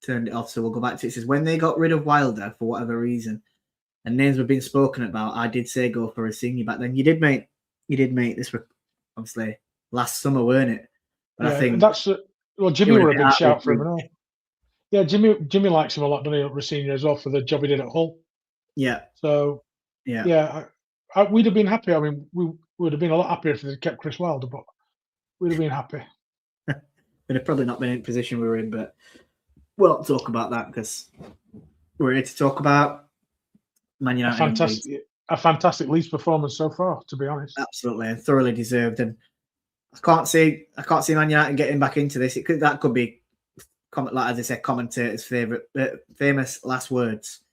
turned it off, so we'll go back to it. It says, when they got rid of Wilder, for whatever reason, and names were being spoken about, I did say go for a senior back then. You did, mate. This was obviously last summer, weren't it? But Yeah, I think that's well, Jimmy were were a a bit big shout for him out and all. Yeah, Jimmy likes him a lot, doesn't he, Rosenior as well, for the job he did at Hull. yeah, So yeah. yeah, we'd have been happy. I mean, we would have been a lot happier if they'd kept Chris Wilder, but we'd have been happy. We'd have probably not been in the position we were in, but we'll not talk about that because we're here to talk about Man United. A fantastic Leeds performance so far, to be honest. Absolutely, and thoroughly deserved. And I can't see Man United getting back into this. That could be, like as I said, commentators' famous last words.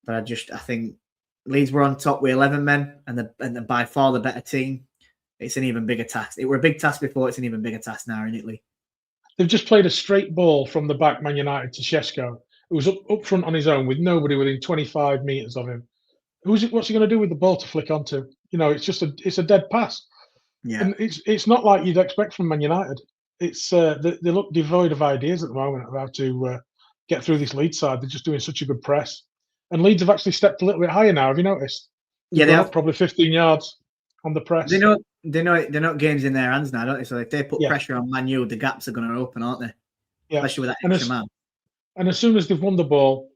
But I think Leeds were on top with 11 men, and they're by far the better team. It's an even bigger task. It were a big task before. It's an even bigger task now, isn't it, Lee? They've just played a straight ball from the back, Man United, to Shesko. It was up front on his own with nobody within 25 metres of him. What's he going to do with the ball to flick onto? You know, it's a dead pass. Yeah. And it's not like you'd expect from Man United. It's they look devoid of ideas at the moment about how to get through this Leeds side. They're just doing such a good press. And Leeds have actually stepped a little bit higher now. Have you noticed? Yeah, they have. Probably 15 yards on the press. They know they're not games in their hands now, don't they? So if they put Yeah. pressure on Man U, the gaps are going to open, aren't they? Yeah. Especially with that extra man. And as soon as they've won the ball,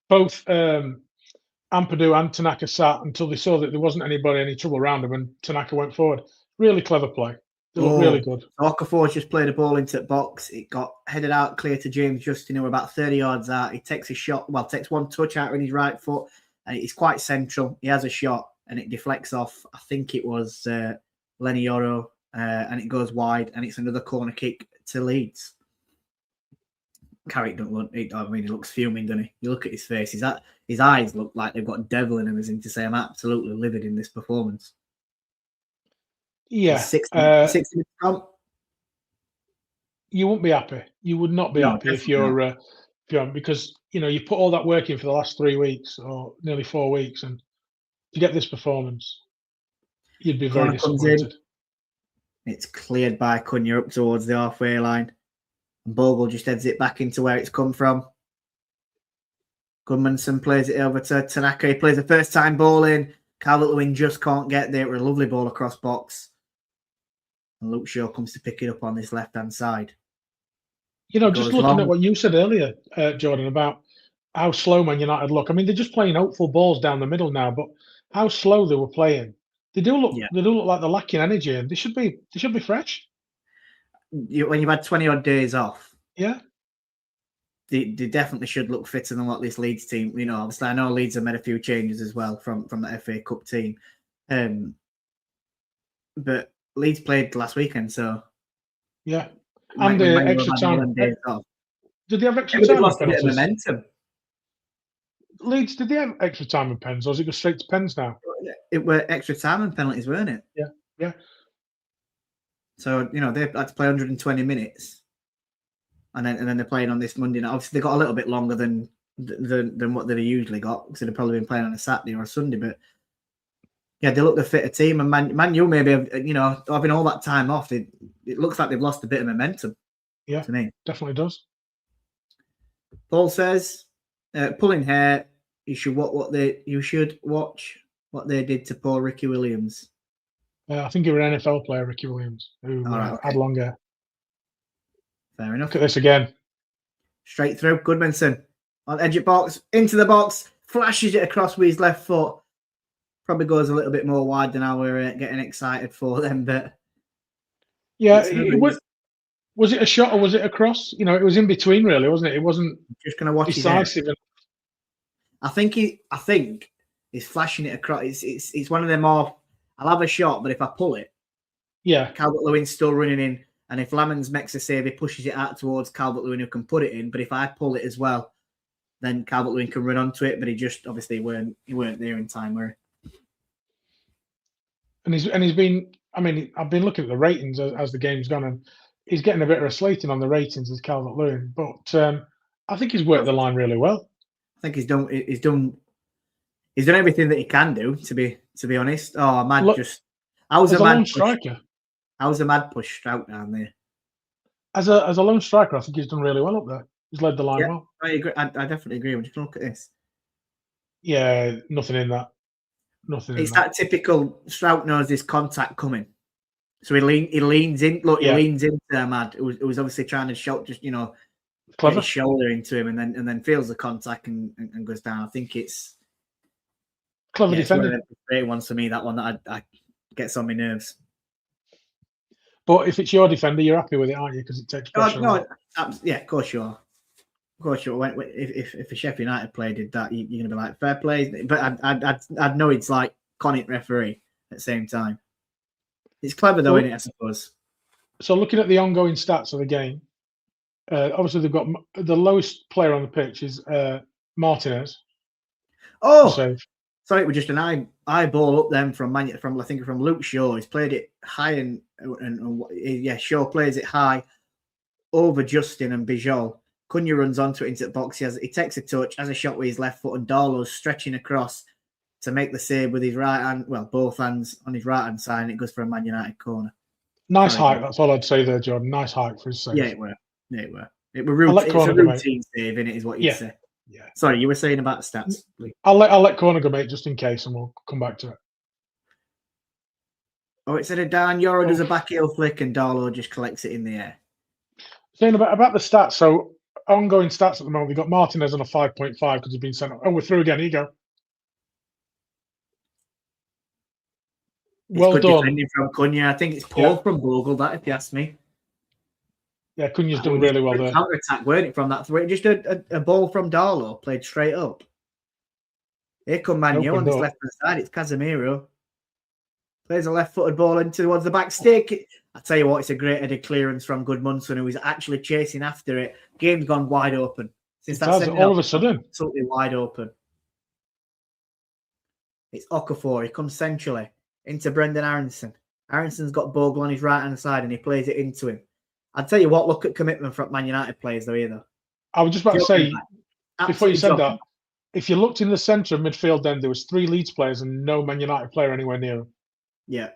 both Ampadu and Tanaka sat until they saw that there wasn't any trouble around them, and Tanaka went forward. Really clever play. They look really good. Okafor's just played a ball into the box. It got headed out clear to James Justin, who were about 30 yards out. He takes a shot, takes one touch out with his right foot, and it's quite central. He has a shot, and it deflects off, I think it was Lenny Yoro, and it goes wide, and it's another corner kick to Leeds. Carrick don't look. He looks fuming, doesn't he? You look at his face. His eyes look like they've got devil in them, as in to say, I'm absolutely livid in this performance. Yeah. 60 minutes from. You wouldn't be happy. You would not be happy if you're because you put all that work in for the last 3 weeks or nearly 4 weeks, and to get this performance, you'd be very disappointed. It's cleared by Cunha up towards the halfway line. And Bogle just heads it back into where it's come from. Goodmanson plays it over to Tanaka. He plays the first time ball in. Calvert-Lewin just can't get there. It was a lovely ball across box. And Luke Shaw comes to pick it up on this left-hand side. Just looking at what you said earlier, Jordan, about how slow Man United look. I mean, they're just playing hopeful balls down the middle now, but how slow they were playing. They do look like they're lacking energy, and they should be fresh. When you've had 20 odd days off, yeah, they definitely should look fitter than what this Leeds team. Obviously, I know Leeds have made a few changes as well from the FA Cup team, but Leeds played last weekend, so yeah, and the extra time. Did they have extra time? Lost a bit of momentum. Leeds, did they have extra time and pens, or is it go straight to pens now? It were extra time and penalties, weren't it? Yeah. So they had to play 120 minutes, and then they're playing on this Monday night. Obviously, they got a little bit longer than what they've usually got, because they've probably been playing on a Saturday or a Sunday. But yeah, they look the fitter team, and Man U maybe having all that time off, it looks like they've lost a bit of momentum. Yeah, to me, definitely does. Paul says, pulling hair. You should watch what they did to poor Ricky Williams. I think he was an NFL player, Ricky Williams, who had long hair. Fair enough. Look at this again. Straight through. Goodmanson on edge of box, into the box, flashes it across with his left foot. Probably goes a little bit more wide than I were getting excited for them, but yeah, was it a shot or was it a cross? It was in between, really, wasn't it? It wasn't just going to watch decisive. I think he's flashing it across. It's one of them off. I'll have a shot, but if I pull it, Calvert-Lewin's still running in, and if Lamans makes a save, he pushes it out towards Calvert-Lewin, who can put it in. But if I pull it as well, then Calvert-Lewin can run onto it. But he just obviously weren't there in time, were he? And he's been I mean, I've been looking at the ratings as the game's gone, and he's getting a bit of a slating on the ratings as Calvert-Lewin, but I think he's worked the line really well. I think he's done everything that he can do. To be honest, Look, I was as a a mad lone push. striker, I was a mad push Strout down there. as a lone striker, I think he's done really well up there. He's led the line Yeah, well. I agree. I definitely agree. Just look at this. Yeah, nothing in that. Nothing. It's in that. that typical Strout knows this contact coming, so he leans in. Look, he leans into Ahmad. It was obviously trying to shout, just Clever. get his shoulder into him, and then feels the contact and goes down. I think it's Clever defending. It's one of the great ones for me. That one that I gets on my nerves. But if it's your defender, you're happy with it, aren't you? Because it takes pressure. Yeah, of course you are. Of course you are. If a Sheffield United player did that, you're going to be like, fair play. But I'd know it's like Connacht referee at the same time. It's clever though, isn't it, I suppose? So looking at the ongoing stats of the game, obviously they've got the lowest player on the pitch is Martinez. Oh, sorry, it was just an eyeball up them from Luke Shaw. He's played it high and Shaw plays it high over Justin and Bijol. Cunha runs onto it into the box. He takes a touch, has a shot with his left foot, and Darlow's stretching across to make the save with his right hand. Well, both hands on his right hand side, and it goes for a Man United corner. Nice height. That's all I'd say there, Jordan. Nice height for his save. Yeah, it were. It were routine. It's a routine save, innit, is what you'd say. Yeah. Sorry, you were saying about the stats. Please. I'll let corner go, mate, just in case, and we'll come back to it. Oh, it said a down. Jord does a back heel flick, and Darlow just collects it in the air. Saying about the stats, so ongoing stats at the moment, we've got Martinez on a 5.5 because he's been sent off. Oh, we're through again. Here you go. Well good done. Defending from Cunha. I think it's poor from Bogle, that, if you ask me. Yeah, Cunha's done really well there. Counter attack, weren't it, from that throw? Just a ball from Darlow played straight up. Here come Manu on this left hand side. It's Casemiro. Plays a left-footed ball towards the back stick. I tell you what, it's a great headed clearance from Motson, who is actually chasing after it. Game's gone wide open. Since that's all of a sudden, absolutely wide open. It's Okafor. He comes centrally into Brendan Aronson. Aronson's got Bogle on his right hand side, and he plays it into him. I'll tell you what, look at commitment from Man United players though, either. I was just about to say, before you said that, if you looked in the centre of midfield, then there was 3 Leeds players and no Man United player anywhere near them. Yeah.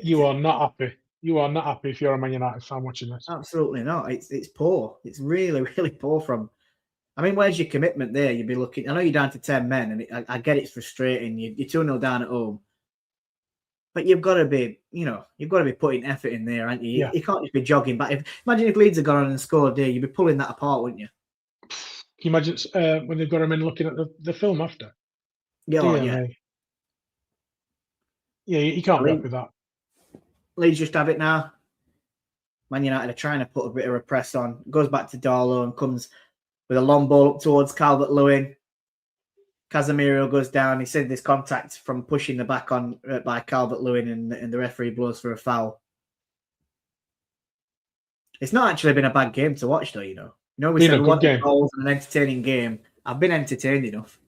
You are not happy. You are not happy if you're a Man United fan watching this. Absolutely not. It's poor. It's really, really poor from. I mean, where's your commitment there? You'd be looking. I know you're down to 10 men, and I get it's frustrating. You're 2-0 down at home. But you've got to be, you've got to be putting effort in there, aren't you? Yeah. You can't just be jogging back. Imagine if Leeds had gone on and scored there, you'd be pulling that apart, wouldn't you? Can you imagine when they've got him in looking at the film after? Yeah. Yeah, you can't be happy with that. Leeds just have it now. Man United are trying to put a bit of a press on. Goes back to Darlow and comes with a long ball up towards Calvert-Lewin. Casemiro goes down. He said this contact from pushing the back on by Calvert-Lewin, and the referee blows for a foul. It's not actually been a bad game to watch, though. We said we wanted goals and an entertaining game. I've been entertained enough.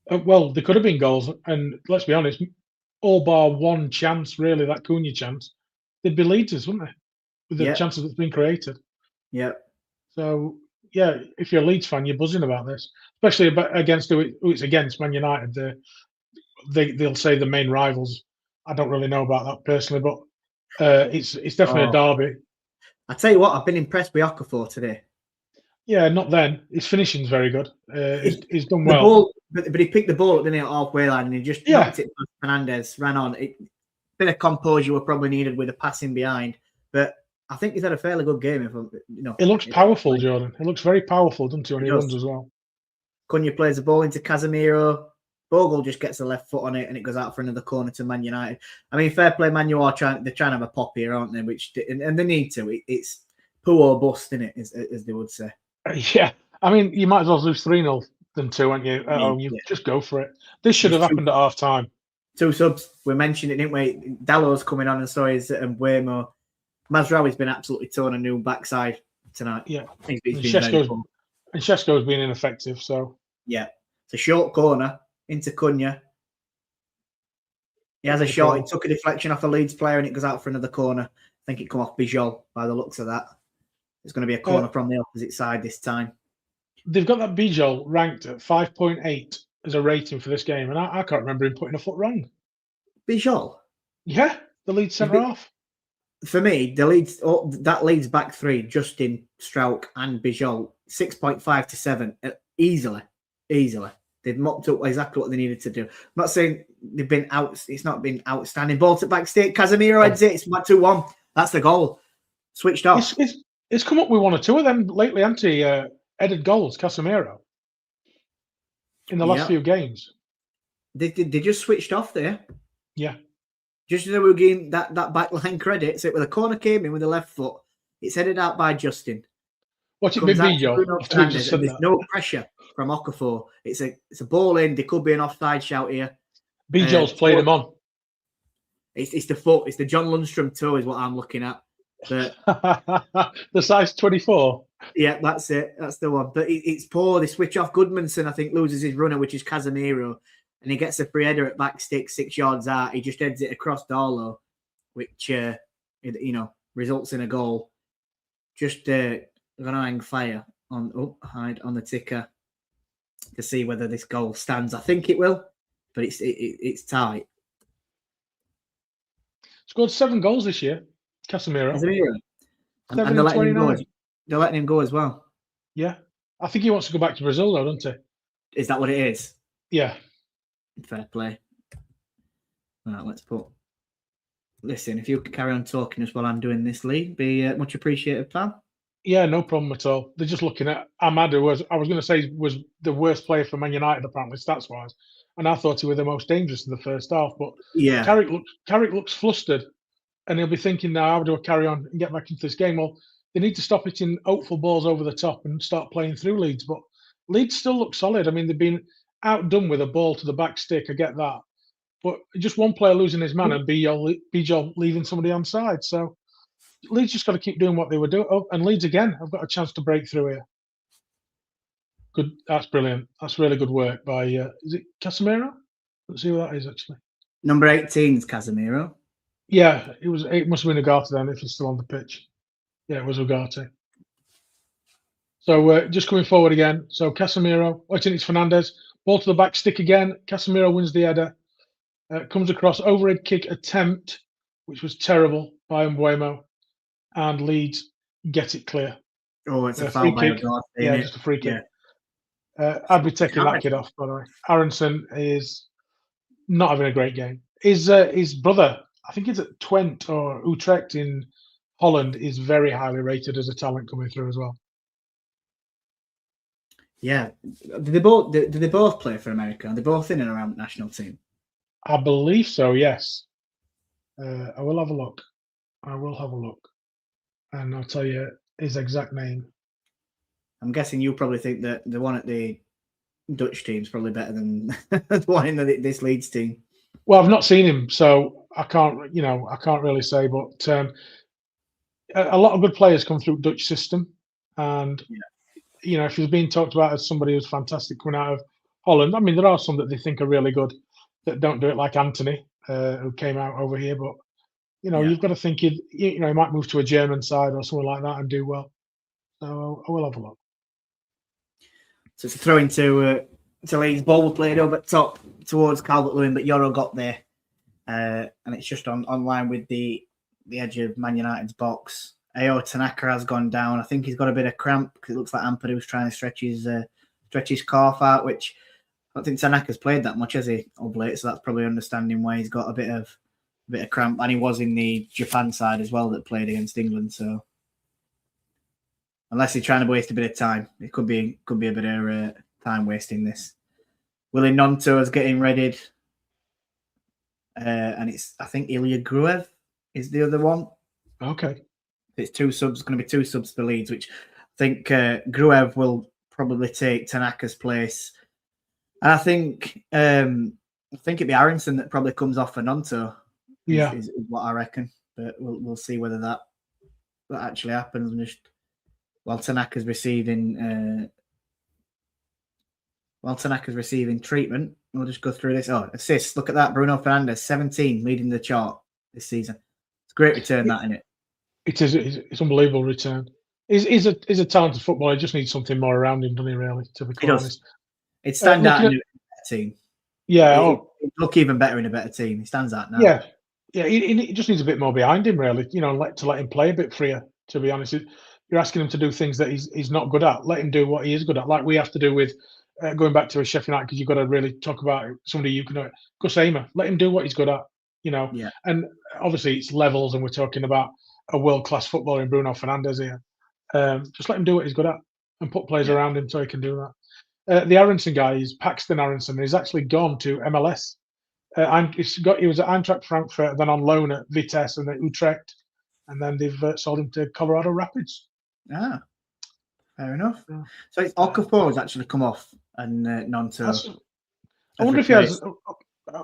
Well, there could have been goals, and let's be honest, all bar one chance, really, that Cunha chance, they'd be Leeds, wouldn't they? With the chances that's been created. Yeah. So, yeah, if you're a Leeds fan, you're buzzing about this, especially against who it's against, Man United. They'll say the main rivals. I don't really know about that personally, but it's definitely a derby. I tell you what, I've been impressed with Okafor today. Yeah, not then. His finishing's very good. He's done well. But he picked the ball up, didn't he, at halfway line, and he just knocked it past Fernandez, ran on. A bit of composure were probably needed with a passing behind, but I think he's had a fairly good game. It looks powerful, Jordan. It looks very powerful, doesn't he, when he runs as well. Cunha plays the ball into Casemiro. Bogle just gets the left foot on it, and it goes out for another corner to Man United. I mean, fair play, Man United they're trying to have a pop here, aren't they? And they need to. It's poo or bust, isn't it, as they would say. Yeah, I mean, you might as well lose 3-0 than 2, aren't you? Just go for it. This should have happened at half time. 2 subs. We mentioned it, didn't we? Dallow's coming on, and so is Buemo. Mazraoui's been absolutely torn a new backside tonight. Yeah, and Šeško's been ineffective. So yeah, it's a short corner into Cunha. He has a shot. He took a deflection off a Leeds player and it goes out for another corner. I think it come off Bijol by the looks of that. It's going to be a corner from the opposite side this time. They've got that Bijol ranked at 5.8 as a rating for this game, and I can't remember him putting a foot wrong. Bijol? Yeah, the Leeds centre half. For me, that Leeds back three, Justin, Strauch, and Bijol, 6.5 to 7, easily. They've mopped up exactly what they needed to do. I'm not saying they've been out. It's not been outstanding. Ball to back stick. Casemiro heads it. It's 2-1. That's the goal. Switched off. It's come up with one or two of them lately, headed goals, Casemiro, in the last few games. They just switched off there. Yeah. Just as they were getting that back line credit. So when the corner came in with the left foot, it's headed out by Justin. Watch it be Bijol. There's no pressure from Okafor. It's a ball in. There could be an offside shout here. Bijol's playing him on. It's the foot. It's the John Lundstrom toe is what I'm looking at. But the size 24. Yeah, that's it. That's the one. But it's poor. They switch off. Goodmanson, I think, loses his runner, which is Casemiro. And he gets a free header at back stick 6 yards out. He just heads it across Darlow, which, results in a goal. Just going to hang fire hide on the ticker to see whether this goal stands. I think it will, but it's tight. Scored 7 goals this year, Casemiro. And they're letting him go. They're letting him go as well. Yeah. I think he wants to go back to Brazil, though, doesn't he? Is that what it is? Yeah. Fair play. Right, let's put... Listen, if you could carry on talking as while I'm doing this, Lee, be much appreciated, pal. Yeah, no problem at all. They're just looking at Ahmad, who I was going to say was the worst player for Man United, apparently, stats-wise. And I thought he was the most dangerous in the first half. But yeah, Carrick looks flustered. And he'll be thinking now, how do I carry on and get back into this game? Well, they need to stop hitting hopeful balls over the top and start playing through Leeds. But Leeds still look solid. I mean, they've been outdone with a ball to the back stick. I get that. But just one player losing his man and Bijol leaving somebody on side. So Leeds just got to keep doing what they were doing. Oh, and Leeds again have got a chance to break through here. Good. That's brilliant. That's really good work by, is it Casemiro? Let's see who that is, actually. Number 18 is Casemiro. Yeah, it must have been Ugarte then if he's still on the pitch. Yeah, it was Ugarte. So just coming forward again. So Casemiro, it's Fernandez. Ball to the back stick again. Casemiro wins the header. Comes across overhead kick attempt, which was terrible by Mbuemo. And Leeds get it clear. Oh, it's a foul by Ugarte. Yeah, just a free kick. Yeah. I'd be taking that kid off, by the way. Aronson is not having a great game. His brother, I think it's at Twente or Utrecht in Holland, is very highly rated as a talent coming through as well. Yeah. Did they both play for America? Are they both in and around the national team? I believe so, yes. I will have a look. And I'll tell you his exact name. I'm guessing you probably think that the one at the Dutch team is probably better than the one in this Leeds team. Well, I've not seen him, so I can't really say. But a lot of good players come through Dutch system, and if he's being talked about as somebody who's fantastic coming out of Holland, I mean, there are some that they think are really good that don't do it, like Anthony, who came out over here. But you've got to think he might move to a German side or something like that and do well. So I will have a look. So it's a throw into Leeds. Ball was played over top towards Calvert-Lewin, but Jord got there, and it's just on line with the edge of Man United's box. Ao Tanaka has gone down. I think he's got a bit of cramp because it looks like Ampadu's trying to stretch his calf out, which I don't think Tanaka's played that much, has he, of late? So that's probably understanding why he's got a bit of cramp, and he was in the Japan side as well that played against England. So unless he's trying to waste a bit of time, it could be a bit of time wasting this. Willie Gnonto is getting readied, and I think Ilya Gruev is the other one. Okay, it's two subs. Going to be 2 subs for Leeds, which I think Gruev will probably take Tanaka's place, and I think it'd be Aronson that probably comes off for Gnonto. Is what I reckon, but we'll see whether that actually happens. While Tanaka's receiving while Tanaka's receiving treatment. We'll just go through this. Oh, assists. Look at that. Bruno Fernandes, 17, leading the chart this season. It's a great return, that, isn't it? It is. It's unbelievable return. He's a talented footballer. He just needs something more around him, doesn't he, really, to be quite honest. It stands out in a better team. Yeah. He'd look even better in a better team. He stands out now. Yeah. Yeah, he just needs a bit more behind him, really, to let him play a bit freer, to be honest. You're asking him to do things that he's not good at. Let him do what he is good at, like we have to do with going back to a Sheffield United, because you've got to really talk about somebody you can Gus Aimer. Let him do what he's good at, Yeah. And obviously it's levels, and we're talking about a world-class footballer in Bruno Fernandes here. Just let him do what he's good at and put players around him so he can do that. The Aronson guy is Paxton Aronson. He's actually gone to MLS. He was at Eintracht Frankfurt, then on loan at Vitesse and at Utrecht, and then they've sold him to Colorado Rapids. Ah, fair enough. So it's Okafor has actually come off and Nonto. I wonder if he has,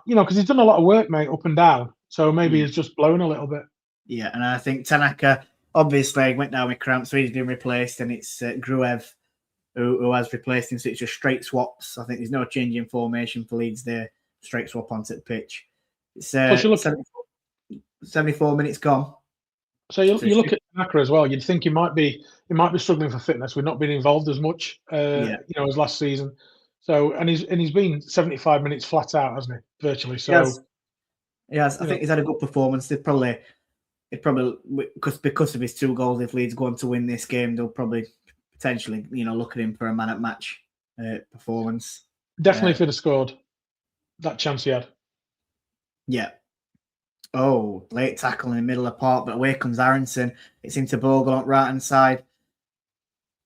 because he's done a lot of work, mate, up and down. So maybe he's just blown a little bit. Yeah, and I think Tanaka obviously went down with cramps, so he's been replaced, and it's Gruev who has replaced him. So it's just straight swaps. I think there's no change in formation for Leeds there. Straight swap onto the pitch. It's 74 minutes gone. So you look at Tanaka as well. You'd think he might be struggling for fitness. We've not been involved as much, as last season. So and he's been 75 minutes flat out, hasn't he? Virtually. So yes, I think he's had a good performance. They probably because of his 2 goals. If Leeds go on to win this game, they'll probably potentially look at him for a man at match performance. Definitely, if he'd have scored that chance he had. Yeah. Oh, late tackle in the middle of the park, but away comes Aronson. It's into Bogle on right hand side.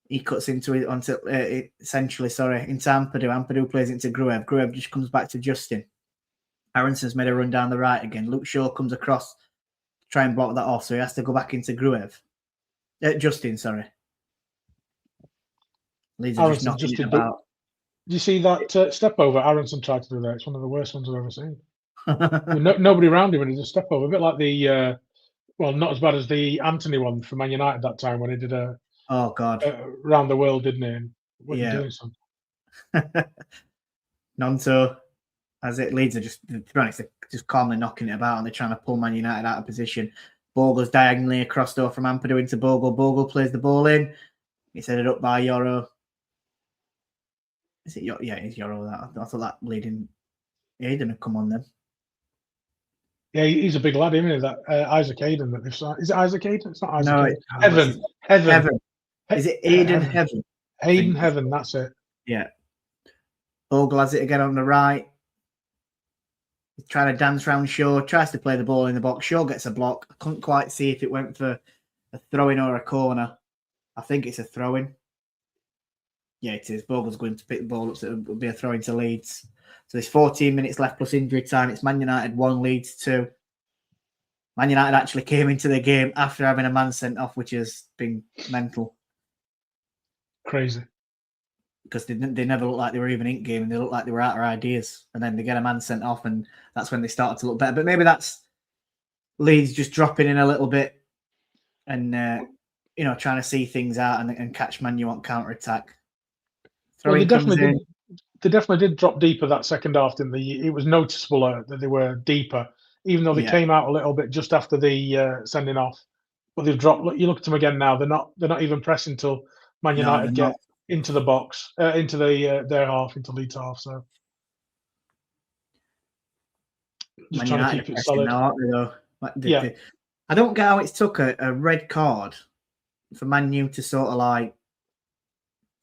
He cuts into it essentially into Ampadu. Ampadu plays into Gruev. Gruev just comes back to Justin. Aronson's made a run down the right again. Luke Shaw comes across to try and block that off, so he has to go back into Gruev. Justin, sorry. Leeds are just knocking it about. Did you see that step over Aronson tried to do there? It's one of the worst ones I've ever seen. Nobody around him, and he just step over. A bit like the, not as bad as the Anthony one from Man United that time when he did round the world, didn't he? And doing something. Nonto, as it Leeds are just, to be honest, they're just calmly knocking it about, and they're trying to pull Man United out of position. Bogle's diagonally across door from Ampadu into Bogle. Bogle plays the ball in. It's headed up by Yoro. Is it Yoro? Yeah, it's Yoro. I thought that leading. Yeah, he didn't come on then. Yeah, he's a big lad, isn't he? That Isaac Hayden that they've signed. Is it Isaac Hayden? It's not Isaac. No, Heaven. Is it Aiden Heaven? Hayden Heaven. That's it. Yeah. Bogle has it again on the right. He's trying to dance around Shaw. Tries to play the ball in the box. Shaw gets a block. I couldn't quite see if it went for a throw-in or a corner. I think it's a throw-in. Yeah, it is. Bogle's going to pick the ball up, so it'll be a throw-in to Leeds. So there's 14 minutes left plus injury time. It's Man United 1, Leeds 2. Man United actually came into the game after having a man sent off, which has been mental. Crazy. Because they never looked like they were even in game, and they looked like they were out of ideas. And then they get a man sent off, and that's when they started to look better. But maybe that's Leeds just dropping in a little bit and, trying to see things out and catch Man U on counter-attack. Well, they definitely did drop deeper that second half, didn't they? It was noticeable that they were deeper, even though they came out a little bit just after the sending off. But they've dropped. You look at them again now; they're not even pressing until Man United get into the box, into their half, into Leeds half. So just Man trying United to keep it solid. now, aren't they, though? I don't get how it took a red card for Man U to sort of like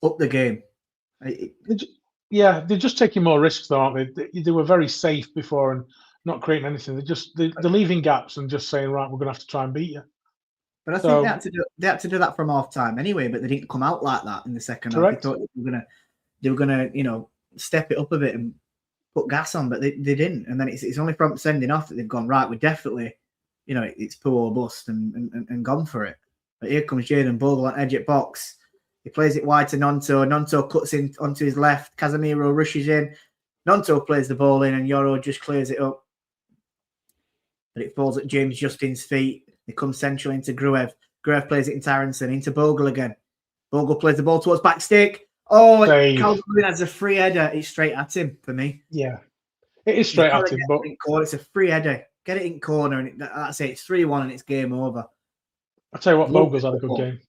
up the game. They're just taking more risks, though, aren't they? They were very safe before and not creating anything. They're leaving gaps and just saying, right, we're going to have to try and beat you. But I think they had to do that from half time anyway. But they didn't come out like that in the second half. They thought they were gonna step it up a bit and put gas on, but they didn't. And then it's only from sending off that they've gone right. We're definitely, it's pull or bust and gone for it. But here comes Jaden Bogle on edge at box. He plays it wide to Nonto. Nonto cuts in onto his left. Casemiro rushes in. Nonto plays the ball in, and Yoro just clears it up. But it falls at James Justin's feet. It comes central into Gruev. Gruev plays it into Aronson, into Bogle again. Bogle plays the ball towards back stick. Oh, Save. Calvert-Lewin has a free header. It's straight at him for me. Yeah, it is straight at him, but it's a free header. Get it in corner, and that's it. It's 3-1, and it's game over. I'll tell you what, Lovely Bogle's had a good football. game.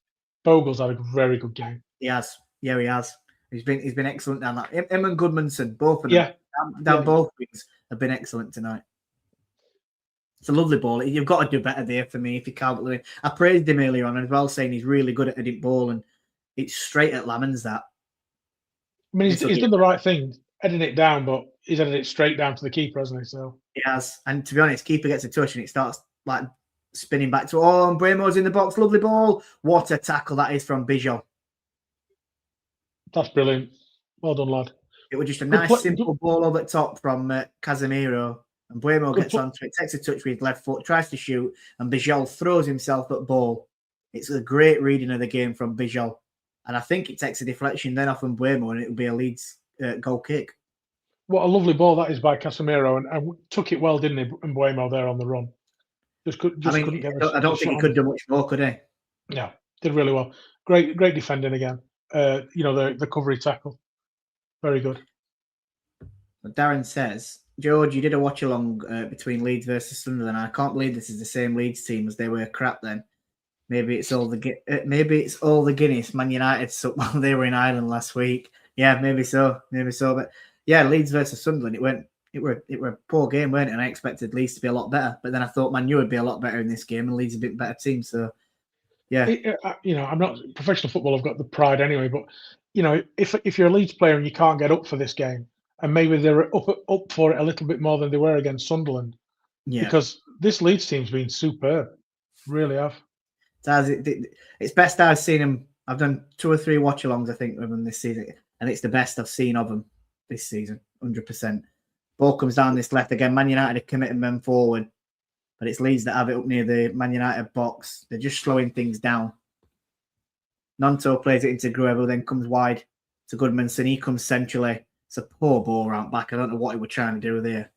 Bogle's had a very good game. He has. Yeah, he has. He's been excellent down that. Him and Goodmanson, both of them. Down both wings have been excellent tonight. It's a lovely ball. You've got to do better there for me if you can't believe it. I praised him earlier on as well, saying he's really good at heading ball, and it's straight at Lamans that. I mean, he's done the right thing, heading it down, but he's headed it straight down to the keeper, hasn't he? So he has. And to be honest, keeper gets a touch and it starts like spinning back to and Bremo's in the box. Lovely ball. What a tackle that is from Bijol. That's brilliant. Well done, lad. It was just a nice, simple ball over the top from Casemiro. And Bueno gets onto it, takes a touch with his left foot, tries to shoot, and Bijol throws himself at ball. It's a great reading of the game from Bijol. And I think it takes a deflection then off Bueno, and it'll be a Leeds goal kick. What a lovely ball that is by Casemiro, and took it well, didn't he? And Bueno there on the run. Couldn't get I don't think he could do much more, could he? Yeah, did really well. Great defending again. The recovery tackle. Very good. Darren says, George, you did a watch along between Leeds versus Sunderland. I can't believe this is the same Leeds team as they were crap then. Maybe it's all the Guinness Man United while they were in Ireland last week. Yeah, maybe so. But yeah, Leeds versus Sunderland. It were a poor game, weren't it? And I expected Leeds to be a lot better, but then I thought Man U would be a lot better in this game, and Leeds a bit better team. So yeah, I'm not professional football. I've got the pride anyway, but if you're a Leeds player and you can't get up for this game, and maybe they're up for it a little bit more than they were against Sunderland, because this Leeds team's been superb, really have. It's best I've seen them. I've done 2 or 3 watch-alongs, I think, of them this season, and it's the best I've seen of them this season, 100%. Ball comes down this left again. Man United are committing men forward, but it's Leeds that have it up near the Man United box. They're just slowing things down. Nonto plays it into Gruevo, then comes wide to Goodmanson. He comes centrally. It's a poor ball round back. I don't know what he was trying to do there.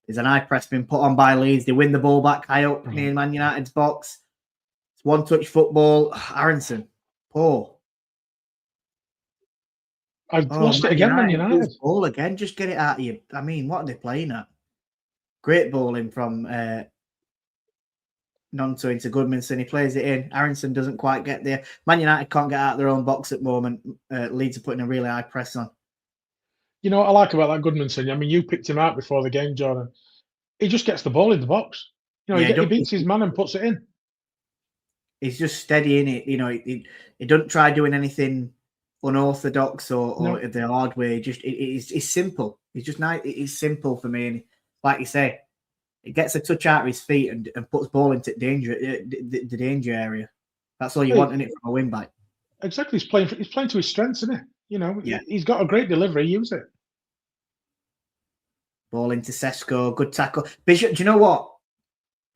There's an eye press being put on by Leeds. They win the ball back high up near Man United's box. It's one-touch football. Aronson, poor. I've lost it again, Man United. Ball again. Just get it out of you. I mean, what are they playing at? Great ball in from Nonto into Goodmanson. He plays it in. Aronson doesn't quite get there. Man United can't get out of their own box at the moment. Leeds are putting a really high press on. You know what I like about that Goodmanson? I mean, you picked him out before the game, Jordan. He just gets the ball in the box. He beats his man and puts it in. He's just steady in it. He doesn't try doing anything unorthodox or the hard way. It's simple. He's just nice. It's simple for me. And like you say, it gets a touch out of his feet and puts ball into the danger area. That's all you want in it from a wing back. Exactly. He's playing to his strengths, isn't it? He's got a great delivery. Use it. Ball into Sesko. Good tackle. Bijol, do you know what?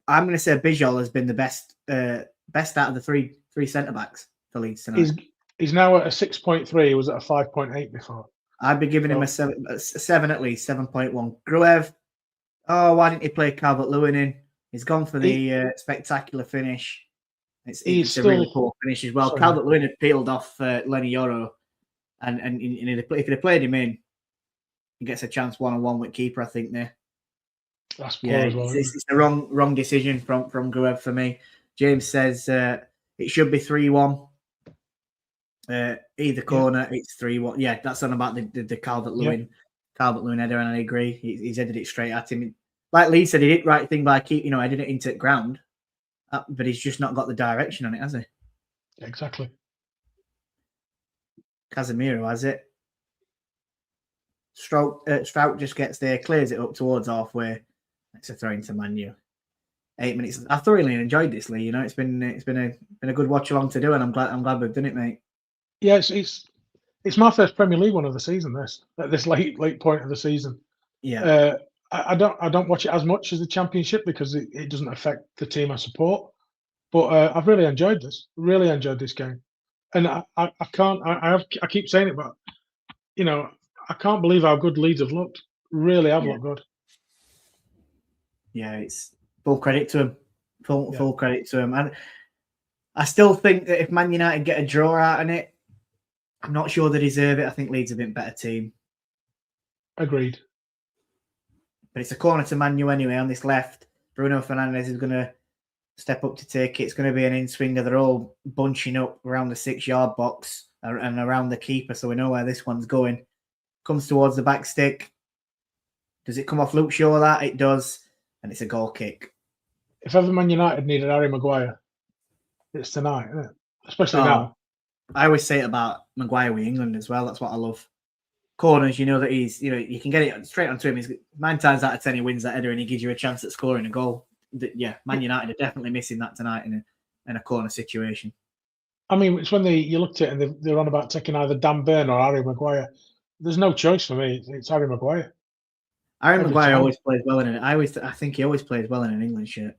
I'm going to say Bijol has been the best out of the three centre backs for Leeds tonight. He's now at a 6.3. He was at a 5.8 before. I'd be giving him a 7 at least, 7.1. Gruev. Oh, why didn't he play Calvert-Lewin in? He's gone for the spectacular finish. It's a really poor finish as well. Calvert-Lewin had peeled off Lenny Yoro, and if he'd played him in, he gets a chance 1-on-1 with keeper, I think, there. That's poor as well. It's the wrong decision from Gruev for me. James says it should be 3-1. Either corner, it's 3-1. Yeah, that's on about the Calvert-Lewin header, and I agree. He's headed it straight at him. Like Lee said, he did right thing by heading it into the ground, but he's just not got the direction on it, has he? Exactly. Casemiro has it. Strout just gets there, clears it up towards halfway. It's a throw into Man U. 8 minutes. I thoroughly enjoyed this, Lee. It's been a good watch along to do, and I'm glad we've done it, mate. Yeah, it's my first Premier League one of the season. At this late point of the season. Yeah. I don't watch it as much as the Championship because it doesn't affect the team I support. But I've really enjoyed this. Really enjoyed this game, and I keep saying it, but I can't believe how good Leeds have looked. Really have looked good. Yeah, it's full credit to him. Full credit to him. And I still think that if Man United get a draw out in it, I'm not sure they deserve it. I think Leeds have been a better team. Agreed. But it's a corner to Man U anyway on this left. Bruno Fernandes is going to step up to take it. It's going to be an in-swinger. They're all bunching up around the 6-yard box and around the keeper, so we know where this one's going. Comes towards the back stick. Does it come off Luke Shaw? That it does, and it's a goal kick. If ever Man United needed Harry Maguire, it's tonight, isn't it? Especially now. I always say it about Maguire with England as well. That's what I love. Corners, you know that he's, you can get it straight onto him. He's 9 times out of 10 he wins that header and he gives you a chance at scoring a goal. Yeah, Man United are definitely missing that tonight in a corner situation. I mean, it's when you looked at it and they're on about taking either Dan Burn or Harry Maguire. There's no choice for me. It's Harry Maguire. Harry Maguire always plays well in it. I think he always plays well in an England shirt.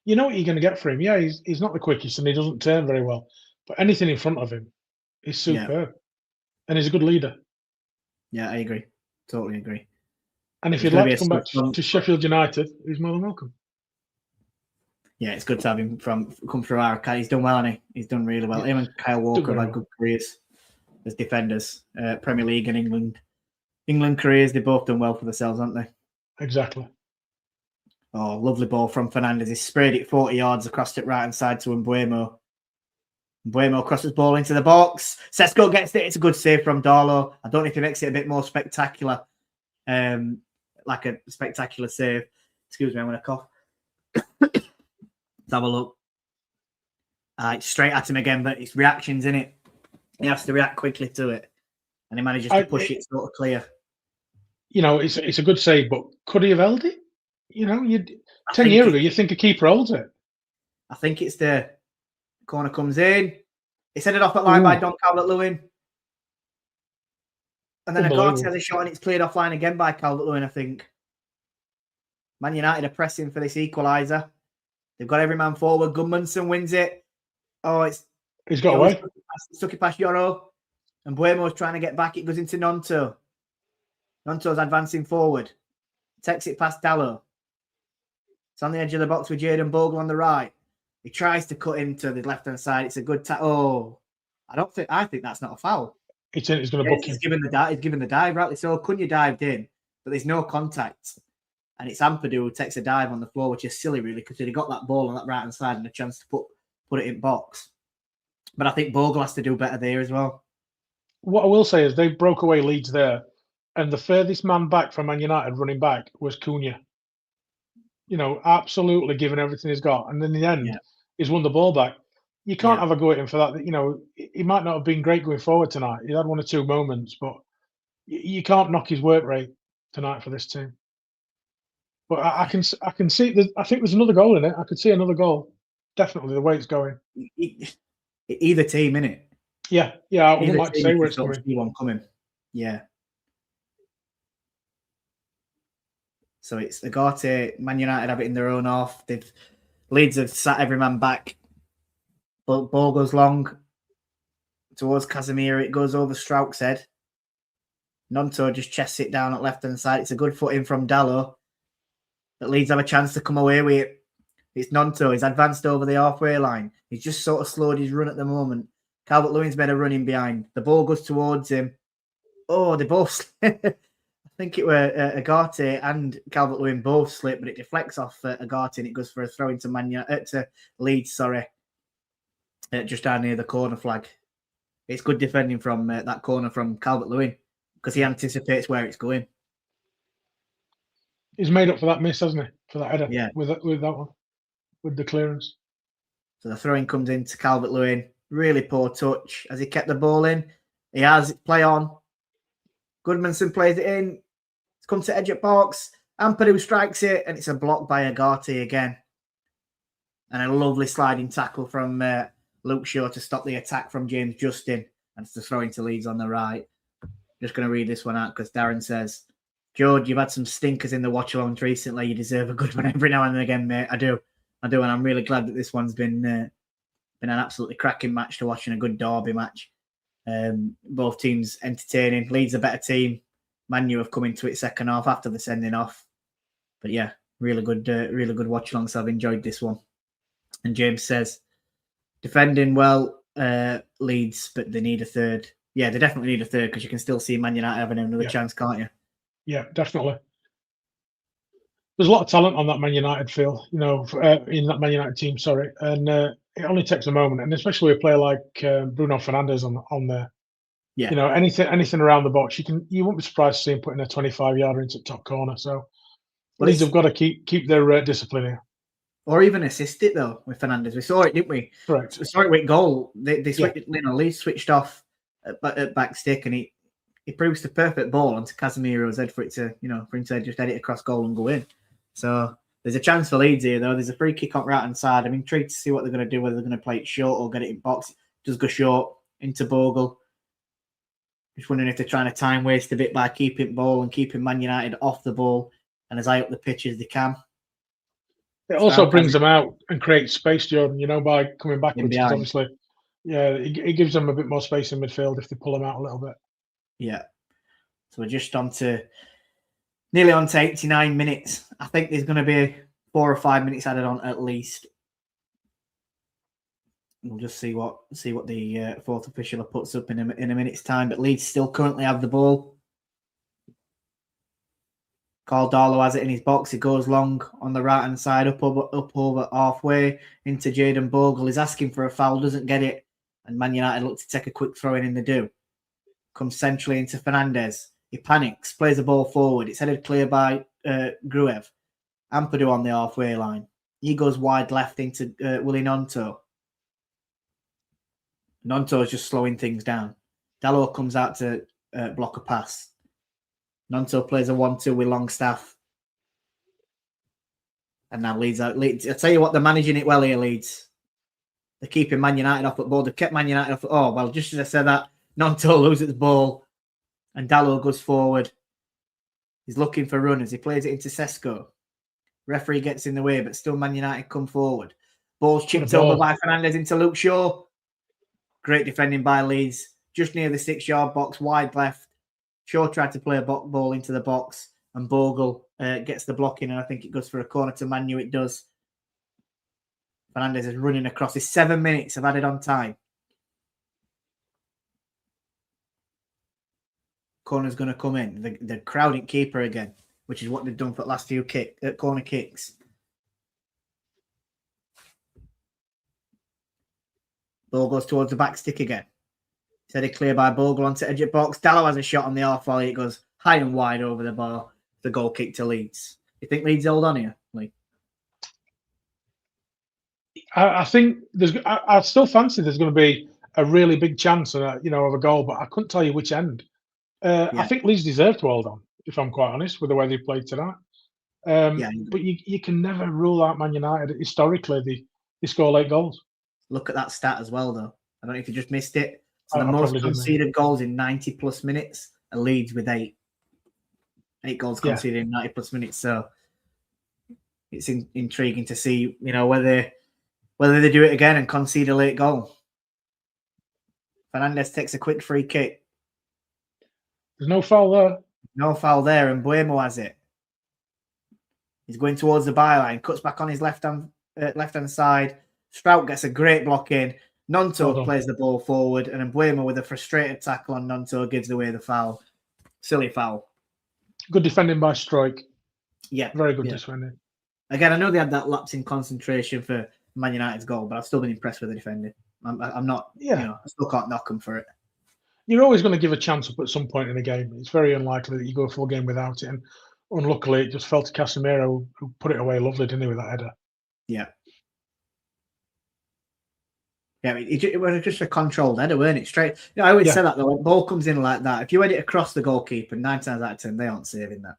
You know what you're going to get for him. Yeah, he's not the quickest and he doesn't turn very well, but anything in front of him is superb, and he's a good leader. Yeah, I agree. Totally agree. And if you'd like to come back to Sheffield United, he's more than welcome. Yeah, it's good to have him come through our academy. He's done well, hasn't he? He's done really well. Him and Kyle Walker have had good careers as defenders. Premier League and England careers, they've both done well for themselves, haven't they? Exactly. Oh, lovely ball from Fernandes. He sprayed it 40 yards across it right-hand side to Mbeumo. Mbeumo crosses ball into the box. Sesko gets it. It's a good save from Darlow. I don't know if he makes it a bit more spectacular, like a spectacular save. Excuse me, I'm going to cough. Let's have a look. Straight at him again, but it's reactions, in it. He has to react quickly to it, and he manages to push it sort of clear. It's a good save, but could he have held it? 10 years ago, you think a keeper holds it. I think it's the corner comes in. It's headed off at line by Don Calvert-Lewin. And then Agati has a shot and it's cleared offline again by Calvert-Lewin, I think. Man United are pressing for this equaliser. They've got every man forward. Gudmundsson wins it. Oh, he's got away. Stuck it past Yoro. And Buemo's trying to get back. It goes into Nonto. Nonto's advancing forward. Takes it past Dallo. It's on the edge of the box with Jayden Bogle on the right. He tries to cut into the left-hand side. It's a good I think that's not a foul. He's going to book him. He's given the dive, rightly so. Cunha dived in, but there's no contact. And it's Ampadu who takes a dive on the floor, which is silly, really, because he got that ball on that right-hand side and a chance to put it in box. But I think Bogle has to do better there as well. What I will say is they broke away Leeds there, and the furthest man back from Man United running back was Cunha. Absolutely giving everything he's got. And in the end, he's won the ball back. You can't have a go at him for that. He might not have been great going forward tonight. He had 1 or 2 moments, but you can't knock his work rate tonight for this team. But I can see. I think there's another goal in it. I could see another goal. Definitely the way it's going. Either team, innit? Yeah. I wouldn't like to say where it's going. See one coming. Yeah. So it's Agati. Man United have it in their own half. Leeds have sat every man back. Ball goes long towards Casemiro. It goes over Strauch's head. Nonto just chests it down at left-hand side. It's a good foot in from Dallo. But Leeds have a chance to come away with it. It's Nonto. He's advanced over the halfway line. He's just sort of slowed his run at the moment. Calvert-Lewin's made a run in behind. The ball goes towards him. Oh, they both... I think it were Agati and Calvert-Lewin both slip, but it deflects off Agati and it goes for a throw into to Leeds, just down near the corner flag. It's good defending from that corner from Calvert-Lewin because he anticipates where it's going. He's made up for that miss, hasn't he? For that header. Yeah. With that one. With the clearance. So the throwing comes into Calvert-Lewin. Really poor touch. Has he kept the ball in? He has. Play on. Gudmundsson plays it in. It's come to edge at box. Ampadu strikes it, and it's a block by Agati again. And a lovely sliding tackle from Luke Shaw to stop the attack from James Justin. And it's the throw into Leeds on the right. Just going to read this one out because Darren says, Jord, you've had some stinkers in the watch-alongs recently. You deserve a good one every now and again, mate. I do. And I'm really glad that this one's been an absolutely cracking match to watch and a good derby match. Both teams entertaining. Leeds a better team. Man U have come into it second half after the sending off. But yeah, really good watch along. So I've enjoyed this one. And James says, defending well, Leeds, but they need a third. Yeah, they definitely need a third because you can still see Man United having another Yeah. chance, can't you? Yeah, definitely. There's a lot of talent on that Man United field, in that Man United team. Sorry, and it only takes a moment, and especially a player like Bruno Fernandes on there. Yeah. Anything around the box, you won't be surprised to see him putting a 25-yarder into the top corner. So Well, Leeds have got to keep their discipline here. Or even assist it though with Fernandes. We saw it, didn't we? Correct. We saw it with goal. They switched. Leeds switched off at back stick, and he proves the perfect ball onto Casemiro's head for him to just head it across goal and go in. So there's a chance for Leeds here though. There's a free kick on right hand side. I'm intrigued to see what they're going to do. Whether they're going to play it short or get it in box. Just go short into Bogle. Just wondering if they're trying to time waste a bit by keeping ball and keeping Man United off the ball and as high up the pitch as they can. It also brings them out and creates space, Jordan, by coming backwards. Because obviously, it gives them a bit more space in midfield if they pull them out a little bit. Yeah. So we're just nearly on to 89 minutes. I think there's going to be 4 or 5 minutes added on at least. We'll just see what the fourth official puts up in a minute's time. But Leeds still currently have the ball. Carl Darlow has it in his box. He goes long on the right-hand side, up over halfway into Jayden Bogle. He's asking for a foul, doesn't get it. And Man United look to take a quick throw in the do. Comes centrally into Fernandes. He panics, plays the ball forward. It's headed clear by Gruev. Ampadu on the halfway line. He goes wide left into Willie Gnonto. Gnonto is just slowing things down. Dalot comes out to block a pass. Gnonto plays a 1-2 with Longstaff. And now Leeds out. I tell you what, they're managing it well here, Leeds. They're keeping Man United off at ball. They've kept Man United off. Oh, well, just as I said that, Gnonto loses the ball. And Dalot goes forward. He's looking for runners. He plays it into Sesko. Referee gets in the way, but still Man United come forward. Ball's chipped over by Fernandes into Luke Shaw. Great defending by Leeds. Just near the 6-yard box, wide left. Shaw tried to play a ball into the box, and Bogle gets the block in, and I think it goes for a corner to Man U. It does. Fernandes is running across. It's 7 minutes of added on time. Corner's going to come in. They're crowding keeper again, which is what they've done for the last few corner kicks. Ball goes towards the back stick again. It's headed clear by Bogle onto edge of box. Dalot has a shot on the half volley. It goes high and wide over the bar. The goal kick to Leeds. You think Leeds hold on here, Lee? I think I still fancy there's going to be a really big chance of a goal, but I couldn't tell you which end. I think Leeds deserve to hold on, if I'm quite honest, with the way they played tonight. But you can never rule out Man United. Historically, they score late goals. Look at that stat as well, though. I don't know if you just missed it. So the most conceded goals in 90-plus minutes are Leeds with 8. 8 goals conceded in 90-plus minutes. So it's intriguing to see, whether they do it again and concede a late goal. Fernandes takes a quick free kick. There's no foul there. No foul there, and Buemo has it. He's going towards the byline, cuts back on his left-hand side. Strout gets a great block in. Gnonto plays the ball forward, and then Buemo with a frustrated tackle on Gnonto gives away the foul. Silly foul. Good defending by Strike. Yeah. Very good defending. Again, I know they had that lapse in concentration for Man United's goal, but I've still been impressed with the defending. I'm not, I still can't knock them for it. You're always going to give a chance up at some point in a game. It's very unlikely that you go a full game without it. And unluckily, it just fell to Casemiro, who put it away lovely, didn't he, with that header? Yeah. Yeah, it was just a controlled header, weren't it? Straight. I always say that, though. When ball comes in like that, if you head it across the goalkeeper, 9 times out of 10, they aren't saving that.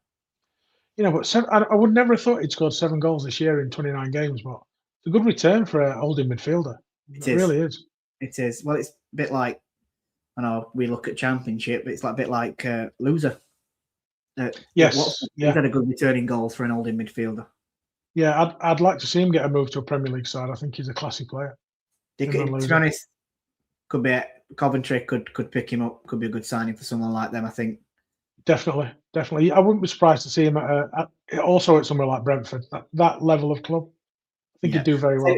But I would never have thought he'd scored 7 goals this year in 29 games, but it's a good return for a holding midfielder. It really is. It is. Well, it's a bit like, I know we look at Championship, but it's like a bit like Loser. Yes. He's had a good returning goals for an holding midfielder. Yeah, I'd like to see him get a move to a Premier League side. I think he's a classy player. To be honest, could be Coventry could pick him up. Could be a good signing for someone like them, I think. Definitely. I wouldn't be surprised to see him also at somewhere like Brentford. That level of club, I think he'd do very well.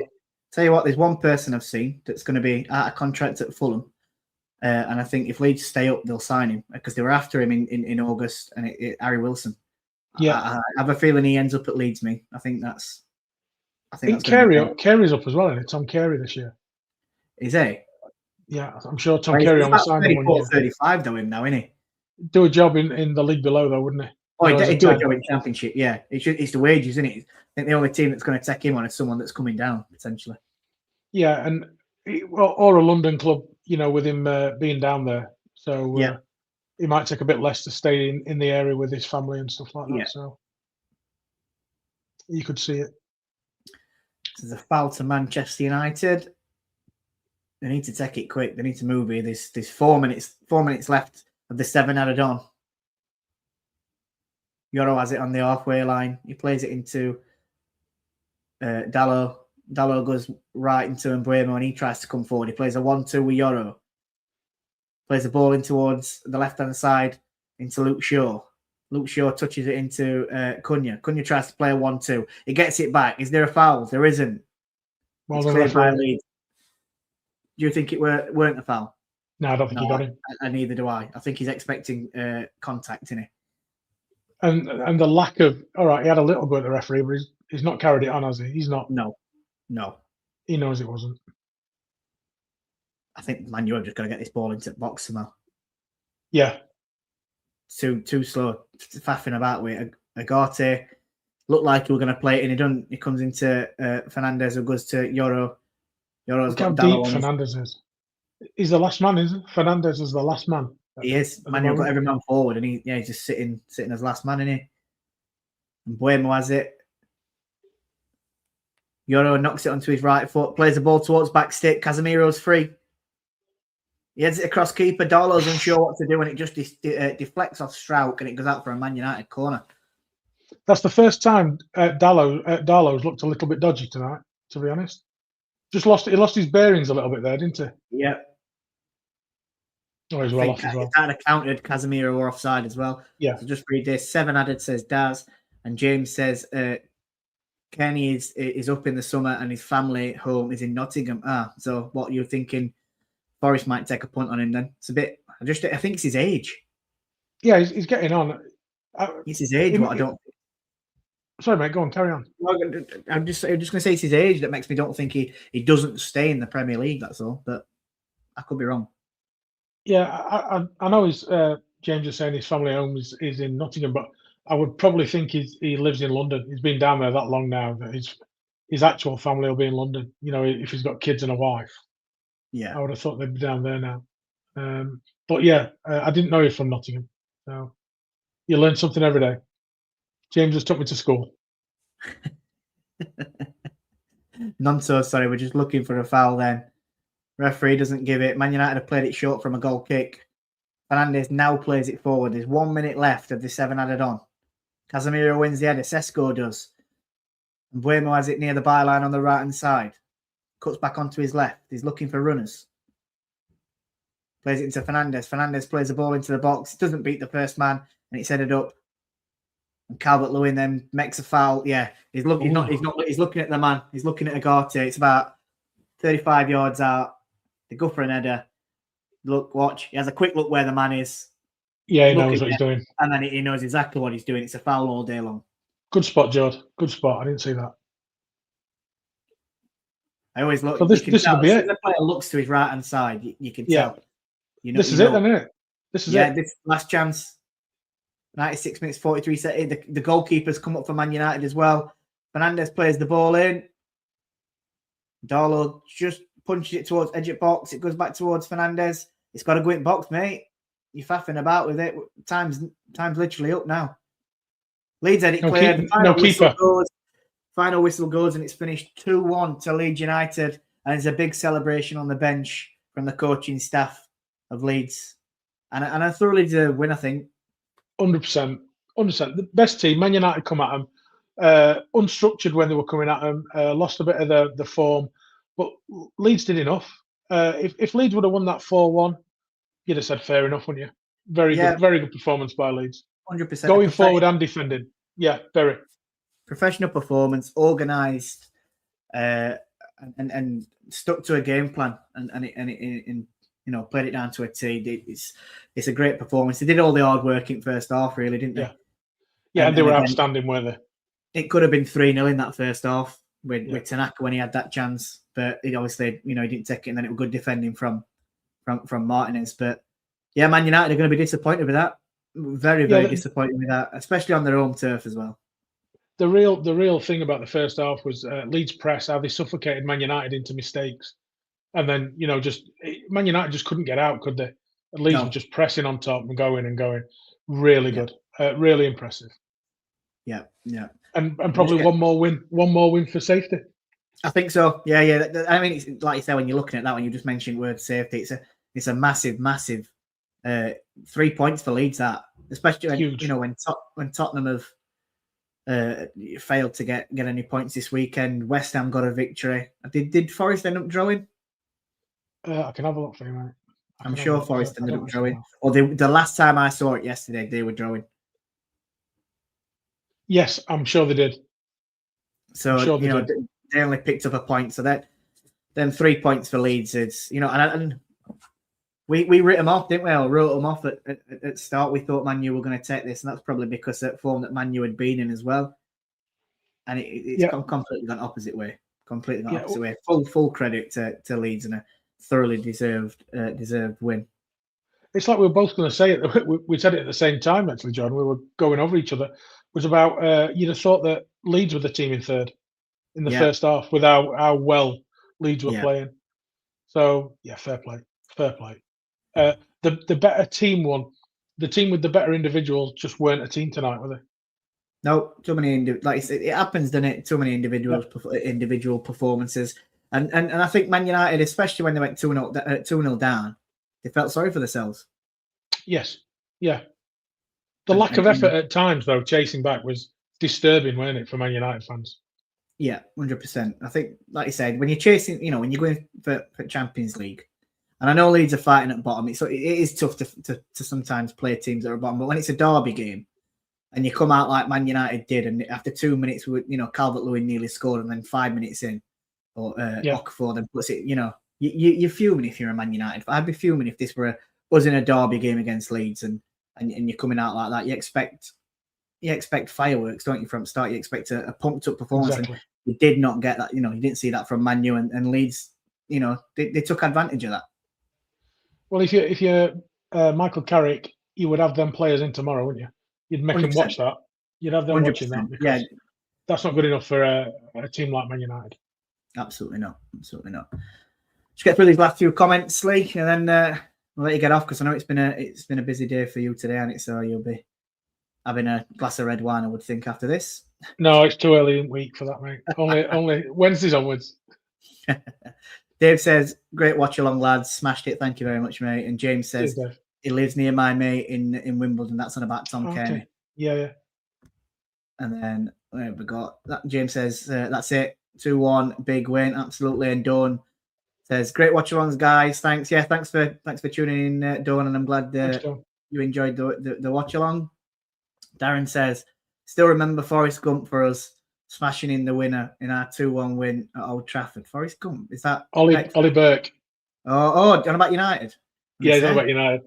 Tell you what, there's one person I've seen that's going to be out of contract at Fulham, And I think if Leeds stay up, they'll sign him because they were after him in August. And Harry Wilson. Yeah, I have a feeling he ends up at Leeds. I think that's. I I think think that's going to be. Carey's up as well, isn't it? Tom Carey this year. Is he? Yeah, I'm sure Tom Well, Carey he's only about signed him 1 year. 35 though, him now, isn't he? Do a job in the league below, though, wouldn't he? Oh, You know, as he'd a do a 10. job in Championship, yeah. It's the wages, isn't it? I think the only team that's going to take him on is someone that's coming down, potentially. Yeah, and or a London club, you know, with him being down there. So Yeah. he might take a bit less to stay in the area with his family and stuff like that. Yeah. So you could see it. There's a foul to Manchester United. They need to take it quick. They need to move here. There's 4 minutes left of the 7 added on. Yoro has it on the halfway line. He plays it into Dallo. Dallo goes right into Mbuemo and he tries to come forward. He plays a 1-2 with Yoro. Plays the ball in towards the left-hand side into Luke Shaw. Luke Shaw touches it into Cunha. Cunha tries to play a 1-2. He gets it back. Is there a foul? There isn't. Well, It's cleared by Leeds. Do you think it weren't a foul? No, I don't think he got him. And neither do I. I think he's expecting contact in it. And the lack of he had a little bit of the referee, but he's not carried it on, has he? He's not. No. He knows it wasn't. I think Man U have just got to get this ball into the box somehow. Yeah. Too slow, faffing about with Agate. Looked like he was going to play it, and he doesn't. He comes into Fernandez, who goes to Yoro. Yoro's Look how got deep Dallo on Fernandez is. He's the last man, isn't he? Fernandez is the last man. He is. Man U got every man forward, and he's just sitting as last man, isn't he? And Buemo has it. Yoro knocks it onto his right foot, plays the ball towards back stick. Casemiro's free. He heads it across keeper. Darlow's unsure what to do, and it just deflects off Strauch, and it goes out for a Man United corner. That's the first time Darlow's looked a little bit dodgy tonight, to be honest. He lost his bearings a little bit there, didn't he? Yeah. Oh, he's well off as well. It kind of counted. Casemiro were offside as well. Yeah. So just read this. 7 added, says Daz. And James says Kenny is up in the summer and his family home is in Nottingham. So what you're thinking, Forest might take a punt on him then? It's a bit, I think it's his age. Yeah, he's getting on. It's his age, what I don't... Sorry, mate, go on, carry on. I'm just going to say it's his age that makes me don't think he doesn't stay in the Premier League, that's all. But I could be wrong. Yeah, I know James is saying his family home is in Nottingham, but I would probably think he lives in London. He's been down there that long now that his actual family will be in London. You know, if he's got kids and a wife. Yeah. I would have thought they'd be down there now. But yeah, I didn't know he was from Nottingham. So you learn something every day. James just took me to school. None so sorry. We're just looking for a foul then. Referee doesn't give it. Man United have played it short from a goal kick. Fernandez now plays it forward. There's 1 minute left of the 7 added on. Casemiro wins the header. Sesko does. And Buemo has it near the byline on the right-hand side. Cuts back onto his left. He's looking for runners. Plays it into Fernandez. Fernandez plays the ball into the box. Doesn't beat the first man. And it's headed up. And Calvert-Lewin then makes a foul. Yeah, he's looking at the man. He's looking at Agate. It's about 35 yards out. They go for an header. Look, watch. He has a quick look where the man is. Yeah, he knows what he's doing. And then he knows exactly what he's doing. It's a foul all day long. Good spot, Jord. Good spot. I didn't see that. I always look. So this could be it. The player looks to his right-hand side. You can tell. You know, this is it, then, isn't it? This is it. This last chance. 96 minutes, 43 seconds. The goalkeeper's come up for Man United as well. Fernandez plays the ball in. Darlow just punches it towards edge of box. It goes back towards Fernandez. It's got to go in box, mate. You're faffing about with it. Time's literally up now. Leeds had it cleared. Final whistle goes, and it's finished 2-1 to Leeds United. And there's a big celebration on the bench from the coaching staff of Leeds. And I thoroughly deserve a win, I think. 100%. The best team. Man United come at them. Unstructured when they were coming at them. Lost a bit of the form. But Leeds did enough. If Leeds would have won that 4-1, you'd have said fair enough, wouldn't you? Very good performance by Leeds. 100%. Going forward and defending. Yeah, very. Professional performance, organised, and stuck to a game plan, and played it down to a T. It's a great performance. They did all the hard work in first half, really, didn't they? Yeah, and they were again, outstanding, weren't they? It could have been 3-0 in that first half with Tanaka when he had that chance, but he obviously, he didn't take it, and then it was good defending from Martinez. But yeah, Man United are going to be disappointed with that. Very, very disappointed with that, especially on their home turf as well. The real thing about the first half was Leeds press, how they suffocated Man United into mistakes. And then, Man United just couldn't get out, could they? Leeds were just pressing on top and going. Really good. Really impressive. Yeah. And probably one more win for safety. I think so. Yeah. I mean, it's, like you said, when you're looking at that, when you just mentioned word safety, it's a massive 3 points for Leeds. That, especially when Tottenham have failed to get any points this weekend. West Ham got a victory. Did Forest end up drawing? I can have a look for you, mate. I'm sure Forest ended up drawing. Or the last time I saw it yesterday, they were drawing. Yes, I'm sure they did. So they only picked up a point. So then 3 points for Leeds is and we wrote them off, didn't we? I wrote them off at the start. We thought Man U were going to take this, and that's probably because of that form that Man U had been in as well. And it's completely gone opposite way. Completely gone opposite way. Full credit to Leeds and a thoroughly deserved win. It's like we were both going to say it. We said it at the same time, actually, John. We were going over each other. It was about you'd have thought that Leeds were the team in third in the first half with how well Leeds were playing. So fair play. The better team won. The team with the better individuals just weren't a team tonight, were they? No, too many. Like you said, it happens, doesn't it? Too many individual performances, and I think Man United, especially when they went 2-0 down, they felt sorry for themselves. Yes, yeah. The lack of effort at times, though, chasing back was disturbing, wasn't it, for Man United fans? Yeah, 100%. I think, like you said, when you're chasing, when you're going for Champions League, and I know Leeds are fighting at bottom, so it is tough to sometimes play teams that are at bottom. But when it's a derby game, and you come out like Man United did, and after 2 minutes, Calvert-Lewin nearly scored, and then 5 minutes in, or Okafor then puts it. You're fuming if you're a Man United. I'd be fuming if this were us in a derby game against Leeds, and you're coming out like that. You expect fireworks, don't you? From start, you expect a pumped up performance, and you did not get that. You didn't see that from Man U, and Leeds. They took advantage of that. Well, if you're Michael Carrick, you would have them players in tomorrow, wouldn't you? You'd make 100%. Them watch that. You'd have them watching that because that's not good enough for a team like Man United. Absolutely not. Let's get through these last few comments, Lee, and then we'll let you get off because I know it's been a busy day for you today, and so you'll be having a glass of red wine, I would think, after this. No, it's too early in the week for that, mate. Only Wednesdays onwards. Dave says, great watch along, lads. Smashed it. Thank you very much, mate. And James says, he lives near my mate in Wimbledon. That's on about Tom Kearney. Yeah. And then we got that. James says, that's it. 2-1, big win. Absolutely. And Dawn says, great watch alongs, guys. Thanks. Yeah, thanks for tuning in, Dawn. And I'm glad you enjoyed the watch along. Darren says, still remember Forrest Gump for us. Smashing in the winner in our 2-1 win at Old Trafford. Forrest Gump, is that Ollie Burke? Oh, on about United. Yeah, he's on about United.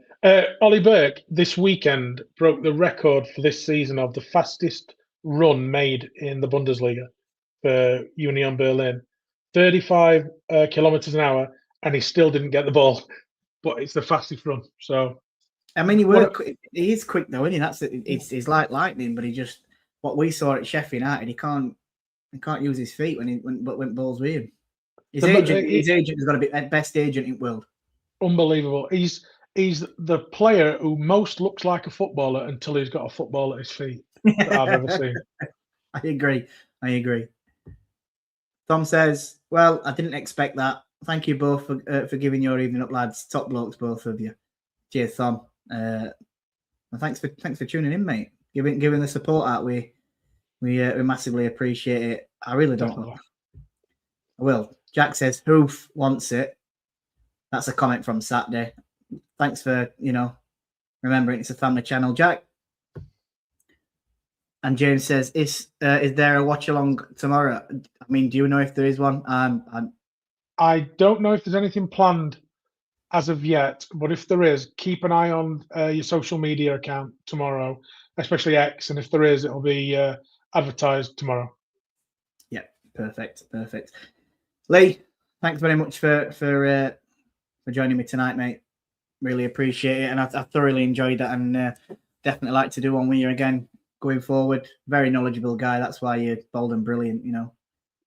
Ollie Burke this weekend broke the record for this season of the fastest run made in the Bundesliga for Union Berlin. 35 kilometers an hour, and he still didn't get the ball, but it's the fastest run. So, I mean, he is quick though, isn't he? He's like lightning, but he just. What we saw at Sheffield United, he can't use his feet when balls with him. His agent has got to be the best agent in the world. Unbelievable. He's the player who most looks like a footballer until he's got a football at his feet that I've ever seen. I agree. Tom says, well, I didn't expect that. Thank you both for giving your evening up, lads. Top blokes, both of you. Cheers, Tom. And thanks for tuning in, mate. Giving the support out, we massively appreciate it. I really don't know. I will. Jack says, Hoof wants it. That's a comment from Saturday. Thanks for, remembering it's a family channel, Jack. And James says, is there a watch along tomorrow? I mean, do you know if there is one? I don't know if there's anything planned as of yet, but if there is, keep an eye on your social media account tomorrow, especially X, and if there is, it'll be advertised tomorrow. Yeah, perfect. Lee, thanks very much for joining me tonight, mate. Really appreciate it, and I thoroughly enjoyed that, and definitely like to do one with you again going forward. Very knowledgeable guy. That's why you're bold and brilliant. You know,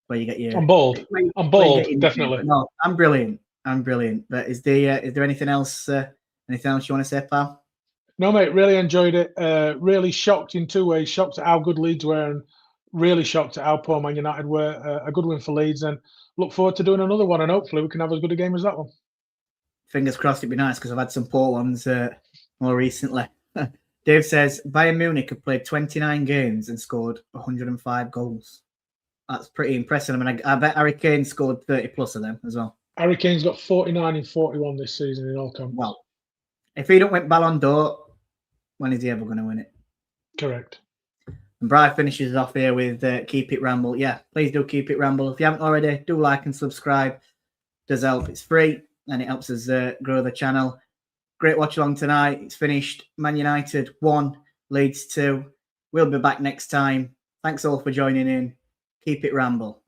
where you get your. I'm bold. I'm bold, definitely. No, I'm brilliant. But is there anything else? Anything else you want to say, pal? No, mate. Really enjoyed it. Really shocked in two ways. Shocked at how good Leeds were, and really shocked at how poor Man United were. A good win for Leeds, and look forward to doing another one. And hopefully, we can have as good a game as that one. Fingers crossed, it'd be nice because I've had some poor ones more recently. Dave says Bayern Munich have played 29 games and scored 105 goals. That's pretty impressive. I mean, I bet Harry Kane scored 30 plus of them as well. Harry Kane's got 49 and 41 this season in all comps. Well, if he don't win Ballon d'Or, when is he ever going to win it? Correct. And Bri finishes off here with Keep It Ramble. Yeah, please do keep it ramble. If you haven't already, do like and subscribe. It does help. It's free and it helps us grow the channel. Great watch along tonight. It's finished. Man United 1, Leeds 2. We'll be back next time. Thanks all for joining in. Keep it ramble.